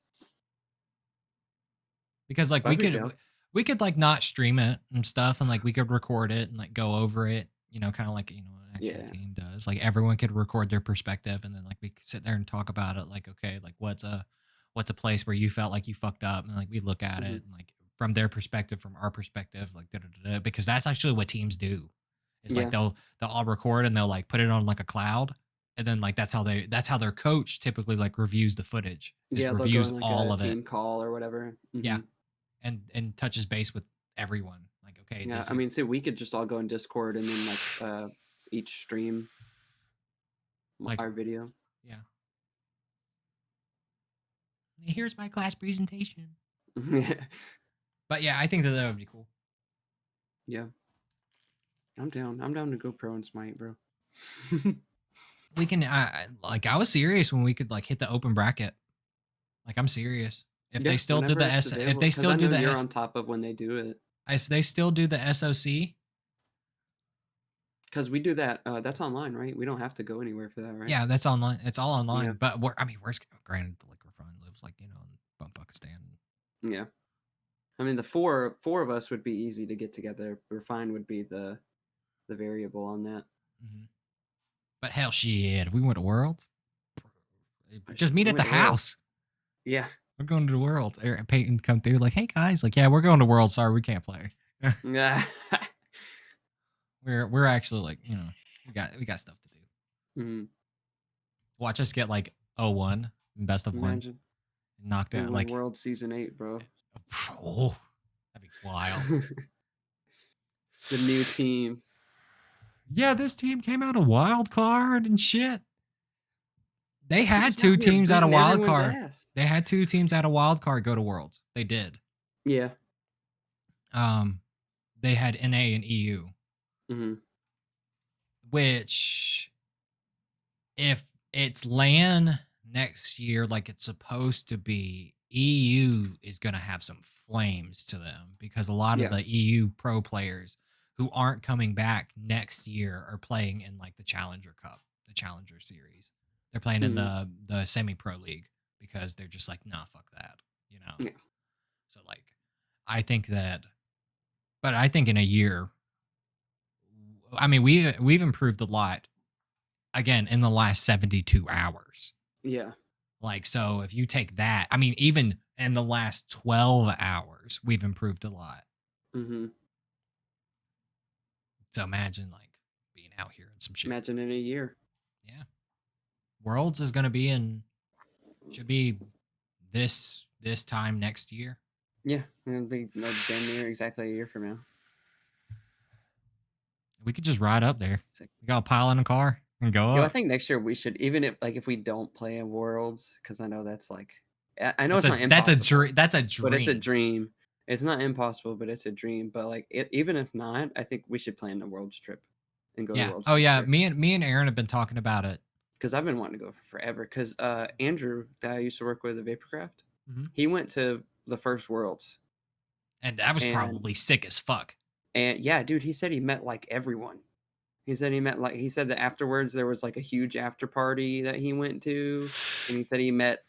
Because like we could like not stream it and stuff, and like we could record it and like go over it, kind of like an actual team does. Like everyone could record their perspective, and then like we could sit there and talk about it. Like, okay, like what's a place where you felt like you fucked up, and like we look at it and like from their perspective, from our perspective, like because that's actually what teams do. It's like they'll all record and they'll like put it on like a cloud, and then like that's how their coach typically like reviews the footage. They'll go Reviews in like all a of it. team call or whatever. Yeah, and touches base with everyone. Like, okay, yeah. I mean, so we could just all go in Discord and then like each stream like our video. Yeah. Here's my class presentation. But yeah, I think that would be cool. Yeah. I'm down. I'm down to go pro and Smite, bro. We can I was serious when we could like hit the open bracket. Like I'm serious. If they still do the if they still do the you're on top of when they do it. If they still do the SOC, 'Cause we do that, that's online, right? We don't have to go anywhere for that, right? Yeah, that's online. It's all Yeah, online. But where's granted like Refine lives like, in Pakistan. yeah. I mean, the four of us would be easy to get together. Refine would be the variable on that. Mhm. But hell shit, if we went to World, just Shit, meet we at the went to World. house. Yeah. We're going to the World. Peyton come through like, hey guys, like, yeah, we're going to World. Sorry, we can't play. Yeah. We're actually like, we got stuff to do. Mhm. Watch us get like 0-1, best of one, Imagine knocked we out win like, World Season 8, bro. oh, that'd be wild. The new team. Yeah, this team came out a wild card and shit. They We're had just out two here teams out of beating wild everyone's card. ass. They had two teams out of wild card go to Worlds. They did. Yeah. Um, they had NA and EU, Mhm. which if it's LAN next year like it's supposed to be, EU is going to have some flames to them because a lot of Yeah. the EU pro players who aren't coming back next year are playing in like the Challenger Cup, the Challenger Series. They're playing in Mhm. the semi pro league because they're just like, nah, fuck that, you know. Yeah. So like, I think that, but I think in a year, I mean, we've improved a lot again in the last 72 hours. Yeah. Like, so if you take that, I mean, even in the last 12 hours, we've improved a lot. Mhm. So imagine like being out here and some shit. Imagine in a year. Yeah. Worlds is going to be should be this time next year. Yeah, it'll be like damn near exactly a year from now. We could just ride up there. Sick. We got a pile in a car and go Yo, I up. think next year we should, even if we don't play in Worlds, because I know that's like, I know That's it's a not that's a impossible, dream. That's a but it's a dream. dream. It's not impossible, but it's a dream. But like, even if not, I think we should plan a Worlds trip and go to Yeah. Worlds Oh next yeah. year. Me and Aaron have been talking about it. Because I've been wanting to go for forever. Because Andrew, that I used to work with at Vaporcraft, Mm-hmm. he went to the first Worlds, And that was and probably sick as fuck. yeah, dude, he said he met like everyone. He said he said that afterwards there was like a huge after party that he went to, and he said he met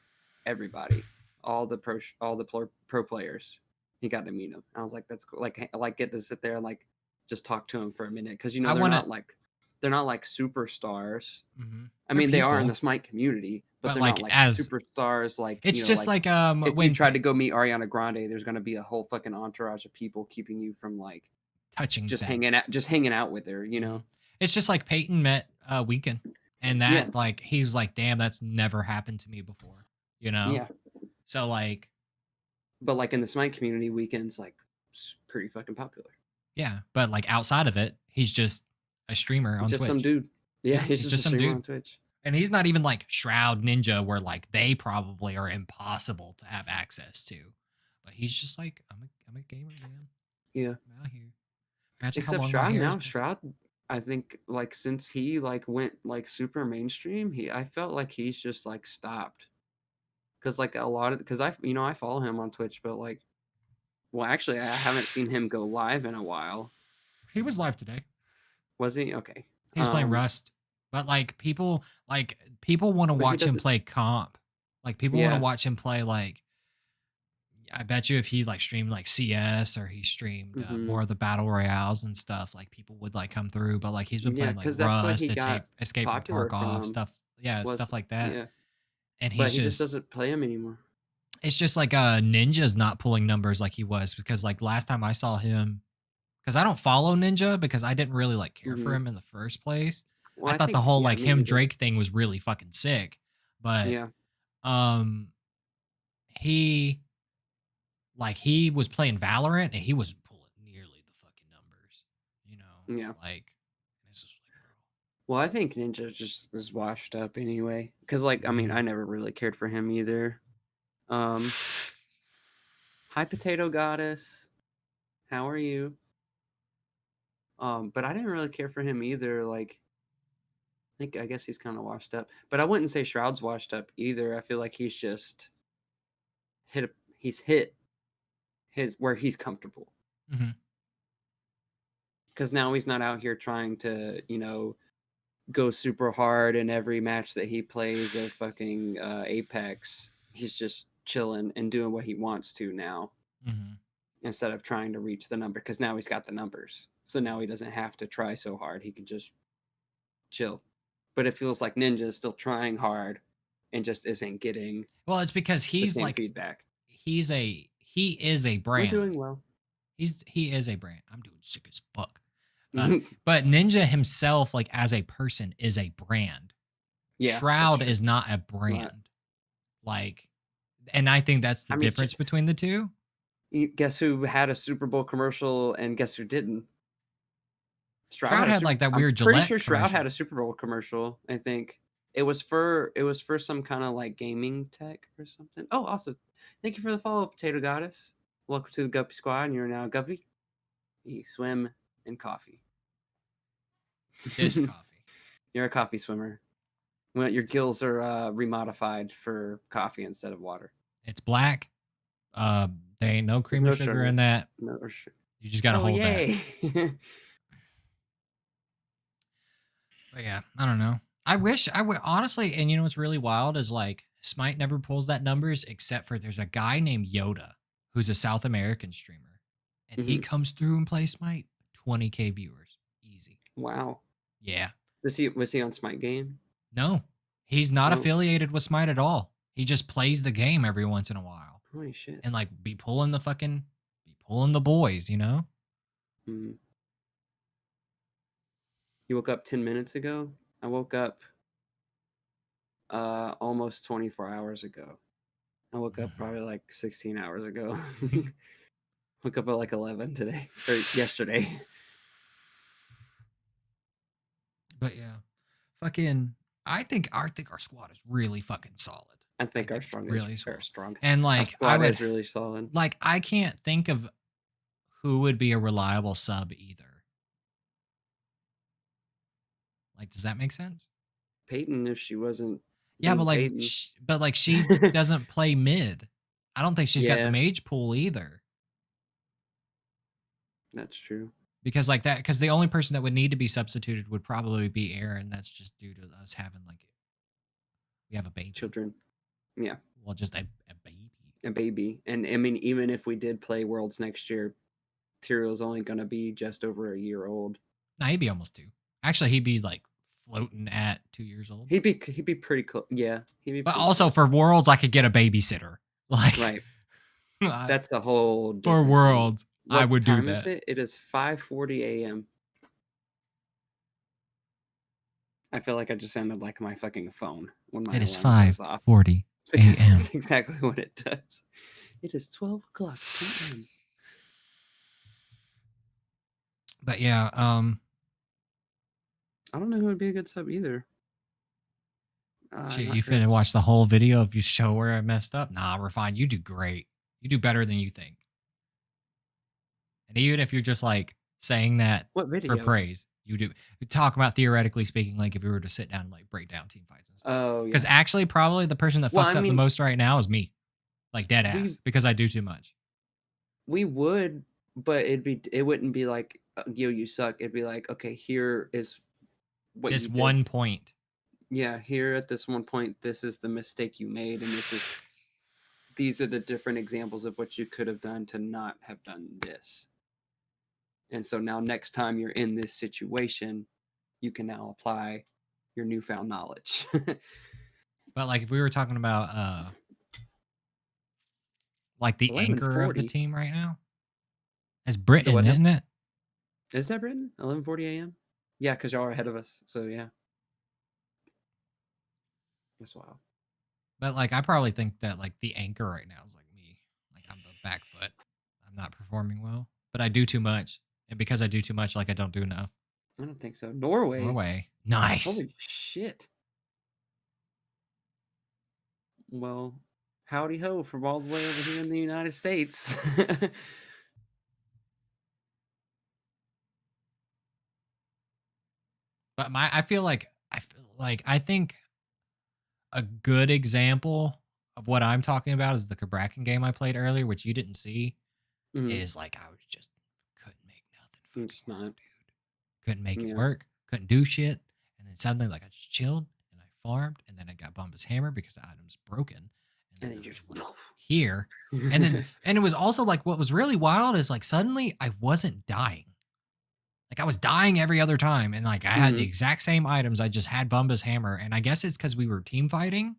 everybody, all the pro players. He got to meet them. I was like, that's cool. Like get to sit there and like just talk to him for a minute because I want to. they're not like superstars. Mm-hmm. I They're mean, they are in people, the Smite community, but but they're not like like as superstars. Like it's just like like if you when tried to go meet Ariana Grande, there's gonna be a whole fucking entourage of people keeping you from like touching them. just hanging out with her. You Mm-hmm. know. It's just like Peyton met Weekend, and Yeah. that like he's like, damn, that's never happened to me before, you know. Yeah. So like, But like in the Smite community, Weekend's like pretty fucking popular. yeah, but like outside of it, he's just a streamer He's on just some Twitch. dude. Yeah, Yeah, he's he's just a just some streamer dude, on Twitch. and he's not even like Shroud Ninja, where like they probably are impossible to have access to. But he's just like, I'm a gamer, man. Yeah. I'm out here. Imagine how Except long my Shroud hair is. now. Shroud, I think like since he like went like super mainstream, I felt like he's just like stopped. Cause like a lot of because I follow him on Twitch, but like well actually I haven't seen him go live in a while. He was live today. Was he? Okay. He's playing Rust. But people want to But he watch him doesn't play comp. Like people want to yeah. watch him play like I bet you if he like streamed like CS or he streamed Mm-hmm. more of the battle royales and stuff, like people would like come through. But like he's been Yeah, playing like because that's what Rust, he got Escape from popular Tarkov, from stuff, yeah, was stuff like that. yeah. And But he's he just just doesn't play him anymore. it's just like Ninja's not pulling numbers like he was because like last time I saw him, because I don't follow Ninja because I didn't really like care for Mm-hmm. him in the first place. Well, I I thought the think whole yeah, like me him neither. Drake thing was really fucking sick, but Yeah. um he he was playing Valorant and he was pulling nearly the fucking numbers, you know, Yeah. like and it's just like Well, I think Ninja just is washed up anyway. Cause like I mean, bro. I never really cared for him either. Um Hi Potato Goddess. How are you? But I didn't really care for him either. Like I guess he's kind of washed up. But I wouldn't say Shroud's washed up either. I feel like he's just he's hit his where he's comfortable. Mm-hmm. Because now he's not out here trying to, go super hard in every match that he plays of fucking Apex. He's just chilling and doing what he wants to now instead of trying to reach the number, because now he's got the numbers. So now he doesn't have to try so hard. He can just chill. But it feels like Ninja is still trying hard and just isn't getting Well, it's because the he's same like feedback. he is a We're brand. doing well. He is a brand. I'm doing sick as fuck. But Ninja himself, like as a person, is a brand. Yeah, Shroud is not a brand. Like, and I think that's the difference between the two. Guess who had a Super Bowl commercial and guess who didn't? Shroud had like that weird Gillette. I'm pretty sure Shroud commercial. had a Super Bowl commercial. I think it was for some kind of like gaming tech or something. Oh, also, thank you for the follow, Potato Goddess. Welcome to the Guppy Squad, and you're now a Guppy. You swim in coffee. This coffee. You're a coffee swimmer. Well, your gills are remodified for coffee instead of water. It's black. There ain't no cream or sugar in that. No sugar. You just gotta hold that. But yeah, I don't know. I wish I would honestly, and you know what's really wild is like Smite never pulls that numbers except for there's a guy named Yoda who's a South American streamer, and he comes through and plays Smite. 20K viewers, easy. Wow. Yeah. Was he on Smite game? No, he's not affiliated with Smite at all. He just plays the game every once in a while. Holy shit. And like be pulling the boys, you know? You woke up 10 minutes ago? I woke up almost 24 hours ago. I woke up probably like 16 hours ago. Woke up at like 11 today or yesterday. But yeah, fucking. I think our squad is really fucking solid. I think our strong really is very strong. And like I is really solid. Like I can't think of who would be a reliable sub either. Like, does that make sense? Peyton, if she wasn't. Yeah, but like, she doesn't play mid. I don't think she's got the mage pool either. That's true. Because like that, because the only person that would need to be substituted would probably be Aaron. That's just due to us having like, we have a baby. Children. Yeah. Well, just a baby. A baby. And I mean, even if we did play Worlds next year, Tyrell's only going to be just over a year old. Nah, he'd be almost 2. Actually, he'd be like floating at 2 years old. He'd be pretty close. Yeah. But also for Worlds, I could get a babysitter. Like, right. That's the whole. For Worlds, I would do that. It is 5:40 a.m. I feel like I just sounded like my fucking phone when my. It is 5:40 a.m. That's exactly what it does. It is 12 o'clock p.m. But yeah, I don't know who would be a good sub either. Shit, you finna watch the whole video of you show where I messed up? Nah, we're fine. You do great. You do better than you think. And even if you're just like saying that for praise, you do. We talk about theoretically speaking, like if we were to sit down and like break down team fights and stuff. Oh, yeah. Because actually, probably the person that fucks up the most right now is me. Like dead ass, because I do too much. We would, but it wouldn't be like, yo, you suck. It'd be like, okay, here is what this one point. Yeah, here at this one point, this is the mistake you made, and these are the different examples of what you could have done to not have done this. And so now next time you're in this situation, you can now apply your newfound knowledge. But like if we were talking about like the anchor of the team right now, it's Britain, isn't it? Is that Britain? 11:40 a.m. Yeah, because y'all are ahead of us. So yeah. That's wild. But like I probably think that like the anchor right now is like me. Like I'm the back foot. I'm not performing well. But I do too much. And because I do too much, like I don't do enough. I don't think so. Norway. Nice. Holy shit. Well, howdy ho from all the way over here in the United States. But I think a good example of what I'm talking about is the Cabrakan game I played earlier, which you didn't see. Is like I was just couldn't make nothing. It's not. Dude. couldn't make it Yeah. work, couldn't do shit. And then suddenly, like, I just chilled and I farmed, and then I got Bumpa's hammer because the item's broken. And And then then I you was just like, here. And it was also like, what was really wild is like, suddenly I wasn't dying. Like, I was dying every other time. And like, I had the Mhm, exact same items. I just had Bumba's hammer. And I guess it's because we were team fighting.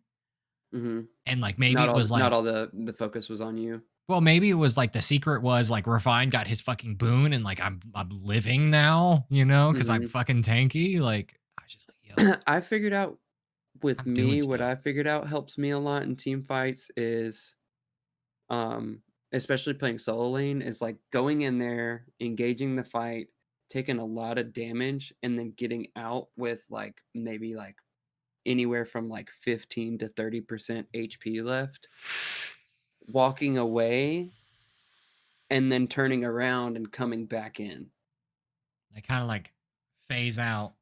mhm. And like, maybe it was Not like, all the focus was on you. well, maybe it was like the secret was like Refined got his fucking boon and like I'm living now, because I'm Mhm. fucking tanky. Like I was just like, yo, I figured out with I'm doing me, what stuff. I figured out helps me a lot in team fights is, um, especially playing solo lane, is like going in there, engaging the fight, taking a lot of damage, and then getting out with like maybe like anywhere from like 15 to 30% HP left, walking away, and then turning around and coming back in. They kind of like phase out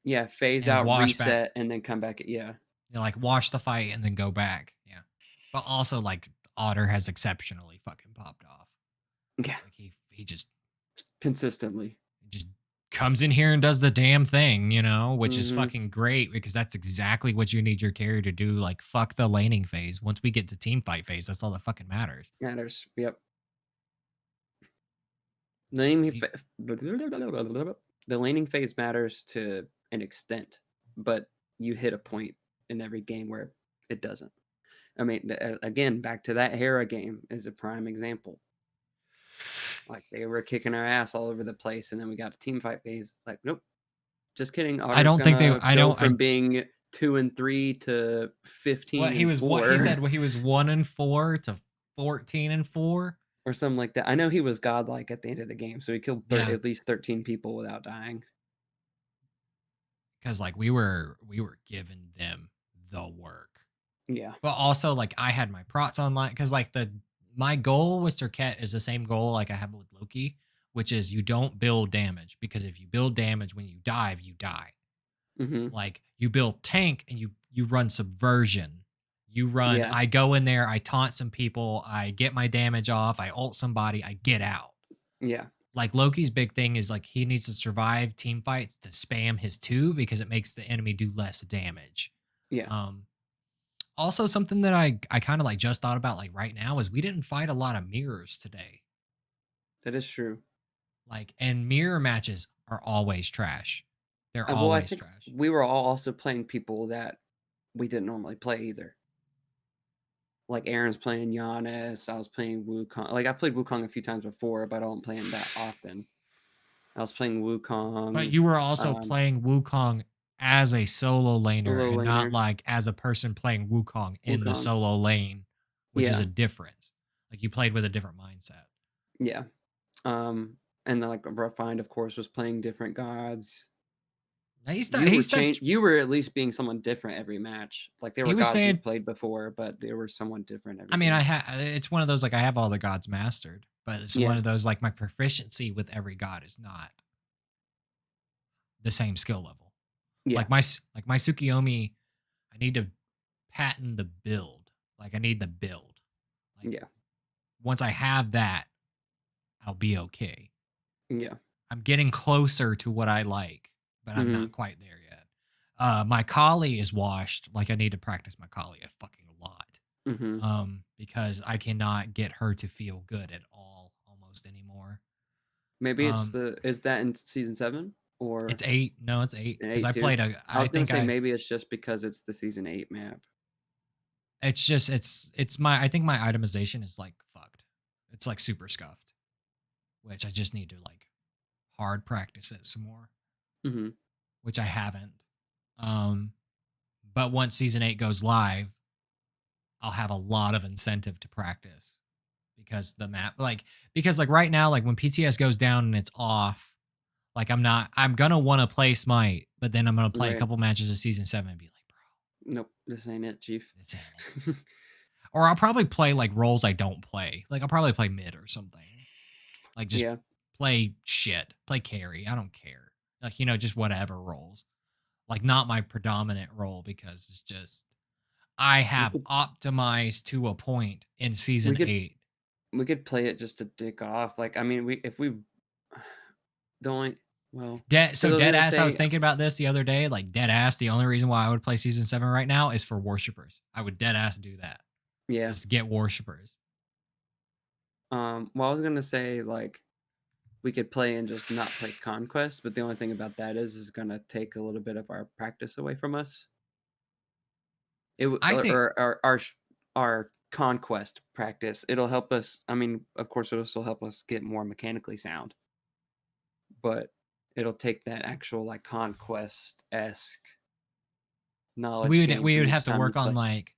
Yeah, phase and out, wash back, reset, and then come back. Yeah. like wash the fight and then go back. Yeah. But also like Otter has exceptionally fucking popped off. Yeah. Like he Consistently. just comes in here and does the damn thing, which is Mhm. fucking great because that's exactly what you need your carrier to do. Like, fuck the laning phase. Once we get to team fight phase, that's all that fucking matters. Matters. Yep. Laning You, pha the laning phase matters to an extent, but you hit a point in every game where it doesn't. I mean, again, back to that Hera game is a prime example. Like, they were kicking our ass all over the place, and then we got a team fight phase. Like, nope, just kidding. I Otter's don't think they. gonna I go don't. from I being 2-3 to what 15 he and was. What he 4 said. What he was 1-4 to 14-4. or something like that. I know he was godlike at the end of the game, so he killed Yeah, at least 13 people without dying. because like we were giving them the work. Yeah. But also, like, I had my prots online because, like, my goal with Serket is the same goal like I have with Loki, which is you don't build damage because if you build damage when you dive, you die. Mhm. Like, you build tank and you run subversion. You run. Yeah. I go in there, I taunt some people, I get my damage off, I ult somebody, I get out. Yeah. Like Loki's big thing is like he needs to survive team fights to spam his two because it makes the enemy do less damage. Yeah. Um, Also, something that I kind of like just thought about like right now is we didn't fight a lot of mirrors today. That is true. Like, and mirror matches are always trash. They're Well, I always think trash. we were all also playing people that we didn't normally play either. Like Aaron's playing Giannis, I was playing Wukong. Like, I played Wukong a few times before, but I don't play him that often. I was playing But Wukong, you were also um, playing Wukong as a solo laner solo and not laner, like as a person playing Wukong in the Wukong. solo lane, which is a Yeah. difference. Like you played with a different mindset. Yeah. And then, like, Refined, of course, was playing different gods. You were at least being someone different every match. Like, there he were was gods saying you've played before, but they were someone different I every mean, game. it's one of those like I have all the gods mastered, but it's one Yeah. of those like my proficiency with every god is not the same skill level. Yeah. Like my Tsukiyomi, I need to patent the build. Like I need the build. Like Yeah. once I have that, I'll be okay. Yeah. I'm getting closer to what I like, but I'm not Mhm. quite there yet. My Kali is washed. Like I need to practice my Kali a fucking lot. Mhm. Because I cannot get her to feel good at all almost anymore. Maybe Um, is that in season 7 or it's 8. No, it's 8 because 8 too? I I was gonna think say maybe it's just because it's the season 8 map. it's just it's my I think my itemization is like fucked. It's like super scuffed, which I just need to like hard practice it some more, Mhm. which I haven't. Um, but once season 8 goes live, I'll have a lot of incentive to practice because the map because like right now like when PTS goes down and it's off, like I'm gonna want to play Smite, but then I'm gonna play a Right. couple matches of season 7 and be like, bro, Nope, this ain't it, chief. this ain't it. Or I'll probably play like roles I don't play. Like I'll probably play mid or something. Like just Yeah. play shit, play carry. I don't care. Like just whatever roles. Like not my predominant role because it's just I We have could optimized to a point in we season could 8. we could play it just to dick off. Like, I mean, we if we the only Well, So because I was dead gonna ass, I was say, thinking about this the other day. Like dead ass, the only reason why I would play season 7 right now is for worshippers. I would dead ass do that yeah. just to get worshippers. Well, I was gonna say like we could play and just not play conquest, but the only thing about that is gonna take a little bit of our practice away from us. I think Our conquest practice. It'll help us. I mean, of course, it'll still help us get more mechanically sound, but it'll take that actual like conquest esque knowledge gain we from would each have to time you work on play. like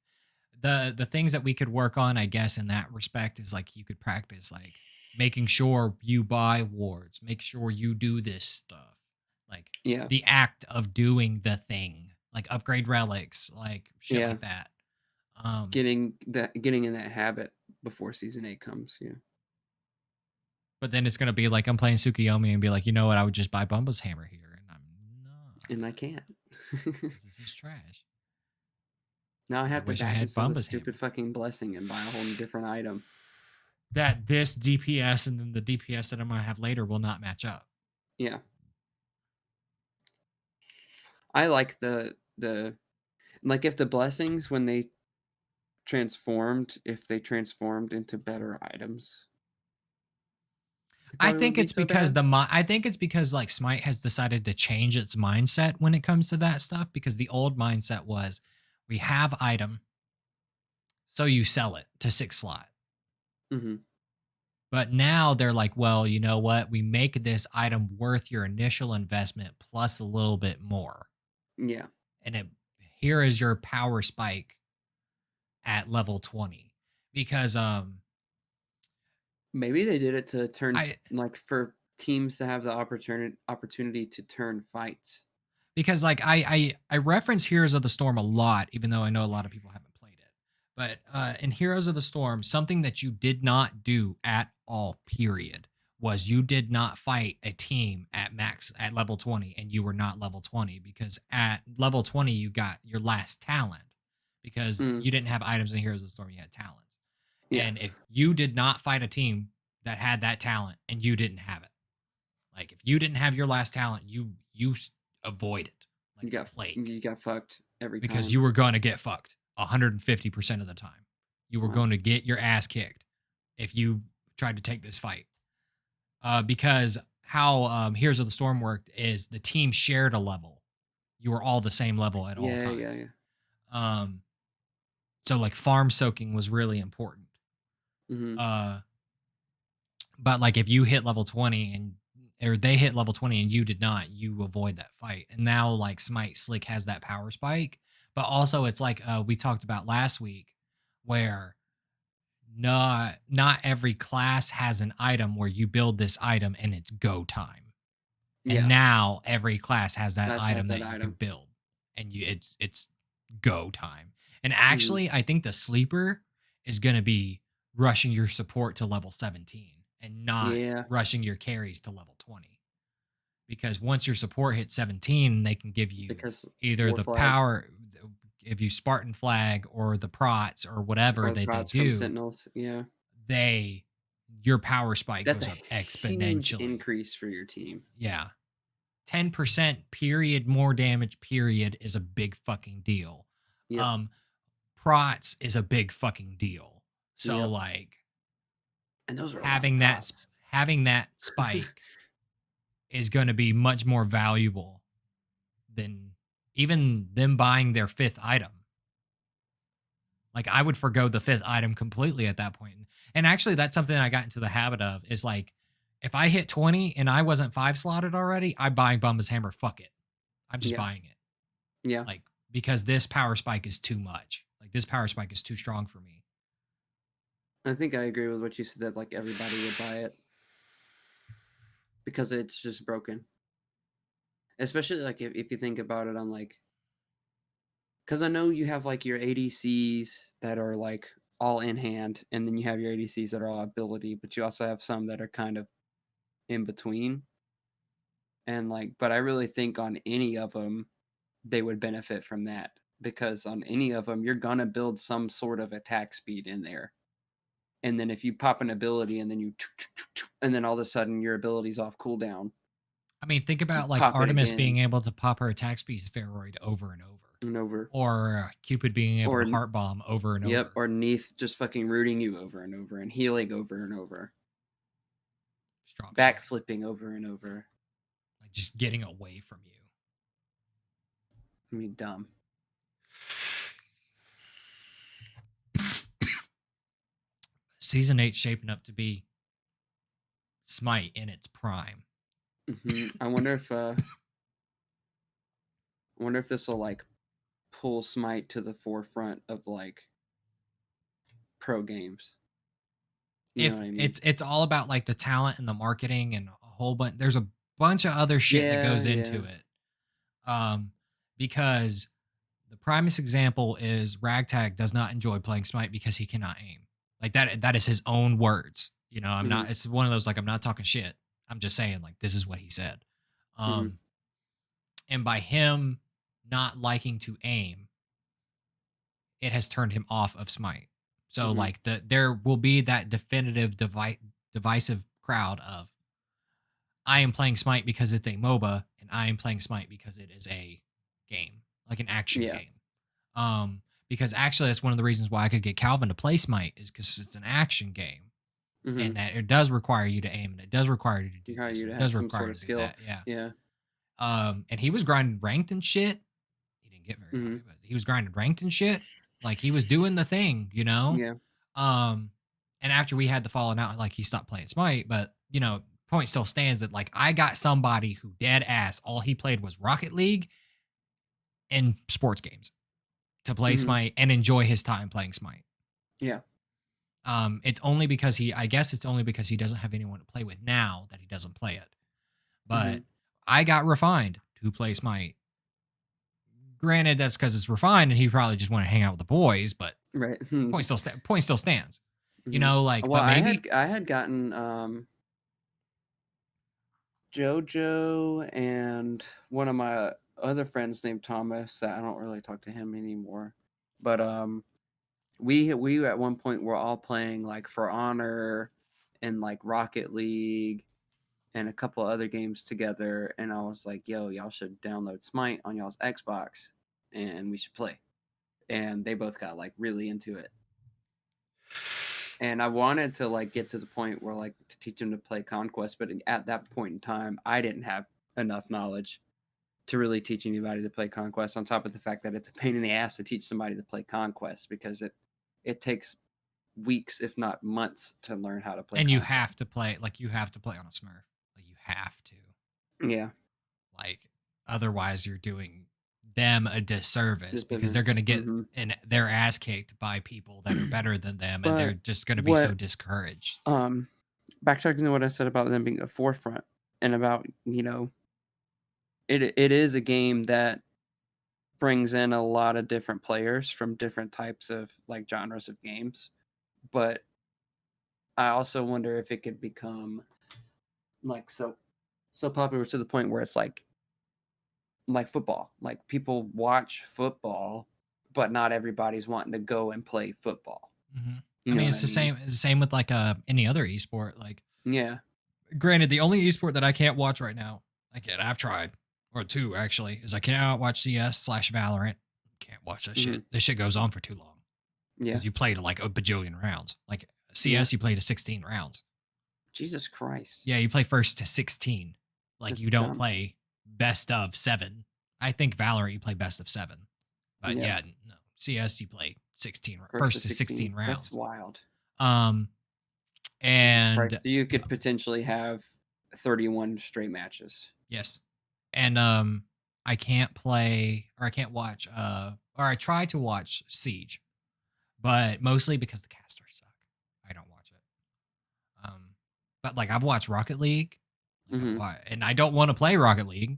the things that we could work on, I guess, in that respect is like you could practice like making sure you buy wards, make sure you do this stuff, like Yeah, the act of doing the thing, like upgrade relics, like shit yeah. like that. Um, Getting in that habit before season 8 comes. Yeah, but then it's gonna be like I'm playing Tsukiyomi and be like, you know what, I would just buy Bumba's hammer here, and I'm and I not can't. because this is trash. Now I Because I have to wish I back had into the Bumba's stupid hammer. fucking blessing and buy a whole different item. That this DPS and then the DPS that I'm gonna have later will not match up. Yeah, I like the like if the blessings when they transformed into better items, it I probably wouldn't think be it's so because bad. I think it's because like Smite has decided to change its mindset when it comes to that stuff because the old mindset was we have item, so you sell it to 6 slot. Hmm. But now they're like, well, you know what? We make this item worth your initial investment plus a little bit more. Yeah, And here is your power spike at level 20. Because maybe they did it to turn I like for teams to have the opportunity to turn fights. because like I reference Heroes of the Storm a lot, even though I know a lot of people haven't played it. But in Heroes of the Storm, something that you did not do at all, period, was you did not fight a team at max at level 20 and you were not level 20 because at level 20 you got your last talent because Mm, you didn't have items in Heroes of the Storm, you had talents. yeah, And if you did not fight a team that had that talent and you didn't have it, like if you didn't have your last talent, avoid it like the plague you got fucked every because time. you were going to get fucked 150% of the time. You were Wow. going to get your ass kicked if you tried to take this fight. Because how Heroes of the Storm worked is the team shared a level. You were all the same level at all Yeah, yeah, times. yeah. Um, so like farm soaking was really important. Hmm. Uh, But like if you hit level 20 and or they hit level 20 and you did not, you avoid that fight. And now like Smite Slick has that power spike. But also it's like we talked about last week where not every class has an item where you build this item and it's go time. And Yeah, now every class has that that has item that that you can item. build and it's go time. And Hmm. actually I think the sleeper is going to be rushing your support to level 17 and not Yeah, rushing your carries to level 20 because once your support hits 17 they can give you because either War the Flag power give you Spartan flag or the prots or whatever or the that they prods from do. Sentinels. Yeah, They Your power spike that's a goes up huge exponentially. increase for your team. Yeah, 10% period more damage period is a big fucking deal. Yep, Um Prots is a big fucking deal. So yep. like And those are a lot of having prots. having that spike is going to be much more valuable than even them buying their fifth item. Like I would forgo the fifth item completely at that point. And actually that's something I got into the habit of is like if I hit 20 and I wasn't 5 slotted already, I'm buying Bumba's hammer. Fuck it. I'm just Yeah, buying it. yeah. Like because this power spike is too much. Like this power spike is too strong for me. I think I agree with what you said that like everybody would buy it because it's just broken. Especially like if you think about it on like because I know you have like your ADCs that are like all in hand, and then you have your ADCs that are all ability, but you also have some that are kind of in between. And like, but I really think on any of them, they would benefit from that because on any of them, you're gonna build some sort of attack speed in there. And then if you pop an ability and then and then all of a sudden your ability's off cooldown, I mean, think about like pop it Artemis being again able to pop her attack speed steroid over and over, and over. or Cupid being able Or to heart bomb over and yep, over. or Neath just fucking rooting you over and over and healing over and over. Drop shot. Backflipping over and over. Like just getting away from you. I mean, dumb. Season 8 shaping up to be Smite in its prime. I wonder if this will like pull Smite to the forefront of like pro games. You know If what I mean? it's all about like the talent and the marketing and a whole bunch, there's a bunch of other shit that Yeah, goes yeah. into it. Because the primest example is Ragtag does not enjoy playing Smite because he cannot aim. Like that is his own words. You know, I'm not, it's one of those like, I'm not talking shit. I'm just saying like this is what he said. And by him not liking to aim, it has turned him off of Smite. So like there will be that definitive divisive crowd of I am playing Smite because it's a MOBA, and I am playing Smite because it is a game, like an action Yeah. game. Because actually that's one of the reasons why I could get Calvin to play Smite is because it's an action game. And that it does require you to aim, and it does require you to do this, You and to it have does some require sort you of to do skill. that. Yeah. Yeah. And he was grinding ranked and shit. He didn't get very high, but he was grinding ranked and shit. Like he was doing the thing, you know? Yeah. And after we had the falling out, like he stopped playing Smite, but you know, point still stands that like I got somebody who dead ass all he played was Rocket League and sports games to play Smite and enjoy his time playing Smite. Yeah. It's only because I guess it's only because he doesn't have anyone to play with now that he doesn't play it. But I got Refined to play Smite. Granted, that's because it's Refined and he probably just want to hang out with the boys, but right. point still stands. You know, like, well, but maybe I had gotten JoJo and one of my other friends named Thomas. I don't really talk to him anymore, but we at one point were all playing like For Honor and like Rocket League and a couple other games together, and I was like, yo, y'all should download Smite on y'all's Xbox and we should play. And they both got like really into it. And I wanted to like get to the point where like to teach them to play Conquest, but at that point in time, I didn't have enough knowledge to really teach anybody to play Conquest, on top of the fact that it's a pain in the ass to teach somebody to play Conquest because it takes weeks, if not months, to learn how to play. And Conquest. you have to play on a Smurf. Like you have to. Yeah. Like otherwise you're doing them a disservice because they're going to get their ass kicked by people that are better than them, and they're just going to be so discouraged. Backtracking to what I said about them being a forefront and about, you know, it is a game that brings in a lot of different players from different types of like genres of games, but I also wonder if it could become like so popular to the point where it's like football. Like people watch football, but not everybody's wanting to go and play football. I mean, it's the same. It's the same with like any other esport. Like, yeah. Granted, the only esport that I can't watch right now, I've tried, or two actually, is I cannot watch CS/Valorant. Can't watch that shit. This shit goes on for too long. Yeah. Because you played like a bajillion rounds. Like CS, you played to 16 rounds. Jesus Christ. Yeah, you play first to 16. Like you don't play best of 7. I think Valorant you play best of 7. But yeah no. CS you play 16 first to 16 rounds. That's wild. And so you could potentially have 31 straight matches. Yes. And I can't play, or I can't watch or I try to watch Siege, but mostly because the casters suck. I don't watch it. But like I've watched Rocket League, and I don't want to play Rocket League.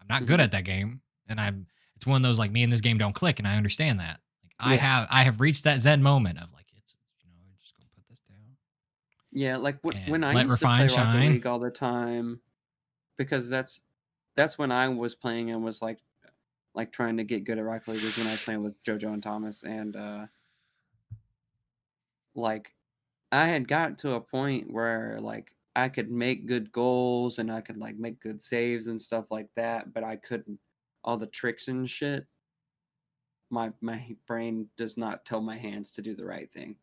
I'm not good at that game, and it's one of those like me and this game don't click, and I understand that. Like I have reached that Zen moment of like it's just gonna put this down. Yeah, like when I used to play Rocket League all the time, because that's when I was playing and was like trying to get good at Rocket League, was when I was playing with JoJo and Thomas, and like I had got to a point where like I could make good goals and I could like make good saves and stuff like that, but I couldn't all the tricks and shit. My brain does not tell my hands to do the right thing.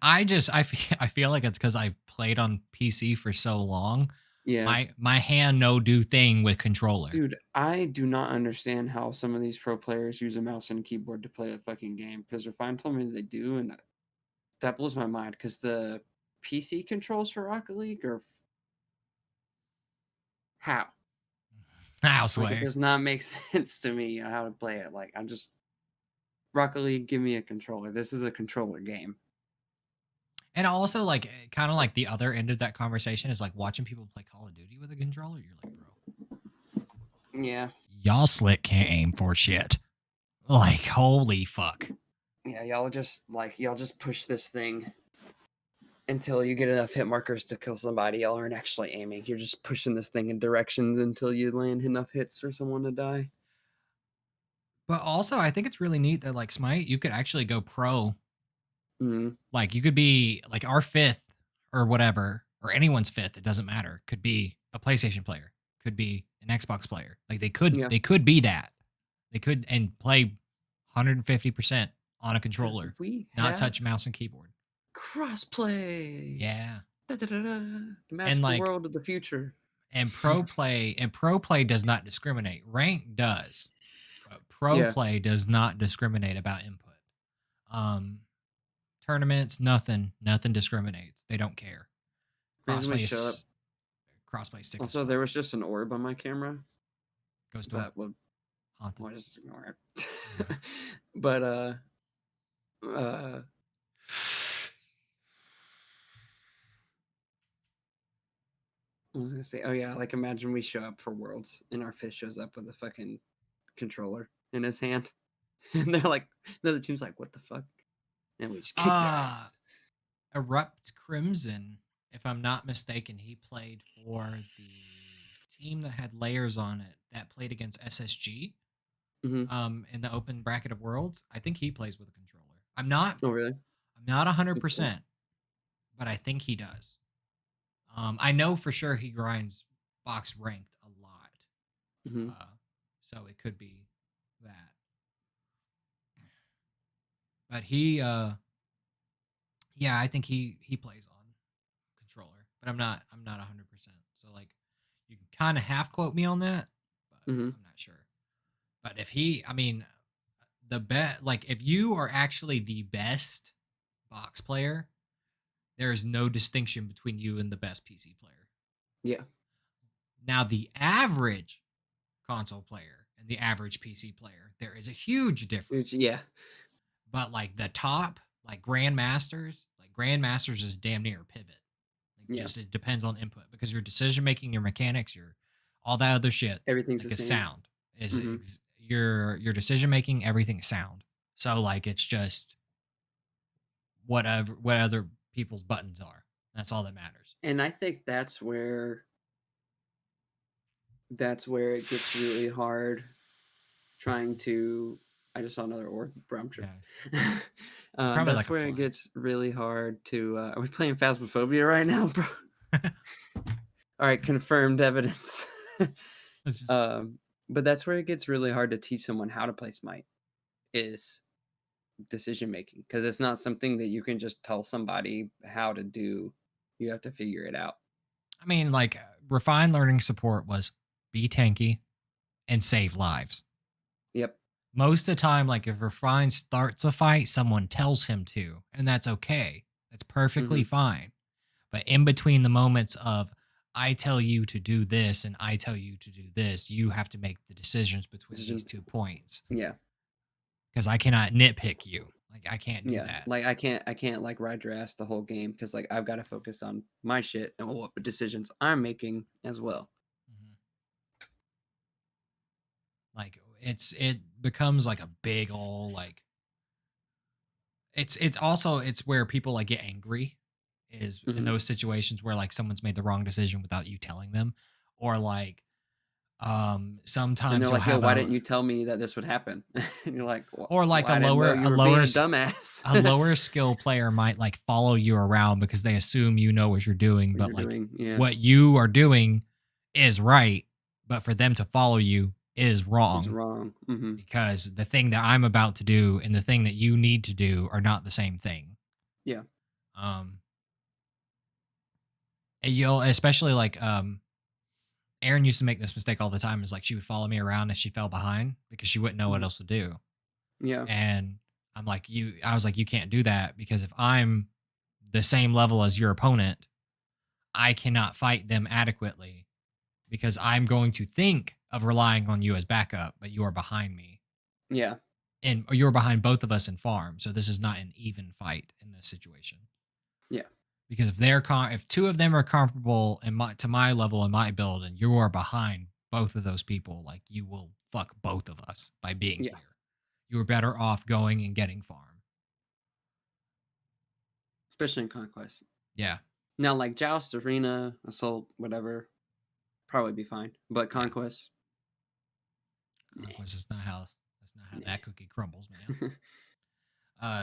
I feel like it's because I've played on PC for so long. Yeah. My hand no do thing with controller. Dude, I do not understand how some of these pro players use a mouse and keyboard to play a fucking game because Refine told me they do, and that blows my mind because the PC controls for Rocket League are how? I Like, it swear. does not make sense to me how to play it. Like, I'm just Rocket League, give me a controller. This is a controller game. And also, like, kind of like the other end of that conversation is like watching people play Call of Duty with a controller. You're like, bro, Yeah. y'all slick can't aim for shit. Like, holy fuck. Yeah, y'all just push this thing until you get enough hit markers to kill somebody. Y'all aren't actually aiming. You're just pushing this thing in directions until you land enough hits for someone to die. But also, I think it's really neat that like Smite, you could actually go pro. Mm. Like, you could be like our fifth or whatever, or anyone's fifth. It doesn't matter. Could be a PlayStation player, could be an Xbox player. Like Yeah. they could be that. They could and play 150% on a controller, We not have touch mouse and keyboard. crossplay. Yeah. Da, da, da, da. The And magical like world of the future. pro play does not discriminate. Rank does, but pro Yeah. play does not discriminate about input. Tournaments, nothing discriminates. They don't care. Randomly show up. Crossplay stick as Also, fuck. there was just an orb on my camera. Ghost orb. That would Haunted. well, just ignore it. But uh I was gonna say, oh yeah, like imagine we show up for Worlds and our fish shows up with a fucking controller in his hand. And they're like the other team's like, what the fuck? And we just kick their ass. Erupt Crimson, if I'm not mistaken, he played for the team that had layers on it that played against SSG. In the open bracket of Worlds. I think he plays with a controller. Oh really? I'm not That's cool. 100%, but I think he does. I know for sure he grinds box ranked a lot. So it could be that. But yeah, I think he plays on controller, but I'm not 100%. So like you can kind of half quote me on that, but Mm-hmm. I'm not sure. But if he, I mean, the bet like if you are actually the best box player, there is no distinction between you and the best PC player. Yeah. Now the average console player and the average PC player, there is a huge difference. Yeah. But like the top, like grandmasters is damn near a pivot. Like Yeah. just it depends on input because your decision making, your mechanics, your all that other shit, Everything's like the is same. sound. Your decision making, everything's sound. So like it's just what other people's buttons are. That's all that matters. And I think that's where it gets really hard trying to I just saw another orb, bro. I'm tripping. Yeah. Probably That's like a where it fly. gets really hard to are we playing Phasmophobia right now, bro? All right, confirmed evidence. But that's where it gets really hard to teach someone how to play Smite is decision making because it's not something that you can just tell somebody how to do. You have to figure it out. I mean, like refined learning support was be tanky and save lives. Yep. Most of the time, like if Refine starts a fight, someone tells him to, and that's okay. That's perfectly fine. But in between the moments of I tell you to do this and I tell you to do this, you have to make the decisions between these 2 points. Yeah. Because I cannot nitpick you. Like I can't do that. Like I can't like ride your ass the whole game because like I've got to focus on my shit and what decisions I'm making as well. Like it becomes like a big old like it's also it's where people like get angry is in those situations where like someone's made the wrong decision without you telling them or like And they're Sometimes you'll like, "Yo, have why a didn't you tell me that this would happen?" And you're like, or like well, I didn't know you were being a dumbass." a lower skill player might like follow you around because they assume you know what you're doing, What but you're like doing, yeah, what you are doing is right, but for them to follow you is is wrong wrong. Mhm. because the thing that I'm about to do and the thing that you need to do are not the same thing. Yeah. Um, and you'll especially like Erin used to make this mistake all the time. Is like she would follow me around if she fell behind because she wouldn't know what Mhm. else to do. Yeah. And I was like, you can't do that because if I'm the same level as your opponent, I cannot fight them adequately because I'm going to think of relying on you as backup, but you are behind me. Yeah. And you're behind both of us in farm. So this is not an even fight in this situation. Yeah. Because if two of them are comparable to my level in my build and you are behind both of those people, like you will fuck both of us by being Yeah. here. You are better off going and getting farm. Especially in Conquest. Yeah. Now, like Joust, Arena, Assault, whatever, probably be fine. But Yeah. Conquest, nah, Conquest is not how that nah. cookie crumbles, man.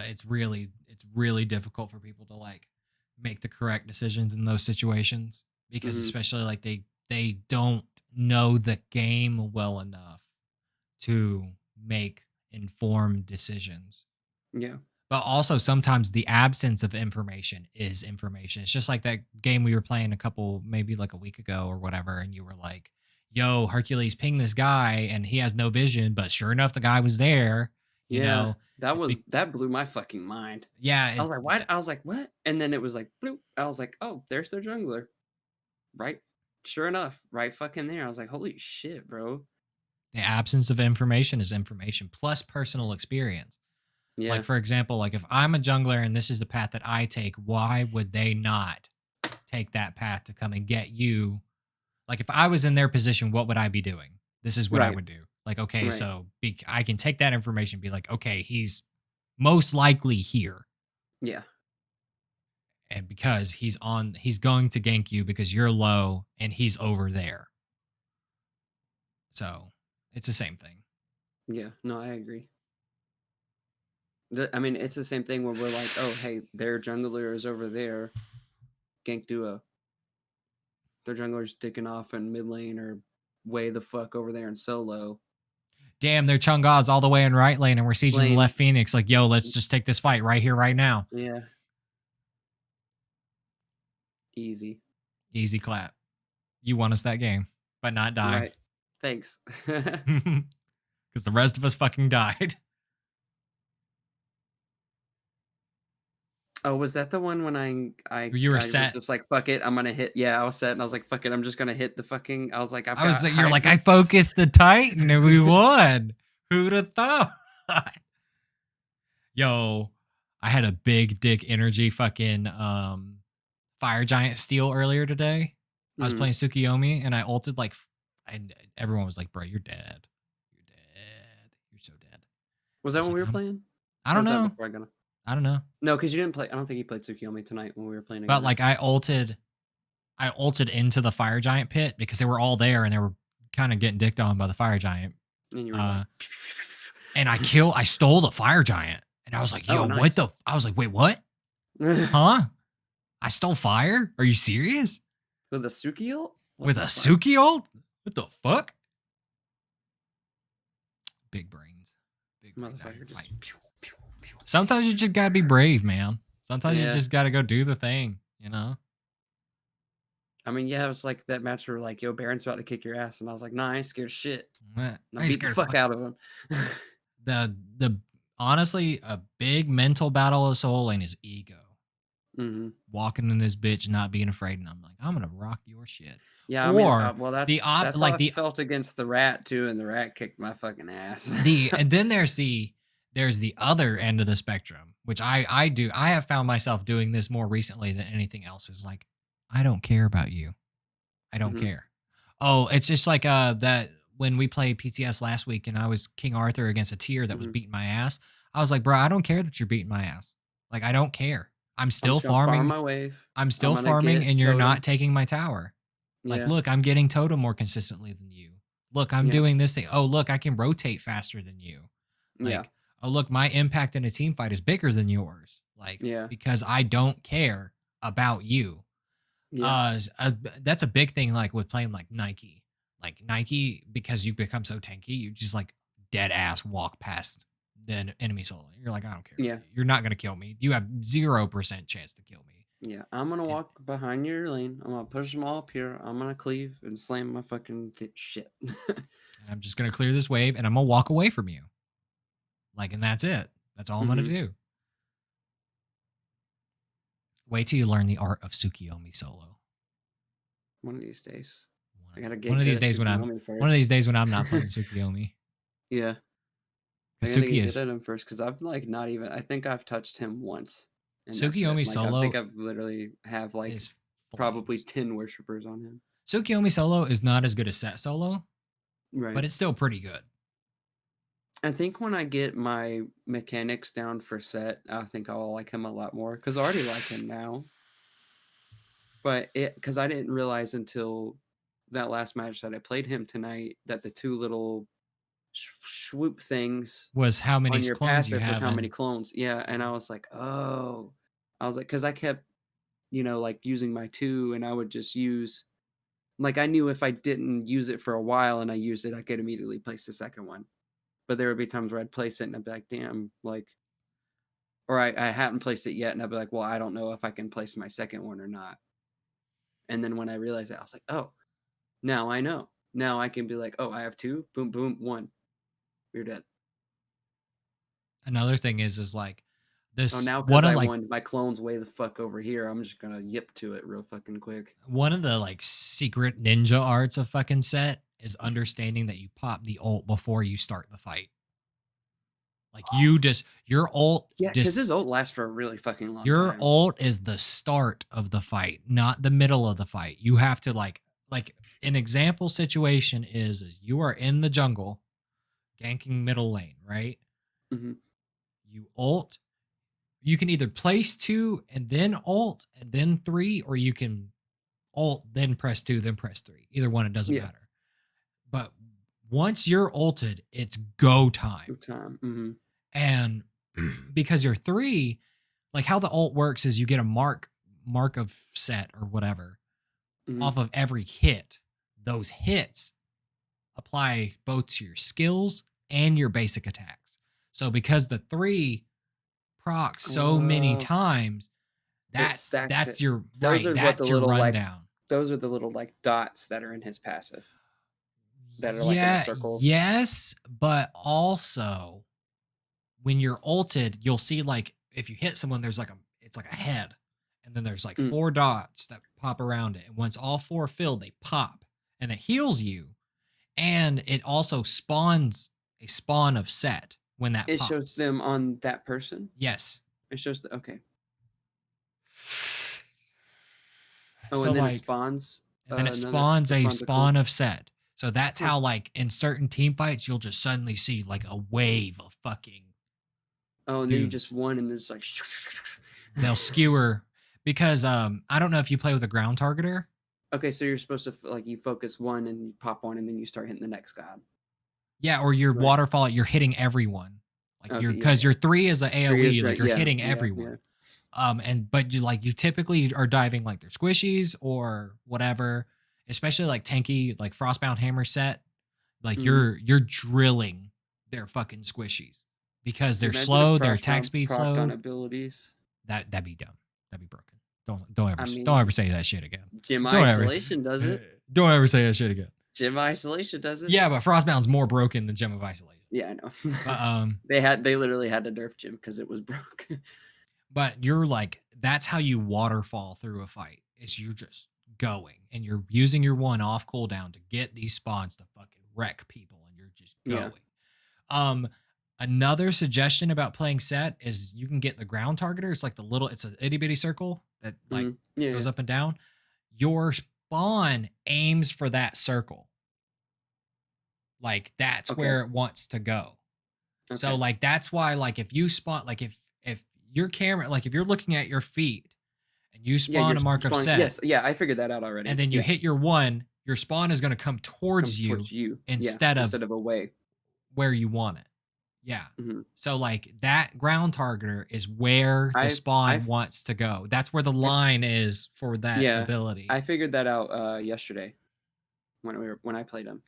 It's really difficult for people to like make the correct decisions in those situations because Mhm. especially like they don't know the game well enough to make informed decisions. Yeah. But also sometimes the absence of information is information. It's just like that game we were playing maybe like a week ago or whatever, and you were like, "Yo, Hercules ping this guy, and he has no vision." But sure enough, the guy was there. You Yeah. know, That it's was that blew my fucking mind. yeah, I was like, "What?" I was like, "What?" And then it was like, bloop. I was like, "Oh, there's their jungler." Right. Sure enough, right fucking there. I was like, "Holy shit, bro." the absence of information is information plus personal experience. Like Yeah. for example, like if I'm a jungler and this is the path that I take, why would they not take that path to come and get you? Like if I was in their position, what would I be doing? This is what I Right. would do. Like, okay, Right. so I can take that information, and be like, okay, he's most likely here, Yeah. and because he's going to gank you because you're low and he's over there. So it's the same thing. Yeah. No, I agree. I mean, it's the same thing when we're like, "Oh, hey, their jungler is over there. Gank duo." Their jungler's dicking off in mid lane or way the fuck over there in solo Damn, their Chung's all the way in right lane, and we're sieging the lane. left Phoenix. Like, yo, let's just take this fight right here, right now. Yeah, easy. Easy clap. You won us that game, but not dying. Right. Thanks. Because the rest of us fucking died. Oh, was that the one when I You were I was set. just like, "Fuck it, I'm gonna hit." Yeah, I was set, and I was like, "Fuck it, I'm just gonna hit the fucking." I was like, "I've got You're high like, I hopes." focused the Titan and we won. Who'd have thought? Yo, I had a big dick energy fucking fire giant steal earlier today. I was Mhm. playing Tsukiyomi and I ulted and everyone was like, bro, you're dead. You're dead. You're so dead. Was I that was when like, we were playing, I or don't was that know. before I got on? I don't know. No, because you didn't play. I don't think you played Tsukiyomi tonight when we were playing But together. like I ulted into the fire giant pit because they were all there and they were kind of getting dicked on by the fire giant. And you were like, Uh, and I stole the fire giant. And I was like, "Oh, yo, nice." I was like, wait, what? Huh? I stole fire? Are you serious? With a Suki ult? What With the a fuck? Suki ult? What the fuck? Big brains. Big brains out here Motherfucker just fighting. pew, pew, pew, pew. Sometimes you just gotta be brave, man. Sometimes you Yeah. just gotta go do the thing, you know? I mean, yeah, it was like that match where like, "Yo, Baron's about to kick your ass," and I was like, "Nah, I ain't scared of shit." I And I ain't beat the scared of fuck fuck. out of him. The honestly, a big mental battle of soul lane is ego. Mhm. Walking in this bitch, not being afraid, and I'm like, I'm gonna rock your shit. Yeah, I mean, Or well, the op that's how like I felt against the rat too, and the rat kicked my fucking ass. and then there's the other end of the spectrum, which I have found myself doing this more recently than anything else, is like, I don't care about you. I don't Mhm. care. Oh, it's just like that when we played PTS last week and I was King Arthur against a tier that was Mhm. beating my ass. I was like, bro, I don't care that you're beating my ass. Like, I don't care. I'm I'm still just gonna farm farming. my wave. I'm I'm still gonna farming get and you're not totem. taking my tower. Like, Yeah. look, I'm getting totem more consistently than you. Look, I'm Yeah. doing this thing. Oh, look, I can rotate faster than you. Yeah. Like, oh, look, my impact in a team fight is bigger than yours. Like, Yeah. because I don't care about you. Yeah. That's a big thing, like with playing like Nike. Like Nike, because you become so tanky, you just like dead ass walk past the enemy solo. You're like, I don't care. Yeah. You're not gonna kill me. You have 0% chance to kill me. Yeah. I'm gonna And, walk behind your lane. I'm gonna push them all up here. I'm gonna cleave and slam my fucking shit. and I'm just gonna clear this wave and I'm gonna walk away from you. Like, and that's it. That's all I'm gonna Hmm. do. Wait till you learn the art of Tsukiyomi solo. One of these days. I gotta One get of good these at days when I'm Tsukuyomi one of these first. days when I'm not playing Tsukiyomi. Yeah. I Because gotta get good at him first because I've like not even. I think I've touched him once, and that's it. Tsukiyomi Like I think solo I've literally have like is probably flames. 10 worshippers on him. Tsukiyomi solo is not as good as set solo, Right. but it's still pretty good. I think when I get my mechanics down for set, I think I'll like him a lot more because I already like him now. But because I didn't realize until that last match that I played him tonight that the two little swoop things Was how many on your clones you passive was have how many in. clones. Yeah, and I was like, oh, I was like, because I kept, like using my two, and I would just use, like, I knew if I didn't use it for a while and I used it, I could immediately place the second one. But there would be times where I'd place it and I'd be like, damn, like, or I hadn't placed it yet, and I'd be like, well, I don't know if I can place my second one or not. And then when I realized that, I was like, oh, now I know. Now I can be like, oh, I have two, boom, boom, one, you're dead. Another thing is like Oh, this now because one of I like won, my clone's way the fuck over here. I'm just gonna yip to it real fucking quick. one of the like secret ninja arts of fucking set is understanding that you pop the ult before you start the fight. Like you just your ult Yeah, because his ult lasts for a really fucking long your time. ult is the start of the fight, not the middle of the fight. You have to like an example situation is you are in the jungle ganking middle lane, right? Mm-hmm. You ult. You can either place 2 and then ult and then 3, or you can ult then press 2 then press 3. Either one, it doesn't Yeah. matter. But once you're ulted, it's go time. Good time. Mm-hmm. And because you're 3, like how the ult works is you get a mark of set or whatever off of every hit. Those hits apply both to your skills and your basic attacks. So because the 3 procs so many times, that's it. your Those right. are what That's the your little rundown. those are the little like dots that are in his passive. That are like in a Yeah, circle. yes, but also when you're ulted, you'll see like if you hit someone, there's like it's like a head, and then there's like 4 dots that pop around it. And once all 4 are filled, they pop and it heals you. And it also spawns a spawn of set when that It pops. shows them on that person? Yes. It shows okay. Oh, So and then like, it spawns. and then it spawns a spawn cool. of set. So that's how like in certain team fights you'll just suddenly see like a wave of fucking. Oh, and then you just won, and there's like they'll skewer because I don't know if you play with a ground targeter. Okay, so you're supposed to like you focus one and you pop one, and then you start hitting the next god. Yeah, or your waterfall, you're hitting everyone. Like okay, because your 3 is an AoE, like you're hitting everyone. Yeah. But you typically are diving like their squishies or whatever, especially like tanky like frostbound hammer set. Like you're drilling their fucking squishies because they're slow, their attack speed slow. On abilities. That'd be dumb. That'd be broken. Don't ever say that shit again. Gym Isolation does it. Don't ever say that shit again. Gym Isolation does it. Yeah, but Frostbound's more broken than Gem of Isolation. Yeah, I know. But, they literally had to nerf Gym because it was broke. But you're like, that's how you waterfall through a fight. Is you're just going and you're using your one off cooldown to get these spawns to fucking wreck people, and you're just going. Yeah. Another suggestion about playing set is you can get the ground targeter. It's like it's an itty bitty circle that like goes up and down. Your spawn aims for that circle. Like that's where it wants to go. Okay. So like that's why like if you spawn like if your camera like if you're looking at your feet and you spawn a mark of set. Yes, yeah, I figured that out already. And then you hit your one your spawn is going to come Come towards you towards you. Yeah, instead of instead of away. where you want it. Yeah. Mhm. So like that ground targeter is where the spawn I've wants to go. That's where the it's line is for that yeah, ability. I figured that out, yesterday when I played him.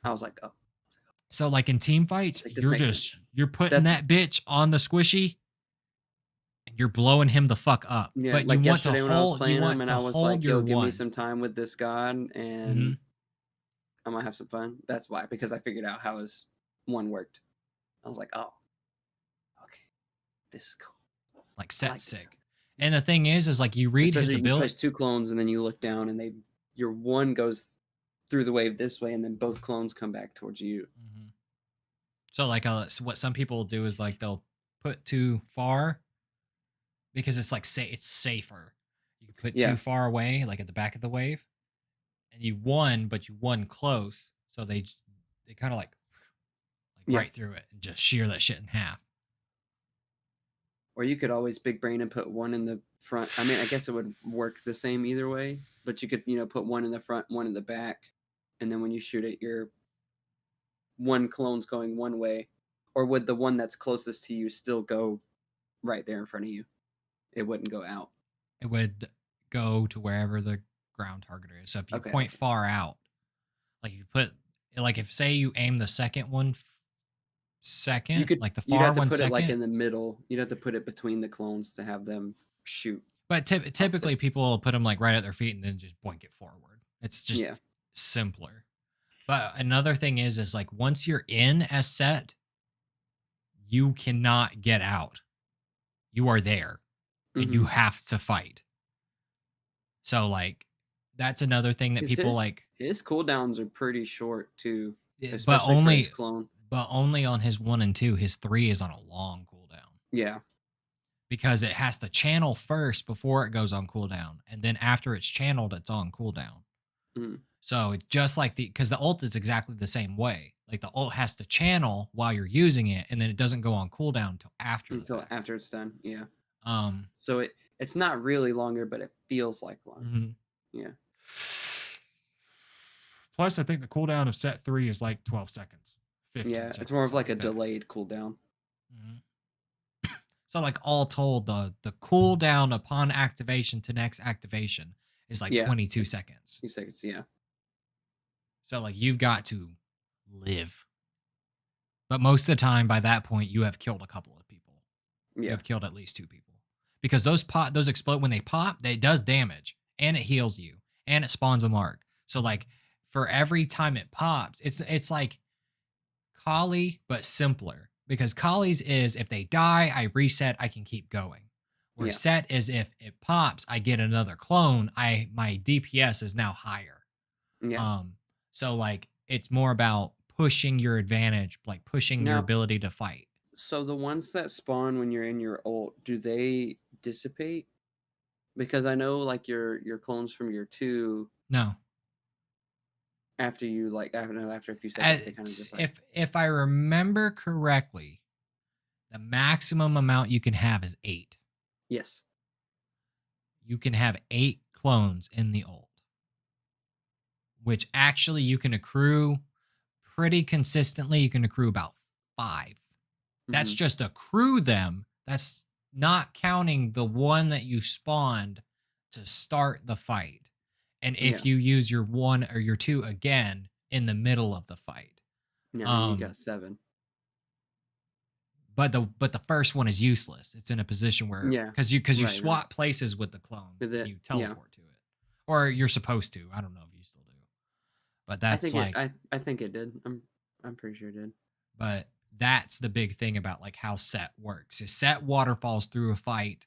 I was like, "Oh." So like in team fights, Like, "This makes sense." you're putting That's that bitch on the squishy and you're blowing him the fuck up. yeah, But like yesterday when I was you playing him want and to I was hold like, your "Yo, give me one. some time with this god Hmm. and I might have some fun." That's why, because I figured out how his one worked. I was like, "Oh, okay. This is cool. Like I set like this." sick. And the thing is like you read his Especially you ability. place two clones and then you look down and your one goes through the wave this way and then both clones come back towards you. Mhm. So like so what some people do is like they'll put too far because it's like say it's safer. You can put too Yeah. far away, like at the back of the wave, and you won, but you won close. So they kind of like Yeah. right through it and just shear that shit in half. Or you could always big brain and put one in the front. I mean, I guess it would work the same either way, but you could, put one in the front, one in the back, and then when you shoot it, your one clone's going one way. Or would the one that's closest to you still go right there in front of you? It wouldn't go out. It would go to wherever the ground targeter is. So if you Okay, point okay. far out, like if you put like if say you aim the second one second, like the You'd far have to one put it like second. in the middle. You'd have to put it between the clones to have them shoot But typically opposite. people will put them like right at their feet and then just boink it forward. It's just Yeah. simpler. But another thing is like once you're in as set, you cannot get out. You are there and you Mm-hmm. have to fight. So like that's another thing that His people his like his cooldowns are pretty short too, but especially for his clone. only on his 1 and 2. His 3 is on a long cooldown Yeah. because it has to channel first before it goes on cooldown and then after it's channeled it's on cooldown. Mm. So it's just like because the ult is exactly the same way. Like the ult has to channel while you're using it, and then it doesn't go on cooldown until after the Until fact. after it's done. Yeah. Um, So it's not really longer, but it feels like longer. mhm. Yeah. Plus, I think the cooldown of set 3 is like 12 seconds, 15 Yeah. It's seconds, more of something like a like that. delayed cooldown. Mhm. So, like all told, the cooldown upon activation to next activation is like Yeah. 22 seconds. 2 seconds. Yeah. So, like you've got to live, but most of the time by that point you have killed a couple of people. You Yeah. have killed at least 2 people because those explode when they pop. It does damage and it heals you and it spawns a mark. So like for every time it pops, it's like Kali but simpler because Kali's is if they die, I reset, I can keep going. Where Yeah. set is if it pops, I get another clone. My DPS is now higher. Yeah. Um, so like it's more about pushing your advantage, like pushing your Now, ability to fight. so the ones that spawn when you're in your ult, do they dissipate? Because I know like your clones from your two, No, after you like I don't know, after a few seconds they kind of just like if I remember correctly, the maximum amount you can have is 8. yes. You can have 8 clones in the ult, which actually you can accrue pretty consistently. You can accrue about 5. That's Mm-hmm. just accrue them. That's not counting the one that you spawned to start the fight. And Yeah. if you use your 1 or your 2 again in the middle of the fight. Yeah, then you got 7. But the first one is useless. It's in a position where Yeah. because you Right, right. swap places with the clone With and it, you yeah. teleport to it, or you're supposed to. I don't know if you still do, but I that's think it like, I think it did. I'm pretty sure it did. but that's the big thing about like how set works. Is set waterfalls through a fight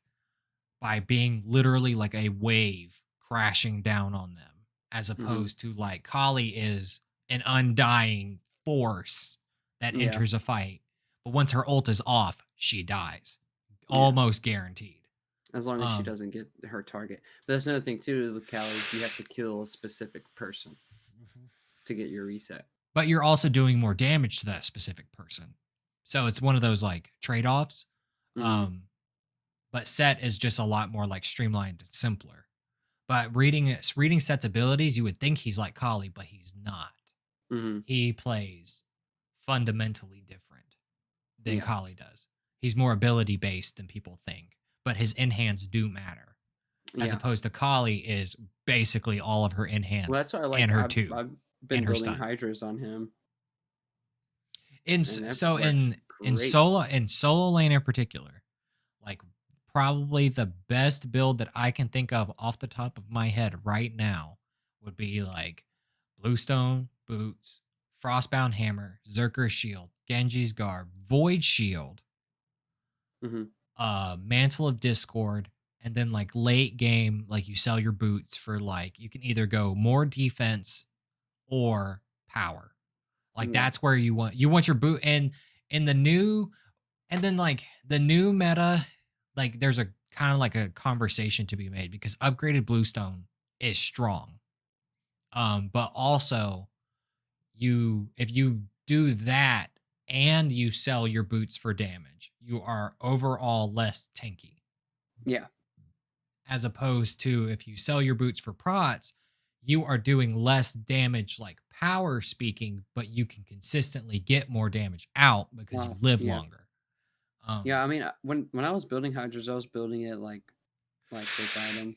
by being literally like a wave crashing down on them, as Mm-hmm. opposed to like Kali is an undying force that Yeah. enters a fight. But once her ult is off, she dies. Yeah. Almost guaranteed. As long as she Um, doesn't get her target. But that's another thing too with Callie, you have to kill a specific person to get your reset. but you're also doing more damage to that specific person. So it's one of those like trade-offs. Mm-hmm. But set is just a lot more like streamlined and simpler. But reading Set's abilities, you would think he's like Kali, but he's not. Mhm. He plays fundamentally different than Yeah. Kali does. He's more ability based than people think, but his in hands do matter. As Yeah. opposed to Kali is basically all of her in Well, hands that's why I and like her I've two I've been and her building stun. hydras on him, and that So works in great. solo lane in particular, like probably the best build that I can think of off the top of my head right now would be like Bluestone boots, Frostbound hammer, Zerker's shield, Genji's garb, Void shield, Mhm. Mantle of Discord, and then like late game, like you sell your boots for like you can either go more defense or power. Like Yeah. that's where you want your boot and in the new and then like the new meta, like there's a kind of like a conversation to be made because upgraded Bluestone is strong. But also you if you do that and you sell your boots for damage, you are overall less tanky. Yeah. As opposed to if you sell your boots for prots, you are doing less damage like power speaking, but you can consistently get more damage out because you Wow. live Yeah. longer. Yeah, Um I mean, when I was building hydras, I was building it like this item.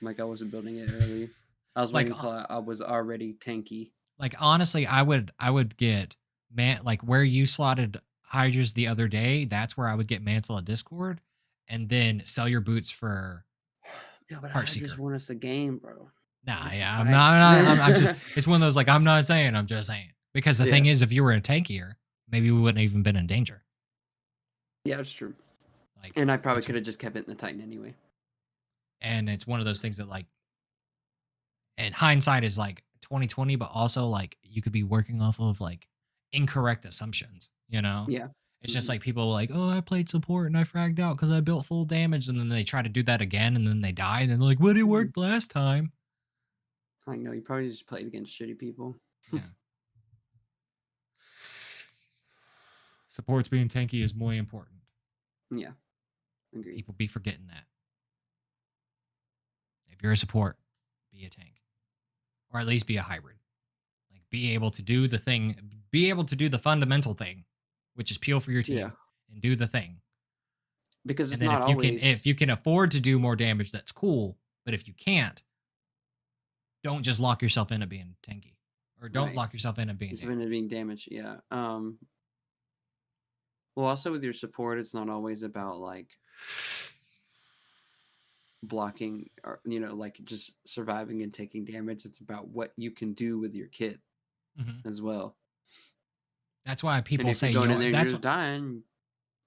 Like I wasn't building it early. I was like waiting until I was already tanky. honestly, I would get man like where you slotted Hydras the other day, that's where I would get Mantle of Discord and then sell your boots for Yeah, but hydras Heartseeker. won us the game, bro. Want Nah, us to yeah, fight. I'm just it's one of those like I'm not saying, I'm just saying. Because the Yeah. thing is if you were in tankier, maybe we wouldn't even been in danger. Yeah, it's true. Like And I probably it's could have just kept it in the Titan anyway. and it's one of those things that like and hindsight is like 2020, but also like you could be working off of like incorrect assumptions, you know? Yeah. It's just Mhm. like people like, oh, I played support and I fragged out because I built full damage, and then they try to do that again, and then they die, and then they're like, "But it Mhm. worked last time." Like, no, you probably just played against shitty people. Yeah, supports being tanky is more important. Yeah, agreed. People be forgetting that. If you're a support, be a tank, or at least be a hybrid. Like, be able to do the thing, be able to do the fundamental thing, which is peel for your Yeah, team and do the thing. because And it's then not always. if you can afford to do more damage, that's cool. But if you can't, don't just lock yourself into being tanky, or don't Right. lock yourself into being It's damage. been being damaged. Yeah. Well, also with your support, it's not always about like blocking or like just surviving and taking damage. It's about what you can do with your kit Mhm. as well. That's why And people if you're say going in there and you're just dying,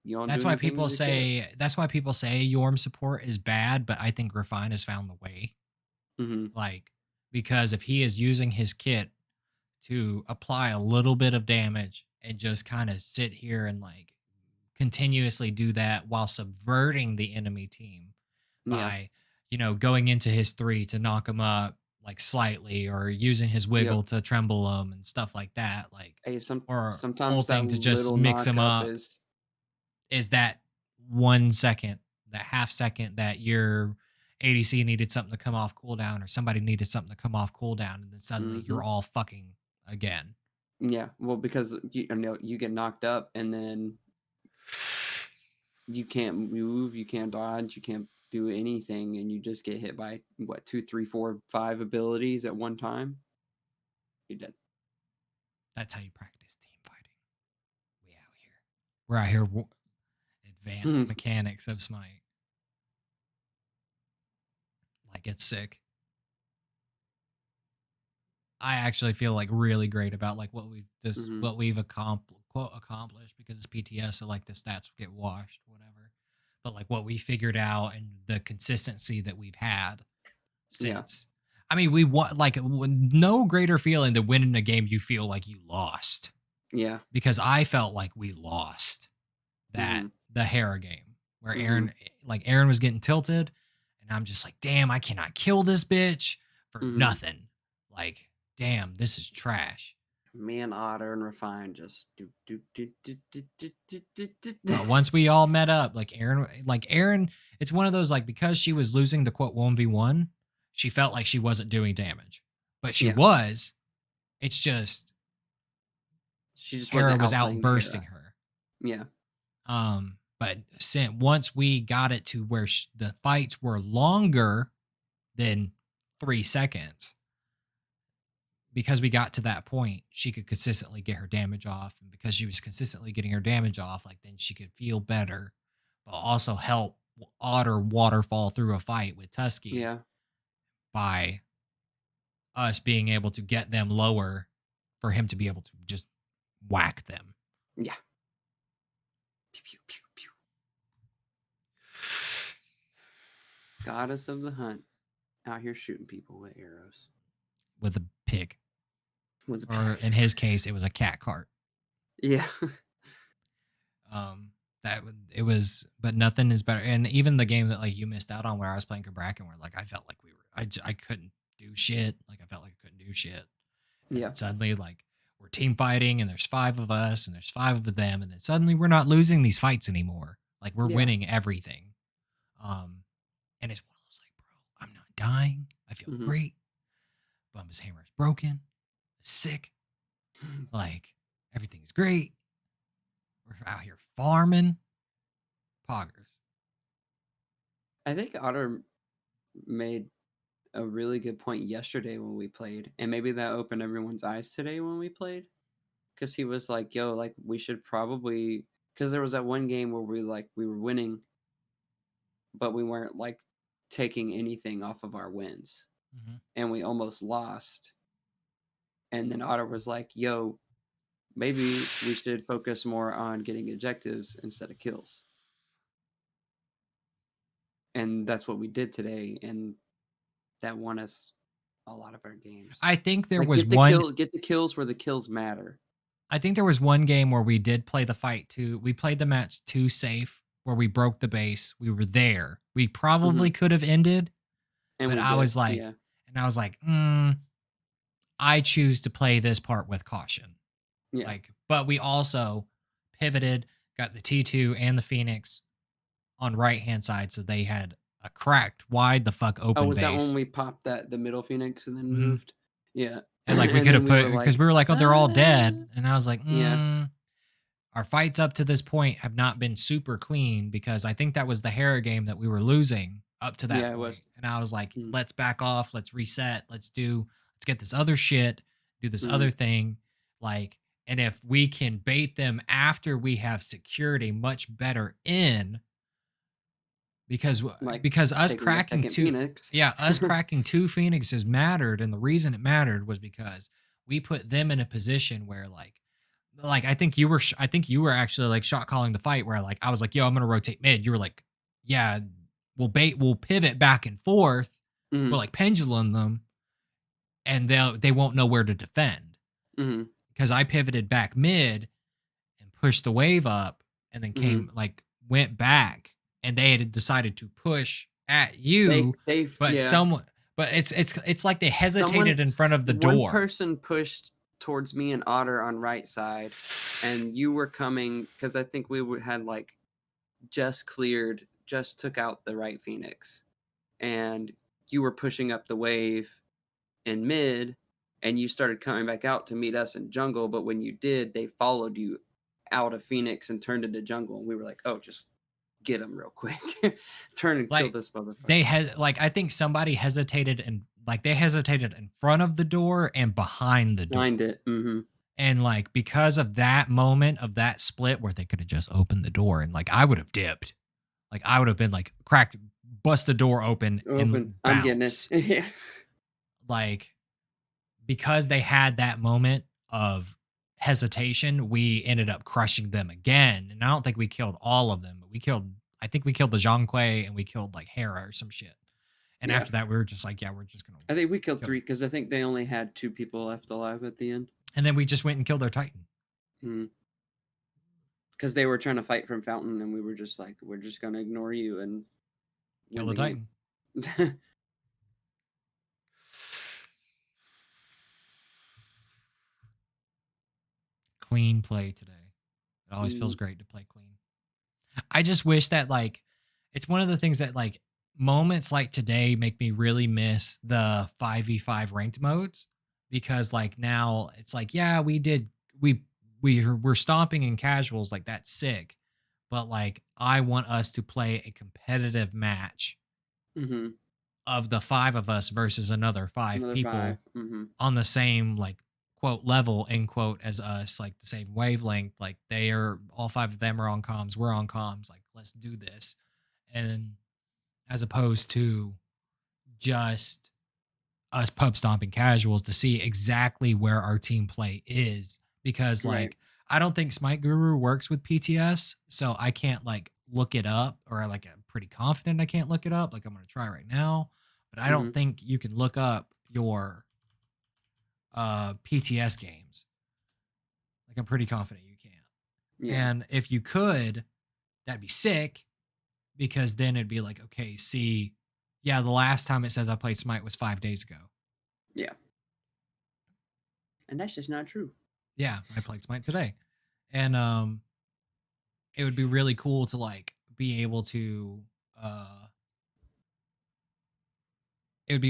you don't do anything with your kit. That's why people say Yorm support is bad, but I think Refine has found the way. Hmm. Like, because if he is using his kit to apply a little bit of damage and just kind of sit here and like continuously do that while subverting the enemy team Yeah. by, going into his three to knock him up like slightly, or using his Yep. wiggle to tremble him and stuff like that, like, Hey, or sometimes that ulting to just little mix him knock up up, is. is that 1 second, that half second that your ADC needed something to come off cooldown, or somebody needed something to come off cooldown, and then suddenly Hmm. you're all fucking again. Yeah. Well, because you get knocked up and then you can't move, you can't dodge, you can't do anything, and you just get hit by what, two, three, four, five abilities at one time. You're dead. That's how you practice team fighting. We out here. We're out here advanced mechanics of Smite. Like, it's sick. I actually feel like really great about like Hmm. what we've accomplished, because it's PTS, so like the stats get washed, whatever. But like what we figured out and the consistency that we've had Yeah. since. I mean, we won, like, no greater feeling than winning a game you feel like you lost, Yeah. because I felt like we lost that Hmm. the Hera game where Hmm. Aaron was getting tilted, and I'm just like, damn, I cannot kill this bitch for Hmm. nothing. Like, damn, this is trash. Me and Otter and Refine just But once we all met up, like Aaron, it's one of those, like, because she was losing the quote 1v1, she felt like she wasn't doing damage, but she Yeah. was. It's just She just Hera wasn't was outplaying outbursting Hera. her. Yeah. But once we got it to where the fights were longer than 3 seconds, because we got to that point, she could consistently get her damage off, and because she was consistently getting her damage off, like then she could feel better, but also help Otter waterfall through a fight with Tusky Yeah. by us being able to get them lower for him to be able to just whack them. Yeah. Pew, pew, pew, pew. Goddess of the hunt, out here shooting people with arrows. With a pig. Was a Or pig. in his case, it was a cat cart. Yeah. That it was, but nothing is better. And even the game that like you missed out on, where I was playing Kabrak, and where like I felt like I couldn't do shit. Like I felt like I couldn't do shit. And Yeah. then suddenly, like we're team fighting, and there's 5 of us, and there's 5 of them, and then suddenly we're not losing these fights anymore. Like we're winning everything. And it's one of those like, bro, I'm not dying. I feel great. Bumba's hammer is broken. It's sick. Like everything's great. We're out here farming. Poggers. I think Otter made a really good point yesterday when we played, and maybe that opened everyone's eyes today when we played, because he was like, yo, like we should probably, because there was that one game where we were winning, but we weren't like taking anything off of our wins, and we almost lost. And then Otter was like, yo, maybe we should focus more on getting objectives instead of kills. And that's what we did today, and that won us a lot of our games. I think there like, was get the kills where the kills matter. I think there was one game where we did play the fight too. We played the match too safe, where we broke the base. We were there. We probably could have ended, and but I was like, I choose to play this part with caution. Yeah. Like, but we also pivoted, got the T2 and the Phoenix on right hand side, so they had a cracked wide the fuck open was base. that when we popped the middle Phoenix and then moved? Yeah. And like we could have put, because we were like, oh, they're all dead, and I was like, our fights up to this point have not been super clean, because I think that was the Hera game that we were losing up to that point. It was. And I was like, let's back off, let's reset, let's get this other shit, do this other thing, like. And if we can bait them after we have secured a much better in, because us cracking us cracking 2 Phoenixes mattered, and the reason it mattered was because we put them in a position where like I think you were actually like shot calling the fight, where like I was like, yo, I'm gonna rotate mid. You were like, yeah, we'll pivot back and forth, we'll like pendulum them, and they won't know where to defend. Because I pivoted back mid and pushed the wave up, and then went back, and they had decided to push at you. But it's like they hesitated in front of the door. One person pushed towards me and Otter on right side, and you were coming, because I think we had like just took out the right Phoenix, and you were pushing up the wave in mid, and you started coming back out to meet us in jungle, but when you did, they followed you out of Phoenix and turned into jungle, and we were like, oh, just get them real quick. Turn and kill this motherfucker. They had I think somebody hesitated, and they hesitated in front of the door and behind the door. Behind it. And like, because of that moment of that split where they could have just opened the door, and like I would have dipped. Like I would have been like cracked, bust the door open and bounce. I'm getting it. Yeah. Like, because they had that moment of hesitation, we ended up crushing them again. And I don't think we killed all of them, but I think we killed the Zhongkui, and we killed like Hera or some shit. And after that, we were just like, yeah, we're just gonna. I think we killed 3, because I think they only had 2 people left alive at the end. And then we just went and killed their Titan. Because they were trying to fight from Fountain, and we were just like, we're just gonna ignore you and kill the Titan. Clean play today. It always feels great to play clean. I just wish that like, it's one of the things that like moments like today make me really miss the 5v5 ranked modes because like now it's like yeah we we're stomping in casuals like that's sick, but like I want us to play a competitive match Mhm. of the 5 of us versus another 5 Another 5. people Mhm. on the same like quote level end quote as us, like the same wavelength, like they are all 5 of them are on comms, we're on comms, like let's do this. And as opposed to just us pub stomping casuals to see exactly where our team play is because Right. like I don't think Smite Guru works with PTS, so I can't like look it up or like I'm pretty confident I can't look it up. Like I'm gonna try right now, but I don't Mhm. think you can look up your PTS games. Like I'm pretty confident you can't. Yeah. And if you could, that'd be sick because then it'd be like, okay, see, yeah, the last time it says I played Smite was 5 days ago. Yeah. And that's just not true. Yeah, I played Smite today. And it would be really cool to like be able to it'd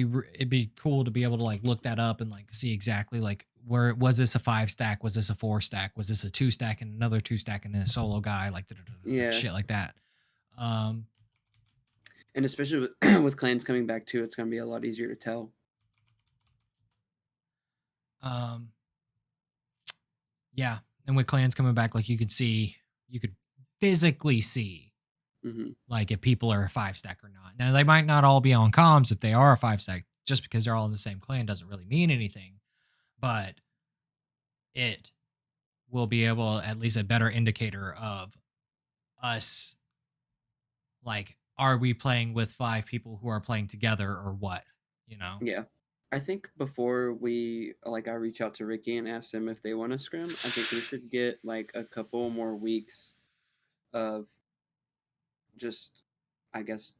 be cool to be able to like look that up and like see exactly like where was this a 5 stack, was this a 4 stack, was this a 2 stack and another 2 stack and then a solo guy like like Yeah. shit like that. Um And especially with with clans coming back too, it's gonna be a lot easier to tell. um yeah, and with clans coming back like you could physically see Mhm. like if people are a 5 stack or not. Now they might not all be on comms if they are a 5 stack. Just because they're all in the same clan doesn't really mean anything, but it will be able at least a better indicator of us like are we playing with 5 people who are playing together or what, you know? Yeah. I think before we like I reach out to Ricky and ask them if they want to scrim, I think we should get like a couple more weeks of just I guess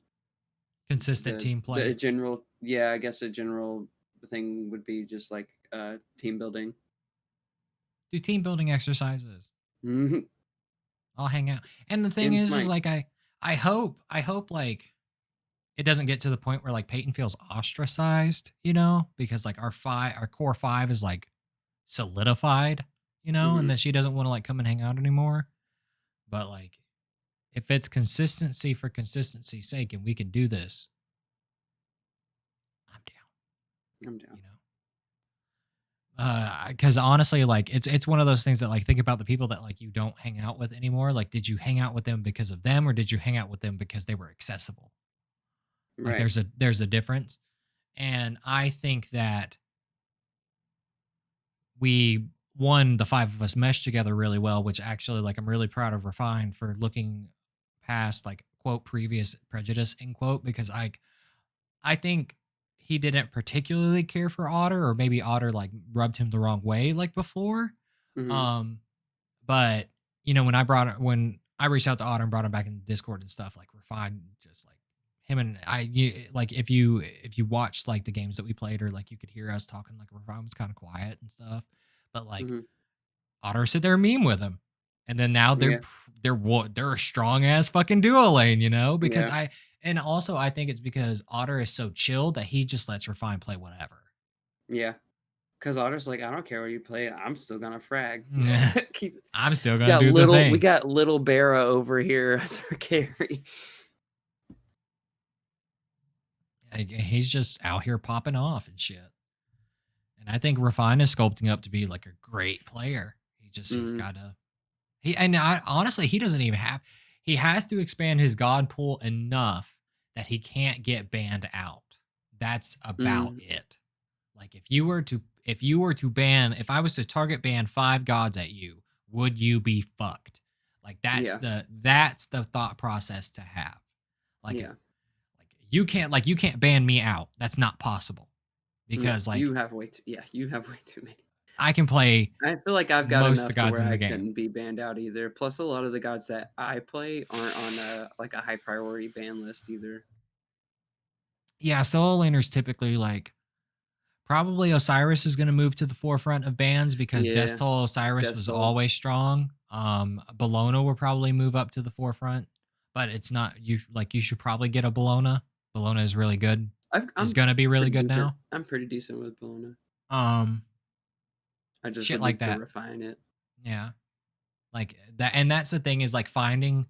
Consistent team the play. general yeah, I guess a general thing would be just like team building. Do team building exercises. Mhm. I'll hang out. And the thing In is Smite. like I hope like it doesn't get to the point where like Peyton feels ostracized, you know, because like our core 5 is like solidified, you know, and Mhm. that she doesn't want to like come and hang out anymore. But like if it's consistency for consistency's sake and we can do this, I'm down, I'm down. you know. Because honestly, like it's one of those things that like think about the people that like you don't hang out with anymore. Like, did you hang out with them because of them, or did you hang out with them because they were accessible? Like, Right. there's a difference, and I think that we one the 5 of us meshed together really well, which actually like I'm really proud of Refine for looking past like quote previous prejudice end quote because I think he didn't particularly care for Otter, or maybe Otter like rubbed him the wrong way like before. Mhm. Um, but you know, when I reached out to Otter and brought him back in Discord and stuff, like Refine just like him and like if you watched like the games that we played or like you could hear us talking, like Refine was kind of quiet and stuff, but like Mhm. Otter sit there and meme with him. And then now Yeah. they're a strong ass fucking duo lane, you know? Because Yeah. and also I think it's because Otter is so chill that he just lets Refine play whatever. Yeah. Cause Otter's like, I don't care what you play, I'm still gonna frag. Keep I'm still gonna do the we thing. got little Barra over here as our carry. Like, he's just out here popping off and shit. And I think Refine is sculpting up to be like a great player. He's Mhm. gotta honestly he doesn't even have he has to expand his god pool enough that he can't get banned out. That's about Mhm. it. Like if you were to ban if I was to target ban 5 gods at you, would you be fucked? Like Yeah. that's the thought process to have. Like if Yeah. you can't ban me out. That's not possible. No, Because like you have way too yeah, you have way too many. I can play I feel like I've got most of the enough to gods where in the I game. couldn't be banned out either. Plus, a lot of the gods that I play aren't on a like a high priority ban list either. Yeah, solo laners typically like probably Osiris is going to move to the forefront of bans because Yeah, Destol Osiris Death was Soul. always strong. Bologna will probably move up to the forefront, but it's not you like you should probably get a Bologna Bologna is really good. Is I'm gonna be really pretty good decent. now. I'm pretty decent with Bologna. Um, I just Shit would like need to that. refine it. Yeah, like that, and that's the thing is like finding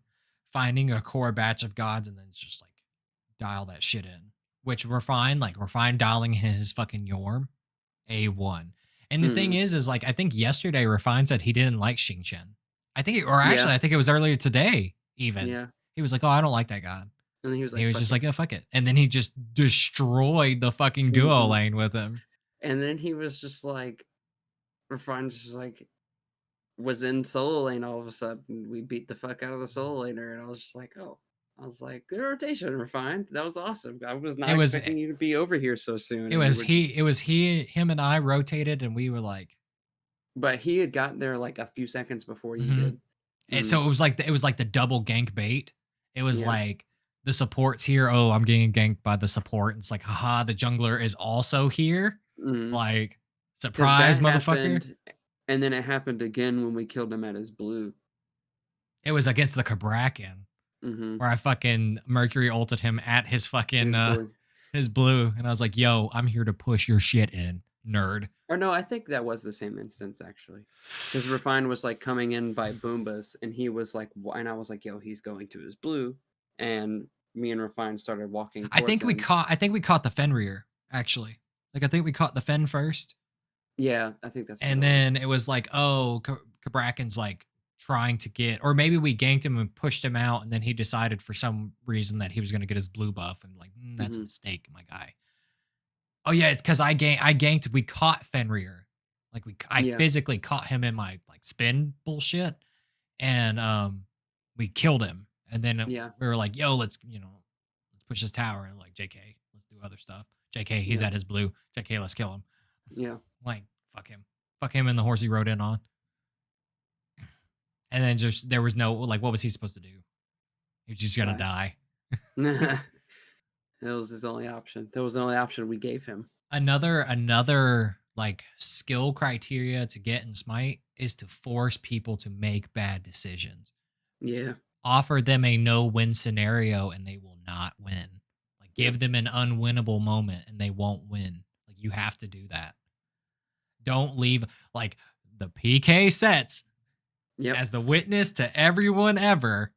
a core batch of gods and then just like dial that shit in. Which we're fine dialing his fucking Yorm A1. And the thing Mm, is like I think yesterday Refine said he didn't like Xing Chen. Or yeah, actually I think it was earlier today even. yeah. He was like, "Oh, I don't like that god." And then he was And he like, was "Fuck just it." like, "Oh, fuck it." And then he just destroyed the fucking duo Hmm. lane with him. And then he was just like, Refine just like was in solo lane all of a sudden. We beat the fuck out of the solo laner, and I was just like, oh. I was like, good rotation, Refined. That was awesome. I was It not was expecting you to be over here so soon, it and you was were just. him and I rotated and we were like, But he had gotten there like a few seconds before you mm-hmm. did. And Mm, so it was like the double gank bait. It was yeah. like the support's here. Oh, I'm getting ganked by the support. It's like, haha, the jungler is also here. Mm. Like, Because surprise, that motherfucker. happened, and then it happened again when we killed him at his blue. It was against the Kabrakan Mm-hmm. where I fucking Mercury ulted him at his fucking His blue. his blue, and I was like, "Yo, I'm here to push your shit in, nerd." Or no, I think that was the same instance actually. Because Refine was like coming in by Boombas, and he was like, and I was like, yo, he's going to his blue. And me and Refine started walking towards him. I think we caught the Fenrir actually. Like I think we caught the Fen first. Yeah, I think that's what And it was. then it was like, oh, Kabrakan's like trying to get, or maybe we ganked him and pushed him out, and then he decided for some reason that he was going to get his blue buff, and like, that's a Mm-hmm. mistake, my guy. Oh yeah, it's because I ganked. We caught Fenrir, like I Yeah, physically caught him in my like spin bullshit, and we killed him, and then yeah, we were like, yo, let's let's push this tower, and like, JK, let's do other stuff. JK, he's yeah, at his blue. JK, let's kill him. yeah. Like, fuck him and the horse he rode in on. And then just there was no like, what was he supposed to do? He was just gonna Die. die. That was his only option. That was the only option we gave him. Another like skill criteria to get in Smite is to force people to make bad decisions. Yeah. Offer them a no-win scenario and they will not win. Like Yep. give them an unwinnable moment and they won't win. Like you have to do that. Don't leave like the PK sets Yep. as the witness to everyone ever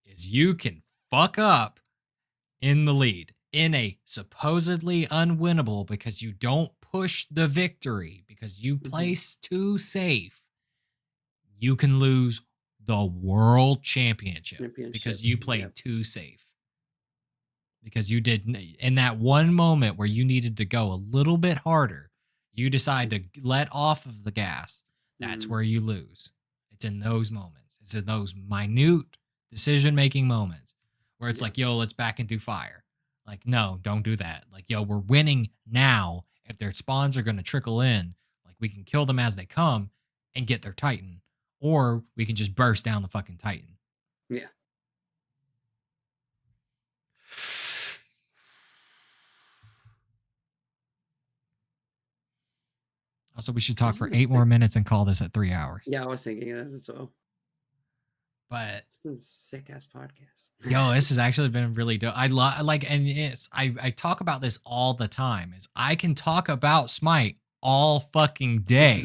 is you can fuck up in the lead in a supposedly unwinnable because you don't push the victory because you place too safe. You can lose the world championship because you played Yep. too safe. Because you did in that one moment where you needed to go a little bit harder, you decide to let off of the gas. That's where you lose. It's in those moments. It's in those minute decision-making moments where it's like, yo, let's back and do fire. Like, no, don't do that. Like, yo, we're winning now. If their spawns are going to trickle in, like, we can kill them as they come and get their Titan. Or we can just burst down the fucking Titan. Yeah. Also, we should talk for 8 more minutes and call this at 3 hours. Yeah, I was thinking that as well. But it's been a sick ass podcast. Yo, this has actually been really dope. I like, and I talk about this all the time. Is I can talk about Smite all fucking day.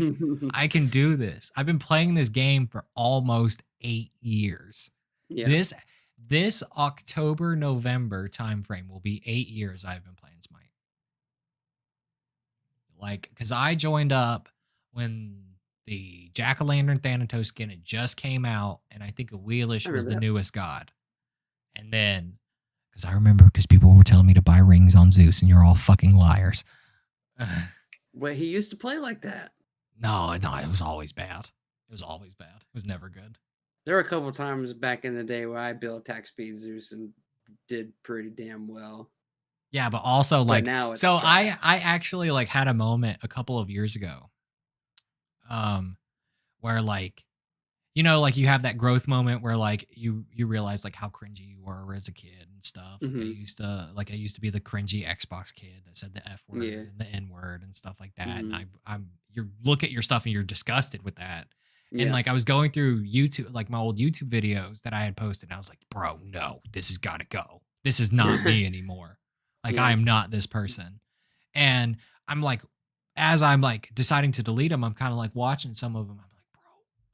I can do this. I've been playing this game for almost 8 years. Yeah. This October November timeframe will be 8 years I've been playing Smite. Like, because I joined up when the Jack-o'-lantern Thanatos skin had just came out, and I think Wheelish was the newest god. And then, because I remember, because people were telling me to buy rings on Zeus, and you're all fucking liars. Well, he used to play like that. No, it was always bad. It was always bad. It was never good. There were a couple times back in the day where I built attack speed Zeus and did pretty damn well. Yeah, but also like, but now it's so trash. I actually like had a moment a couple of years ago, where like, you know, like you have that growth moment where like you realize like how cringy you were as a kid and stuff. Like I used to be the cringy Xbox kid that said the F word and the N word and stuff like that. And you look at your stuff and you're disgusted with that. And like I was going through YouTube, like my old YouTube videos that I had posted, and I was like, bro, no, this has got to go. This is not me anymore. Like I Yeah. am not this person. And I'm like, as I'm like deciding to delete them, I'm kind of like watching some of them. I'm like, bro,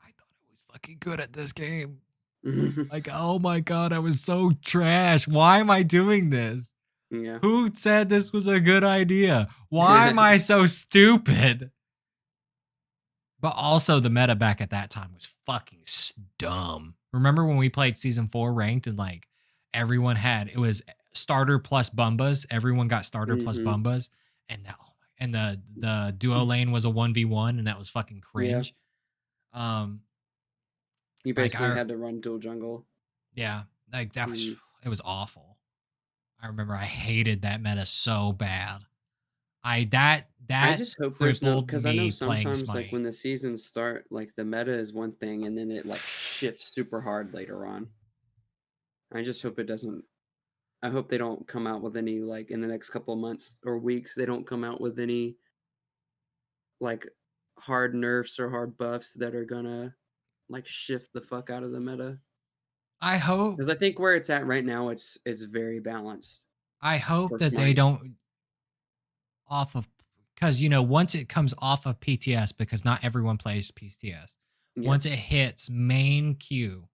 I thought I was fucking good at this game. Like, oh my God, I was so trash. Why am I doing this? Yeah. Who said this was a good idea? Why am I so stupid? But also, the meta back at that time was fucking dumb. Remember when we played season 4 ranked and like everyone had it was starter plus Bumbas. Everyone got starter plus Mhm. Bumbas, and that and the duo lane was a 1v1, and that was fucking Yeah. cringe. Um, You like basically I had to run dual jungle. yeah, like that was Mhm. it was awful. I remember I hated that meta so bad. I That just hope there's no, crippled because I know me playing sometimes, like, Smite. when the seasons start, like, the meta is one thing, and then it, like, shifts super hard later on. I just hope it doesn't. I hope they don't come out with any, like, in the next couple of months or weeks, they don't come out with any, like, hard nerfs or hard buffs that are gonna, like, shift the fuck out of the meta. I hope Because I think where it's at right now, it's very balanced I hope for that they Smite. don't off of because once it comes off of PTS, because not everyone plays PTS. Yeah, Once it hits main queue,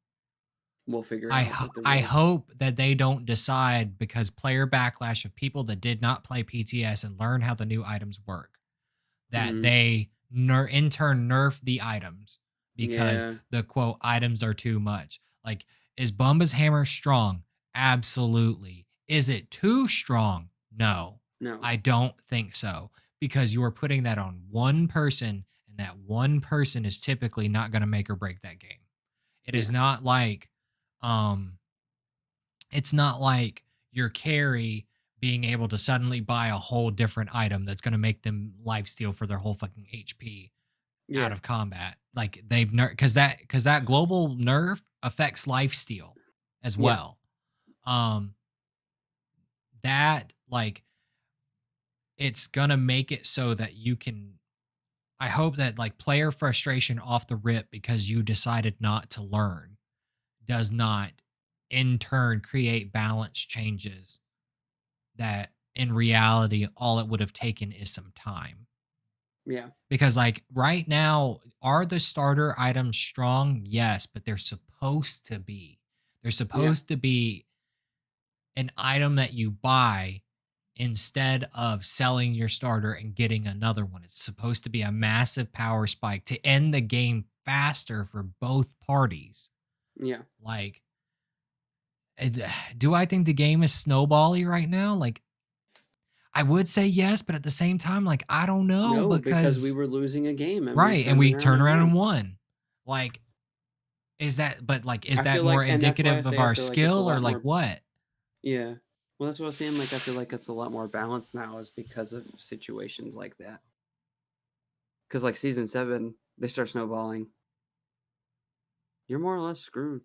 we'll figure out that the I real. hope that they don't decide because player backlash of people that did not play PTS and learn how the new items work, that Mhm. they in turn nerf the items because Yeah. the quote items are too much. Like, is Bumba's hammer strong? Absolutely. Is it too strong? No, No. I don't think so, because you are putting that on one person, and that one person is typically not going to make or break that game. It is Yeah. not like, um, it's not like your carry being able to suddenly buy a whole different item that's going to make them lifesteal for their whole fucking HP out Yeah. of combat. Like they've because that global nerf affects lifesteal as Yeah. well. Um, that like it's gonna make it so that you can. I hope that like player frustration off the rip because you decided not to learn does not in turn create balance changes that in reality all it would have taken is some time. Yeah. Because like right now, are the starter items strong? Yes, but they're supposed to be. They're Yeah. supposed to be an item that you buy instead of selling your starter and getting another one. It's supposed to be a massive power spike to end the game faster for both parties. Yeah. Like, do I think the game is snowbally right now? Like, I would say yes, but at the same time, like, I don't know No, because we because were losing a game and we right, and turned we around turned and around and won. won. Like, is I that feel more like, and that's why I indicative of say I our feel like it's a skill or lot like more. what? Yeah. Well, that's what I was saying. Like, I feel like it's a lot more balanced now, is because of situations like that. Because like season 7, they start snowballing. You're more or less screwed.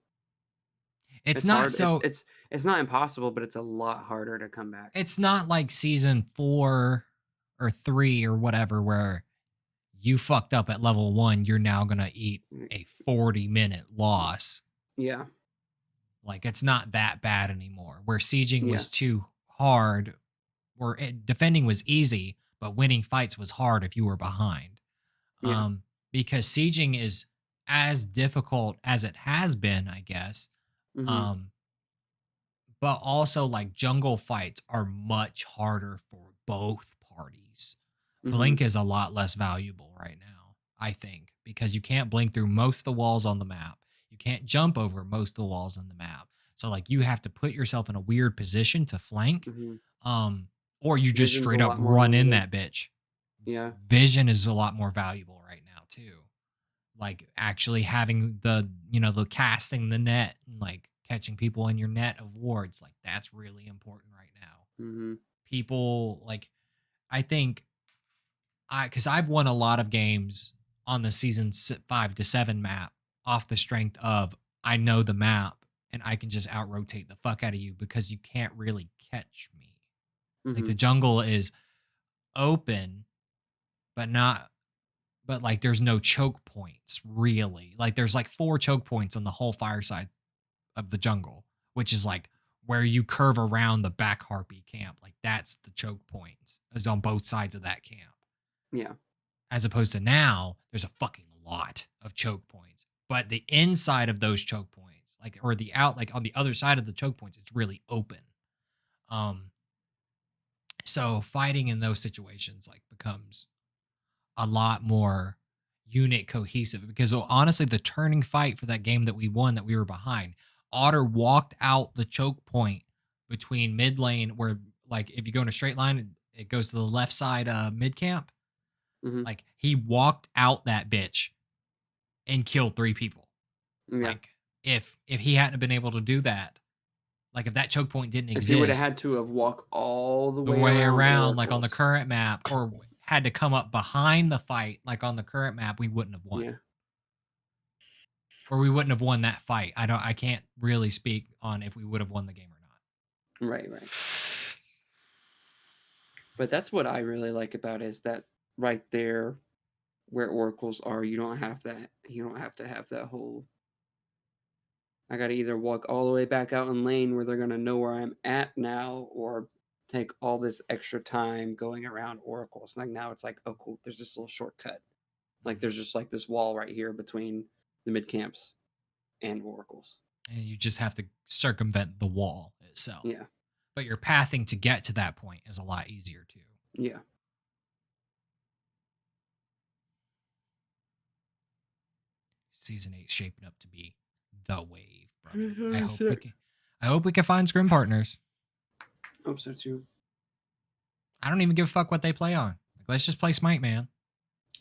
It's It's not hard. It's so it's it's not impossible, but it's a lot harder to come back. it's not like season 4 or 3 or whatever where you fucked up at level 1, you're now going to eat Mm, a 40-minute loss. yeah. Like it's not that bad anymore. Where sieging Yeah. was too hard, defending was easy, but winning fights was hard if you were behind. Yeah. Because sieging is as difficult as it has been, I guess. Mhm. Um, but also like jungle fights are much harder for both parties. Blink Mhm. is a lot less valuable right now, I think, because you can't blink through most of the walls on the map. You can't jump over most of the walls on the map. So like you have to put yourself in a weird position to flank. Mhm. Um, or you just Vision's a straight up lot more run in limited. that bitch. Yeah. Vision is a lot more valuable right now too. Like actually having the casting the net and like catching people in your net of wards, like that's really important right now. Mhm. People like I think because I've won a lot of games on the season 5 to 7 map off the strength of I know the map and I can just out rotate the fuck out of you because you can't really catch me. Like the Mhm. jungle is open, but not but like there's no choke points really. Like there's like 4 choke points on the whole fireside of the jungle, which is like where you curve around the back harpy camp. Like that's the choke point. Is on both sides of that camp. Yeah. As opposed to now, there's a fucking lot of choke points. But the inside of those choke points, like or the out, like on the other side of the choke points, it's really open. Um, so fighting in those situations like becomes a lot more unit cohesive because honestly, the turning fight for that game that we won that we were behind, Otter walked out the choke point between mid lane where like if you go in a straight line, it goes to the left side mid camp. Mhm. Like he walked out that bitch and killed 3 people. Yeah. Like if he hadn't been able to do that, like if that choke point didn't If he would have exist, had to have walked all the the way way around around like on the oracles. current map or had to come up behind the fight like on the current map, we wouldn't have won. Yeah. Or we wouldn't have won that fight. I can't really speak on if we would have won the game or not. Right, right. But that's what I really like about it is that right there where oracles are, you don't have to have that whole I gotta either walk all the way back out in lane where they're gonna know where I'm at now, or take all this extra time going around oracles. Like now it's like, oh cool, there's this little shortcut. Like Mhm. there's just like this wall right here between the mid camps and oracles. And you just have to circumvent the wall itself. Yeah. But your pathing to get to that point is a lot easier too. Yeah. Season 8 shaping up to be the wave, brother. I hope we 100%. can find scrim partners. Hope so too. I don't even give a fuck what they play on. Like, let's just play Smite, man.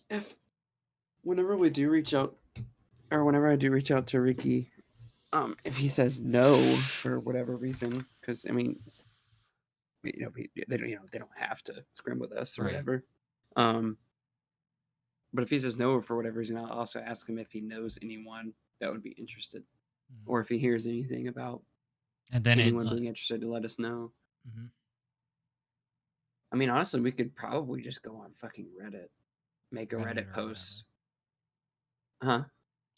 If whenever we do reach out, or whenever I do reach out to Ricky, if he says no for whatever reason, because I mean, they don't, they don't have to scrim with us or Right. whatever. But if he says no for whatever reason, I'll also ask him if he knows anyone that would be interested, or if he hears anything about And then anyone being interested to let us know. Mhm. I mean, honestly, we could probably just go on fucking Reddit, make a Reddit or post, huh?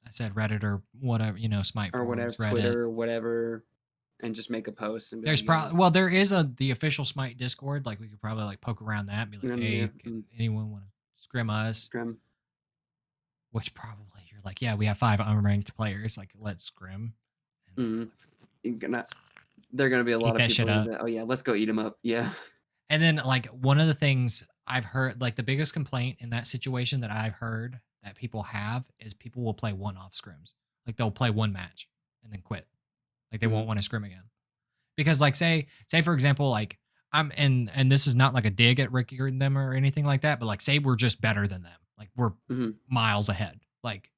I said Reddit or whatever, Smite Or whatever, forums, Reddit. Twitter, or whatever, and just make a post and be There's like, probably there is the official Smite Discord. Like we could probably like poke around that and be like, hey, can anyone want to scrim us? Scrim. Which probably you're like, yeah, we have 5 unranked players. Like, let's scrim. And they're gonna be a lot of people. Oh yeah, let's go eat them up. Yeah. And then like one of the things I've heard, like the biggest complaint in that situation that I've heard that people have is people will play one-off scrims. Like they'll play one match and then quit. Like they won't want to scrim again. Because like say for example, like I'm and this is not like a dig at Ricky or them or anything like that, but like say we're just better than them. Like we're miles ahead. Like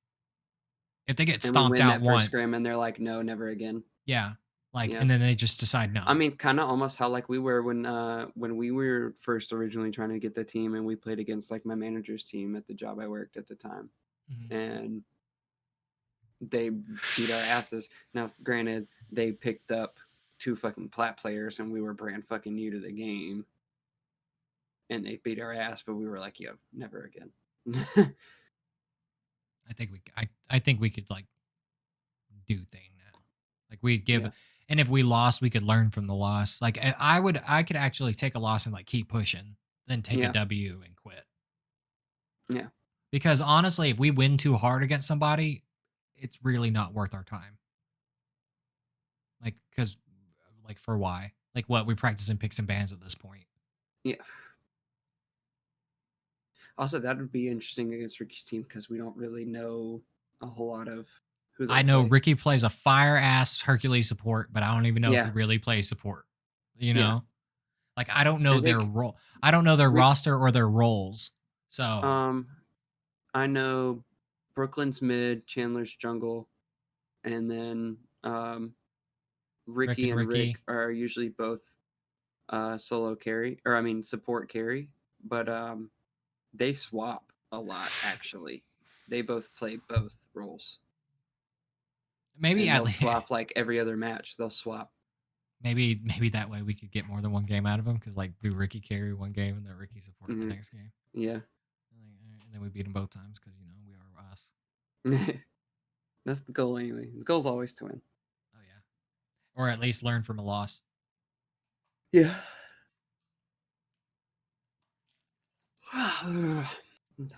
if they get stomped out once, scrim and they're like, no, never again. Yeah. Like and then they just decide no. I mean, kind of almost how like we were when we were first originally trying to get the team and we played against like my manager's team at the job I worked at the time. And they beat our asses. Now, granted, they picked up 2 fucking plat players and we were brand fucking new to the game. And they beat our ass, but we were like, yo, never again. I think we could like do thing now. Like we'd give and if we lost, we could learn from the loss. Like I could actually take a loss and like keep pushing, then take a W and quit. Yeah. Because honestly, if we win too hard against somebody, it's really not worth our time. Like cuz like for why? Like what we practice in picks and bans at this point. Yeah. Also, that would be interesting against Ricky's team because we don't really know a whole lot of who they I know play. Ricky plays a fire ass Hercules support, but I don't even know if he really plays support. You know? Like I don't know their role. I don't know their roster or their roles. So I know Brooklyn's mid, Chandler's jungle, and then Ricky and Rick are usually both solo carry, or I mean support carry, but they swap a lot actually. They both play both roles. Maybe they'll swap like every other match. They'll swap. Maybe that way we could get more than one game out of them because like do Ricky carry one game and then Ricky support the next game. Yeah. And then we beat them both times because we are us. That's the goal anyway. The goal's always to win. Oh yeah. or at least learn from a loss. Yeah.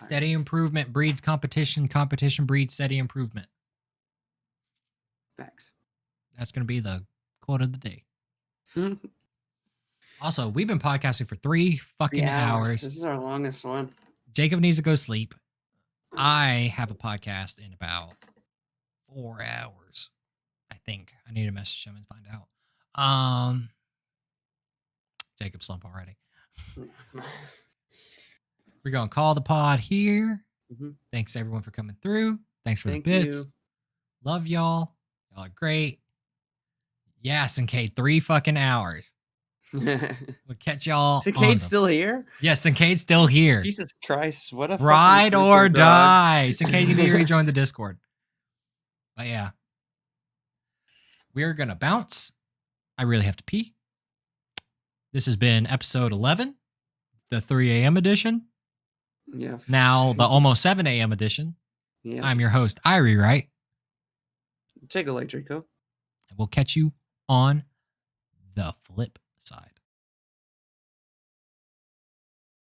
Steady improvement breeds competition. Competition breeds steady improvement. Facts. That's going to be the quote of the day. Also, we've been podcasting for 3 fucking hours. This is our longest one. Jacob needs to go sleep. I have a podcast in about 4 hours. I think. I need to message him and find out. Jacob slump already. We're going to call the pod here. Mm-hmm. Thanks everyone for coming through. Thanks for the bits. You. Love y'all. Y'all are great. Yeah, Syncade, 3 fucking hours. We'll catch y'all. Syncade's still here? Yes, Syncade's still here. Jesus Christ, what a ride or die. Syncade, you need to rejoin the Discord. But yeah. We're gonna bounce. I really have to pee. This has been episode 11, the 3 a.m. edition. Yeah. Now the almost 7 a.m. edition. Yeah. I'm your host, Irie, right? Take a Draco. And we'll catch you on the flip side.